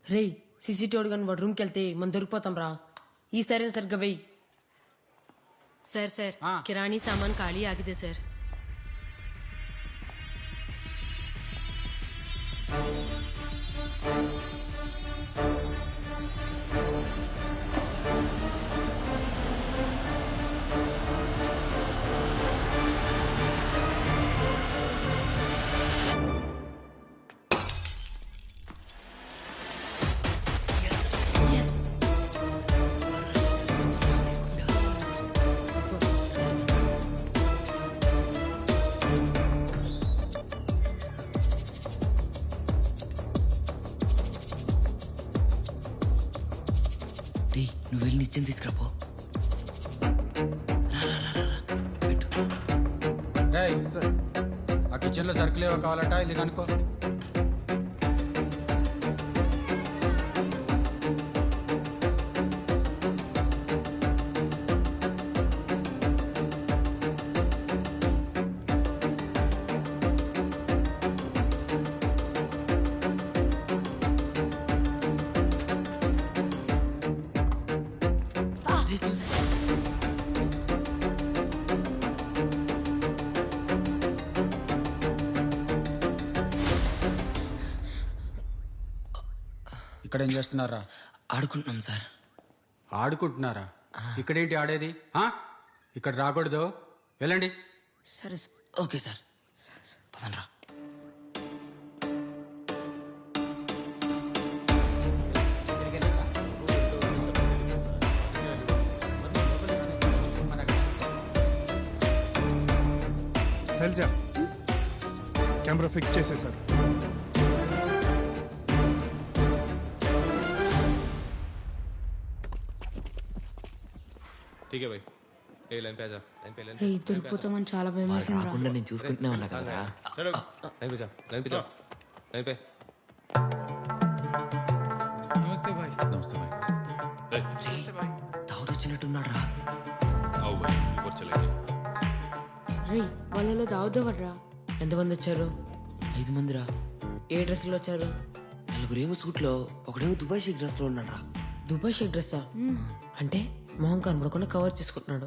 రేయ్ సీసీటీవీ కానీ వాడు రూమ్కి వెళ్తే మనం దొరికిపోతాం రా. ಈ ಸರಿ ಸರ್ ಗವೈ ಸರ್ ಕಿರಾಣಿ ಸಾಮಾನು ಖಾಲಿ ಆಗಿದೆ ಸರ್. నువ్వు వెళ్ళి నిత్యం తీసుకురాపో. ఆ కిచెన్ లో సరుకులు ఏవో కావాలట, ఇది కనుక్కో. ఇక్కడ ఏం చేస్తున్నారా? ఆడుకుంటున్నాం సార్. ఆడుకుంటున్నారా? ఇక్కడేంటి ఆడేది? ఇక్కడ రాకూడదు, వెళ్ళండి. సరే ఓకే సార్. పదండ్రా. శైలజ కెమెరా ఫిక్స్ చేసేసారు. దొరికిపోతామని చాలా భయం రాకుండా నేను చూసుకుంటూనే ఉన్నా కదరా. నమస్తే భాయ్. నమస్తే భాయ్. దావుద్ వచ్చినట్టున్నాడు రా. రే వాళ్ళలో దావుదవర్రా. ఎంతమంది వచ్చారు? 5 మందిరా. ఏ డ్రెస్లో వచ్చారు? 4 ఏమో సూట్లో, ఒకడేమో దుబాయ్ షేక్ డ్రెస్ లో ఉన్నాడు రా. దుబాయ్ షేక్ డ్రెస్సా? అంటే మొహం కనపడకుండా కవర్ చేసుకుంటున్నాడు.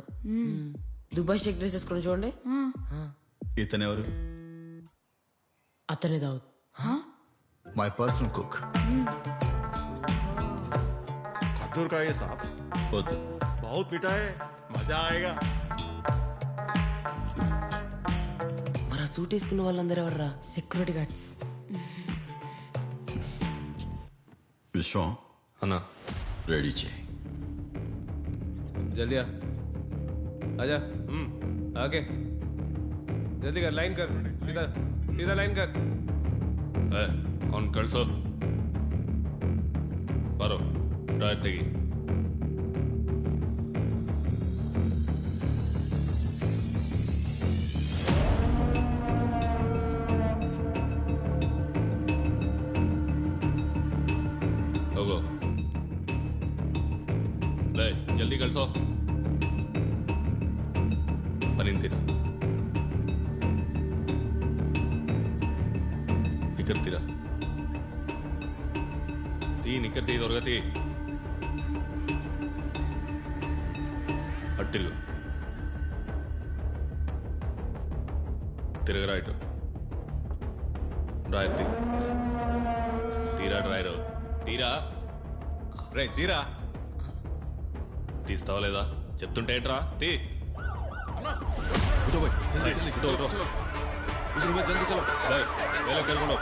దుబాయ్ షేక్ డ్రెస్ వేసుకుని చూడండి. ఇతనెవరు? అతనే దావుద్. My personal cook. खट्टूर का ये साहब వద్దు. बहुत मीठा है, मजा आएगा. మరి ఆ సూట్ వేసుకున్న వాళ్ళందరూ ఎవర్రా? Security guards. విశ్వం అన్నా రెడీ చేయి. जल्दी आ आजा. आगे जल्दी कर, लाइन कर, सीधा सीधा लाइन कर. ಅವ್ನು ಕಳ್ಸೋ. ಬರೋ ಡ್ರಾಯರ್ ತೆಗಿ. ಹೋಗೋ ಲೇ, ಜಲ್ದಿ ಕಳ್ಸೋ. ನಿಂತೀರ ఇక్కర్తీరా. నిక్కర్తీ దొరగతి. అటు తిరుగు. తిరగరా ఇటు. డ్రాయర్ తీరా. డ్రాయరు తీరా. రే తీరా. తీస్తావా లేదా? చెప్తుంటే ఏంట్రా? తీ. उठो भाई, जल्दी जल्दी उठो उठो. उस रूम में जल्दी चलो. वेलो केल्कोंडो.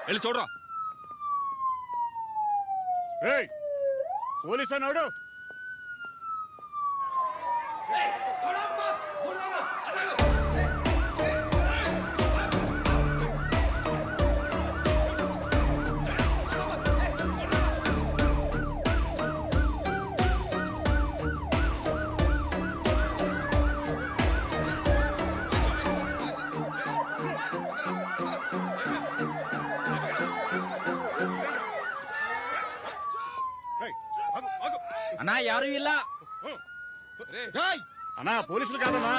వెళ్ళి చూడరా. పోలీస్ అన్నాడు. అన్నా యారు ఇలా అన్నా పోలీసులు కాదన్నా.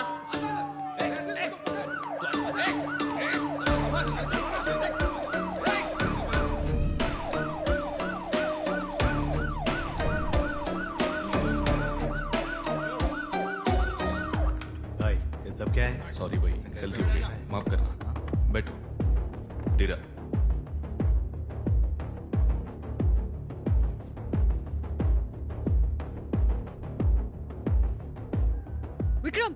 भाई ये सब क्या है? सॉरी भाई, गलती हो गई, माफ करना. बैठो. तीरा. విక్రమ్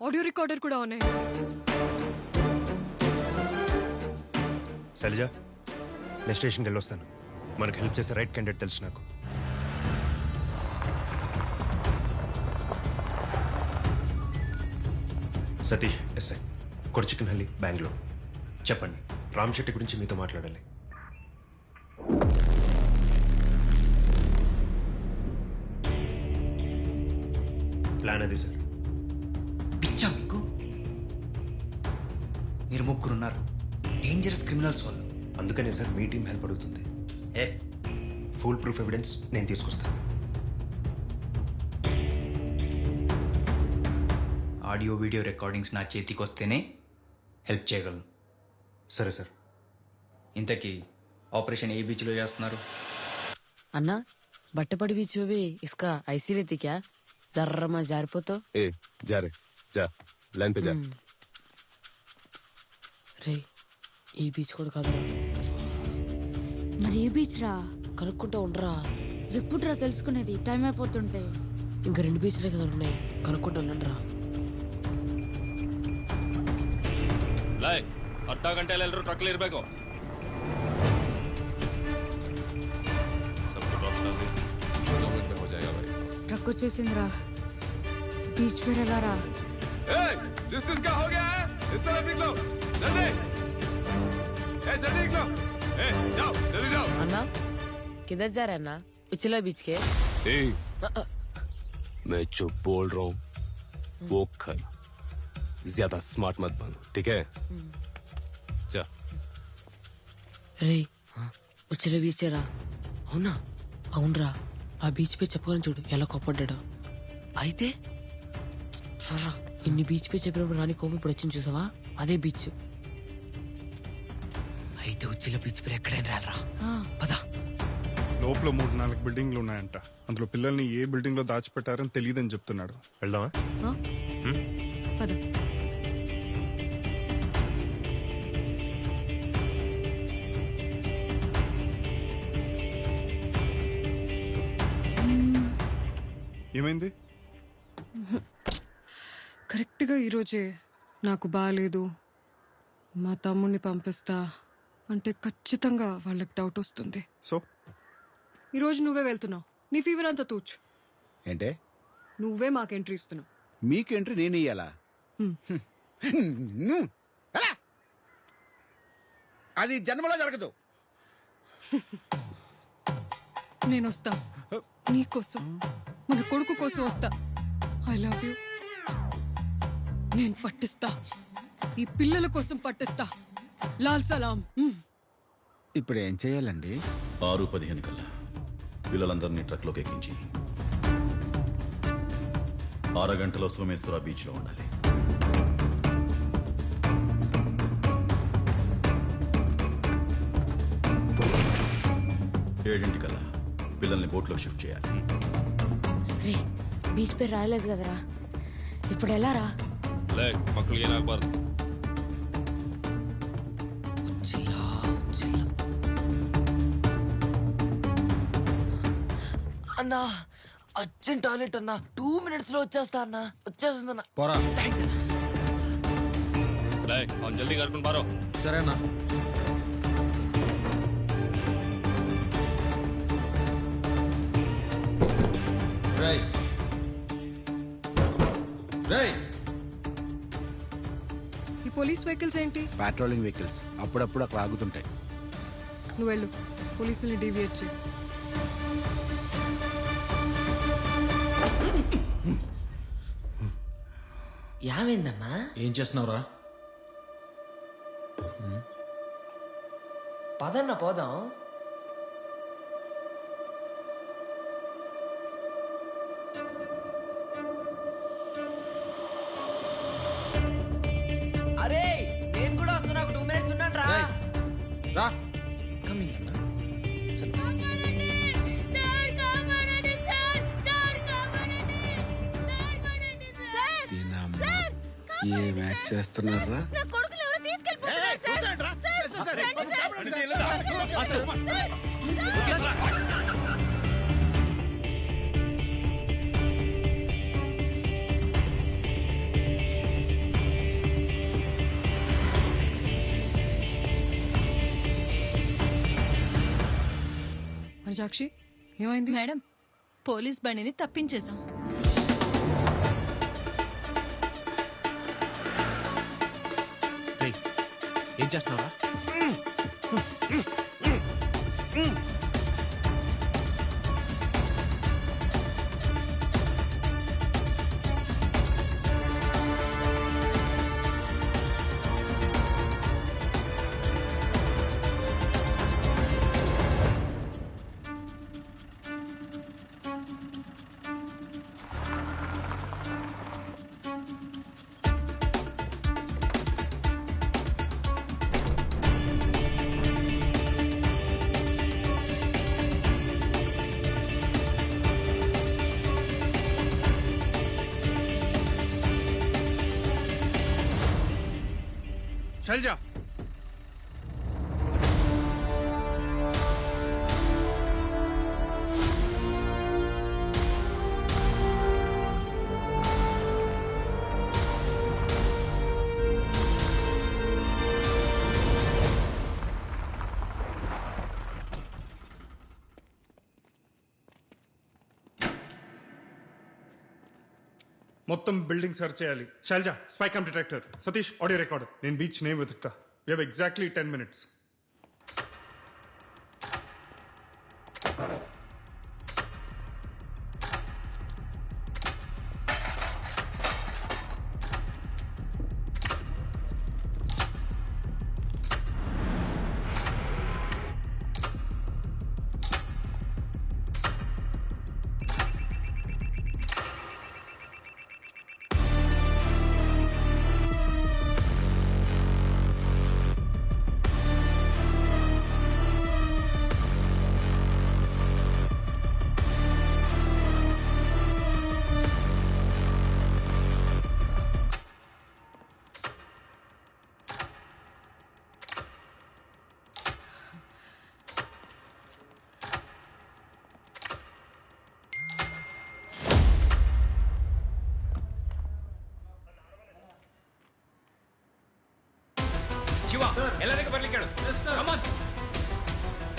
ఆడియో రికార్డర్ కూడా ఉన్నాయి. శైలజ నేను స్టేషన్కి వెళ్ళొస్తాను. మనకు హెల్ప్ చేసే రైట్ క్యాండిడేట్ తెలుసు నాకు. సతీష్ ఎస్ఐ కొడచికన్హల్లి బెంగళూరు. చెప్పండి. రామ్ శెట్టి గురించి మీతో మాట్లాడాలి. ప్లాన్ అది సార్. పిచ్చా మీకు? మీరు ముగ్గురున్నారు డేంజరస్ క్రిమినల్స్ వాళ్ళు. అందుకనే సార్ మీ టీం హెల్ప్ అడుగుతుంది. ఏ ఫుల్ ప్రూఫ్ ఎవిడెన్స్ నేను తీసుకొస్తాను. ఆడియో వీడియో రికార్డింగ్స్ నా చేతికి వస్తేనే హెల్ప్ చేయగలను. సరే సార్. ఇంతకీ ఆపరేషన్ ఏ బీచ్లో చేస్తున్నారు? అన్నా బట్టపడి బీచ్ में भी इसका ऐसी रहती क्या? जर्रा में जारिपोतो ए जा रे जा लाइन पे जा. రే ఈ బీచ్ కూడా కాదురా. మరి ఏ బీచ్ రా? కనుక్కుంటా ఉండరా. ఎప్పుడురా తెలుసుకునేది? టైం అయిపోతుంటే. ఇంకా 2 బీచ్లే కదా ఉన్నాయి, కనుక్కుంటా ఉండండి రా. लाए अर्धा घंटे ಎಲ್ಲರೂ ಟ್ರಕ್ ಇರಬೇಕು. सबको ड्रॉप कर दे. 2 मिनट में हो जाएगा भाई. ట్రక్ వచ్చేసిందిరా. బీచ్ పేరు ఎలా రా? ए जिस का हो गया है इस तरफ निकलो जल्दी. ए जल्दी निकलो. ए जाओ जल्दी जाओ. अन्ना किधर जा रहे हैं अन्ना? पिछला बीच के. ए मैं जो बोल रहा हूँ वो कर. ज्यादा स्मार्ट मत बन, ठीक है? जा. రే ఉచ్చిల బీచేరా? అవునా? అవునరా. ఆ బీచ్ పే చెప్పుకొని చూడు ఎలా కోపడ్డాడు. అయితే రా, ఇన్ని బీచ్ పే చెప్పినప్పుడు రాని కోపం ఇప్పుడు వచ్చింది చూసావా? అదే బీచ్. అయితే ఉచ్చిల బీచ్ పేరు ఎక్కడైనా రాలరా. పదా. లోపల 3-4 బిల్డింగ్లు ఉన్నాయంట. అందులో పిల్లల్ని ఏ బిల్డింగ్ లో దాచిపెట్టారని తెలియదని చెప్తున్నాడు. వెళ్దామా? పద. ఏమైంది? కరెక్ట్గా ఈరోజే నాకు బాగాలేదు, మా తమ్ముడిని పంపిస్తా అంటే ఖచ్చితంగా వాళ్ళకి డౌట్ వస్తుంది. సో ఈరోజు నువ్వే వెళ్తున్నావు. నీ ఫీవర్ అంతా తూచు. ఏంటే నువ్వే మాకు ఎంట్రీ ఇస్తున్నావు. మీకు ఎంట్రీ నేను ఇయ్యాలా? అది జన్మలో జరగదు. నేను వస్తా, నీకోసం, మన కొడుకు కోసం వస్తా. I love you. నేను పట్టిస్తా, ఈ పిల్లల కోసం పట్టిస్తా. లాల్ సలాం. ఇప్పుడు ఏం చేయాలండి? 6:15 కల్లా పిల్లలందరినీ ట్రక్లోకి ఎక్కించి 6 గంటలో సోమేశ్వర బీచ్లో ఉండాలి. ఏడింటికల్లా పిల్లల్ని బోట్లోకి షిఫ్ట్ చేయాలి. రే బీచ్ పేరు రాయలేదు కదరా, ఇప్పుడు ఎలా రా? ಲೇ ಮಕ್ಕಳಿಗೆ ಏನಾಗಬಾರ್ದು. అన్నా అర్జెంట్ టాయిలెట్ అన్నా. 2 minutes లో వచ్చేస్తా అన్నా. వచ్చేస్తుందన్నా. పోరా. థ్యాంక్స్ అన్నా. ಲೇ ಅವ್ನು ಜಲ್ದಿ ಕರ್ಕೊಂಡು ಬಾರೋ. సరేనా? పోలీస్ వెహికల్స్ ఏంటి? పెట్రోలింగ్ వెహికల్స్ అప్పుడప్పుడు అక్కడ ఆగుతుంటాయి. నువ్వు వెళ్ళు, పోలీసుల్ని డీవియేట్ చేయి. యావేందమ్మా? ఏం చేస్తున్నావురా? పదన్న పోదాం. అరే నేను కూడా వస్తున్నా, ఒక 2 minutes ఉన్నాను రా. రా కమింగ్ అన్న. ఏ మ్యాచ్ చేస్తున్నారా? సాక్షి ఏమైంది? మేడం, పోలీస్ బండిని తప్పించేశాం. ఏం చేస్తున్నావురా? శైలజ, మొత్తం బిల్డింగ్ సర్చ్ చేయాలి. Shailaja, spy cum detector. Satish, audio recorder. నేను బీచ్ నేమ్ వెతుకుతా. We have exactly 10 minutes. Shiva ಎಲ್ಲರಿಗೂ ಬರ್ಲಿಕ್ಕೆ ಹೇಳು. Come on.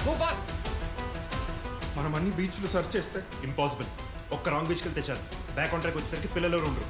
Move fast. మనం అన్ని బీచ్లు సర్చ్ చేస్తే ఇంపాసిబుల్. ఒక్క రాంగ్ బీచ్కి వెళ్తే చాలు. బ్యాక్ ఆన్ ట్రాక్ వచ్చేసరికి పిల్లలు ఎవరు ఉండరు.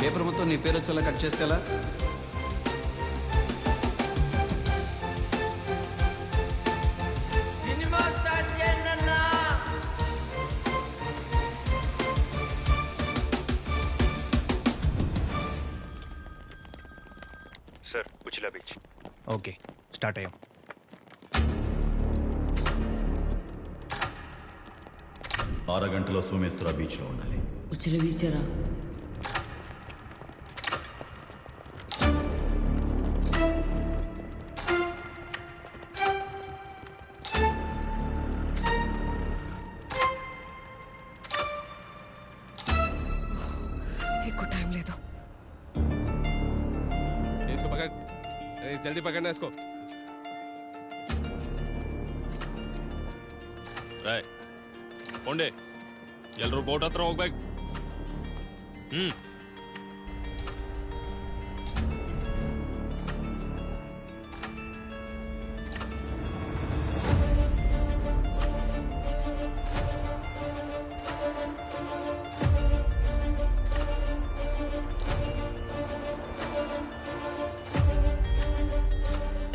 పేపర్ మొత్తం నీ పేరు వచ్చేలా కట్ చేస్తే ఎలా? Sir Uchila beach. Okay start అయ్యాం. అరగంటలో సోమేశ్వర బీచ్లో ఉండాలి. ఉచిల బీచరా? ఎక్కువ టైం లేదు. इसको पकड़, जल्दी पकड़ना इसको. ರಾಯ್ ಒಂಡೆ ಎಲ್ಲರೂ ಬೋಟ್ ಹತ್ರ ಹೋಗ್ಬೇಕು.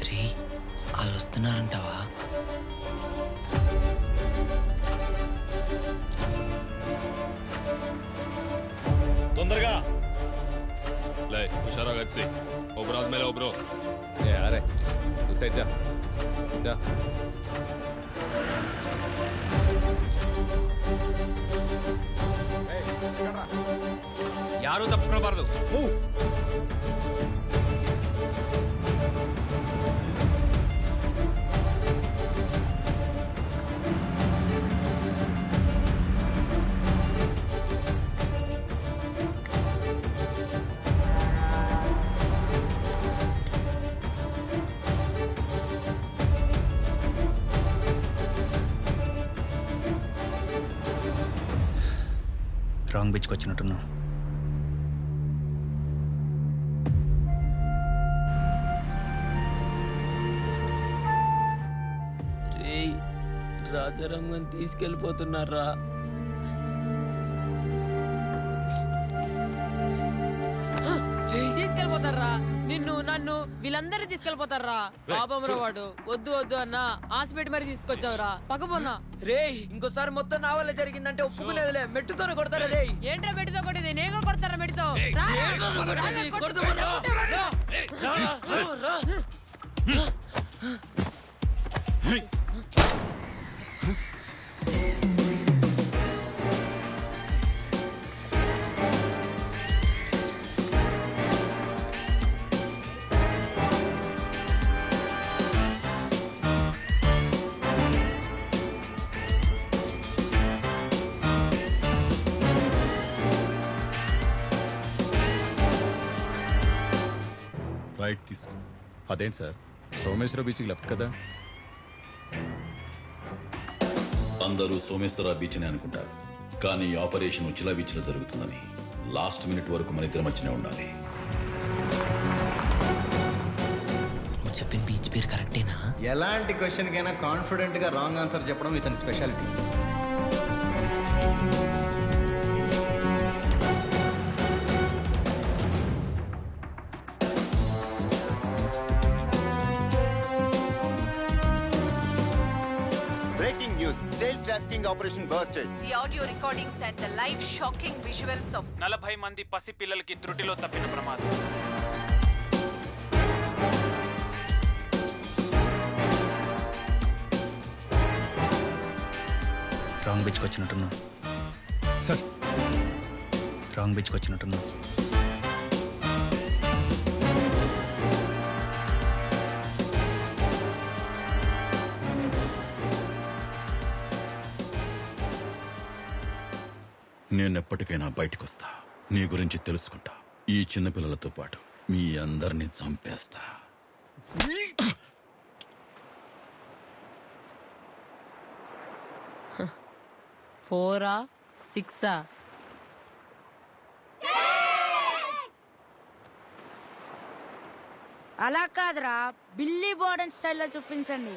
రే వాళ్ళు వస్తున్నారంటావా? తొందరగా లే హుషారాగా వచ్చి ఒబ్రో ఆద్ಮೇಲೆ ఒబ్రో. ఏ అరే ఉస్ సైడ్ जा जा. ಯಾರು ತಪ್ಪಿಸ್ಕೊಳ್ಬಾರ್ದು. రాంగ్ బీచ్కి వచ్చినట్టున్నా. రేయ్ రాజారామని తీసుకెళ్ళిపోతున్నారా? తీసుకెళ్ళిపోతారా? నిన్ను నన్ను వీళ్ళందరినీ తీసుకెళ్ళిపోతారా? పాపం రా వాడు. వద్దు వద్దు అన్న హాస్పిటల్ మరి తీసుకొచ్చావురా. పక్కపోన్నా రేయ్ ఇంకోసారి మొత్తం నా వల్ల జరిగిందంటే ఒప్పుకునేదిలే. మెట్టుతోనే కొడతారా? రేయ్ ఏంట్రా మెట్టుతో కొట్టేది? నేను కూడా కొడతారా మెట్టుతో? రైట్ తీసుకో. అదేంటి సార్ సోమేశ్వర బీచ్కి లెఫ్ట్ కదా? అందరూ సోమేశ్వర బీచ్ని అనుకుంటారు, కానీ ఈ ఆపరేషన్ ఉచిలా బీచ్లో జరుగుతుందని లాస్ట్ మినిట్ వరకు మన ఇద్దరి మధ్యనే ఉండాలి. నువ్వు చెప్పిన బీచ్ పేరు కరెక్టేనా? ఎలాంటి క్వశ్చన్ కైనా కాన్ఫిడెంట్ గా రాంగ్ ఆన్సర్ చెప్పడం ఇతని speciality. Breaking news. Jail trafficking operation busted. The audio recordings and the live shocking visuals of 40 మంది పసి పిల్లలకి త్రుటిలో తప్పిన ప్రమాదం. రాంగ్ బీచ్కి వచ్చినట్టున్నా. సార్ రాంగ్ బీచ్కి వచ్చినట్టున్నా. నేనెప్పటికైనా బయటకొస్తా, నీ గురించి తెలుసుకుంటా. ఈ చిన్నపిల్లలతో పాటు మీ అందరినీ చంపేస్తా. ఫోరా 6ఆ? అలా కాదురా, బిల్లీ బోర్డన్ స్టైల్లో చూపించండి.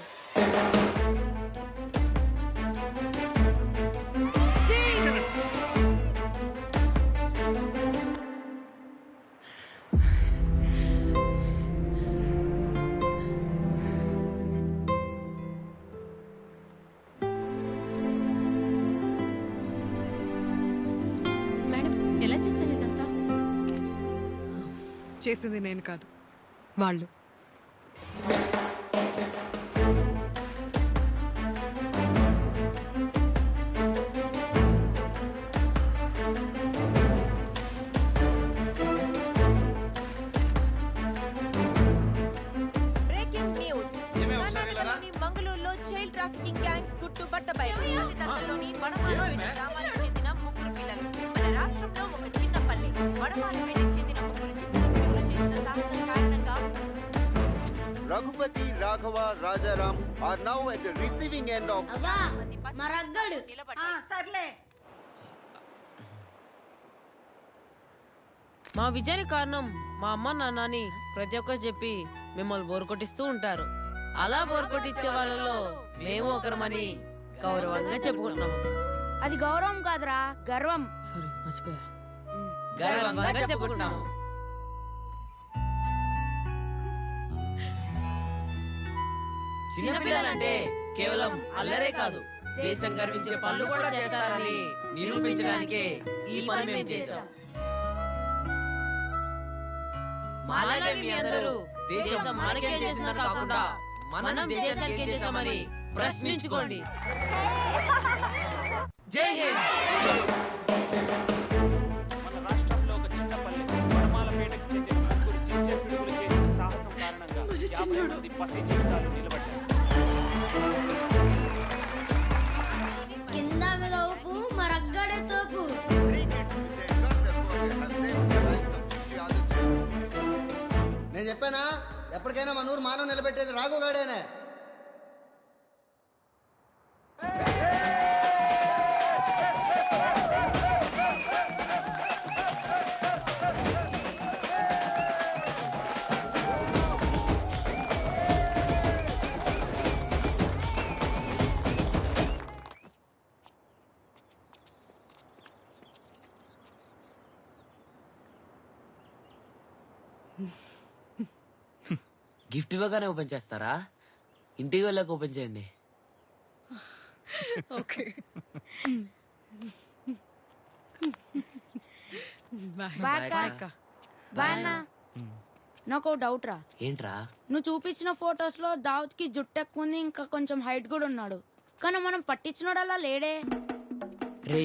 మేడం ఎలా చేశారు ఇదంతా? చేసింది నేను కాదు, వాళ్ళు. Breaking news. కర్ణాటకలోని మంగళూరులో చైల్డ్ ట్రాఫికింగ్ గ్యాంగ్స్ గుట్టుబట్టపై దశలోని వడమాలపేట గ్రామానికి చెందిన 3 పిల్లలు. మన రాష్ట్రంలో ఒక చిన్న పల్లె వడమాలపేటకు చెందిన 3 చిన్న పిల్లలు చేసిన సాహసం కారణంగా Raghupati, Raghava, Rajaram are now at the receiving end of. మరగ్గడు సర్లే. మా విజయానికి కారణం మా అమ్మ నాన్నని ప్రతి ఒక్కరు చెప్పి మిమ్మల్ని బోరు కొట్టిస్తూ ఉంటారు. అలా బోరు కొట్టించే వాళ్ళలో మేము ఒకరమని గౌరవంగా చెప్పుకుంటున్నాము. అది గౌరవం కాదురా, గర్వం. సారీ మర్చిపోయా. గర్వంగా చెప్పుకుంటున్నాము. చిన్నపిల్లలంటే కేవలం అల్లరే కాదు, దేశం గర్వించే పనులు కూడా చేస్తారని నిరూపించడానికే ఈ పని మేము చేశాం. అలాగే మీ అందరూ దేశం మనకేం చేసిందని కాకుండా మనం దేశానికి ఏం చేశామని ప్రశ్నించుకోండి. జై హింద్. మన రాష్ట్రంలో ఒక చిన్న పల్లె వడమాలపేటకు చెందిన 3 చిన్న పిడుగులు చేసిన సాహసం కారణంగా 50 మంది పసి జీవితాలు నిలబడ్డాయి. కింద మీద ఊపు, మరగ్గడే తోపు. నేను చెప్పానా ఎప్పటికైనా మన ఊరు మానవ నిలబెట్టేది రాఘుగాడేనే. గిఫ్ట్ ఇవ్వగానే ఓపెన్ చేస్తారా? ఇంటికి వెళ్ళాక ఓపెన్ చేయండి. ఓకే. బాయ్ అక్క. బాయ్ అన్న. నాకు డౌట్ రా. ఏంట్రా? నువ్వు చూపించిన ఫొటోస్ లో దావుద్ కి జుట్టు ఎక్కువ ఉంది, ఇంకా కొంచెం హైట్ కూడా ఉన్నాడు. కానీ మనం పట్టించినోడల్లా లేడే. రేయ్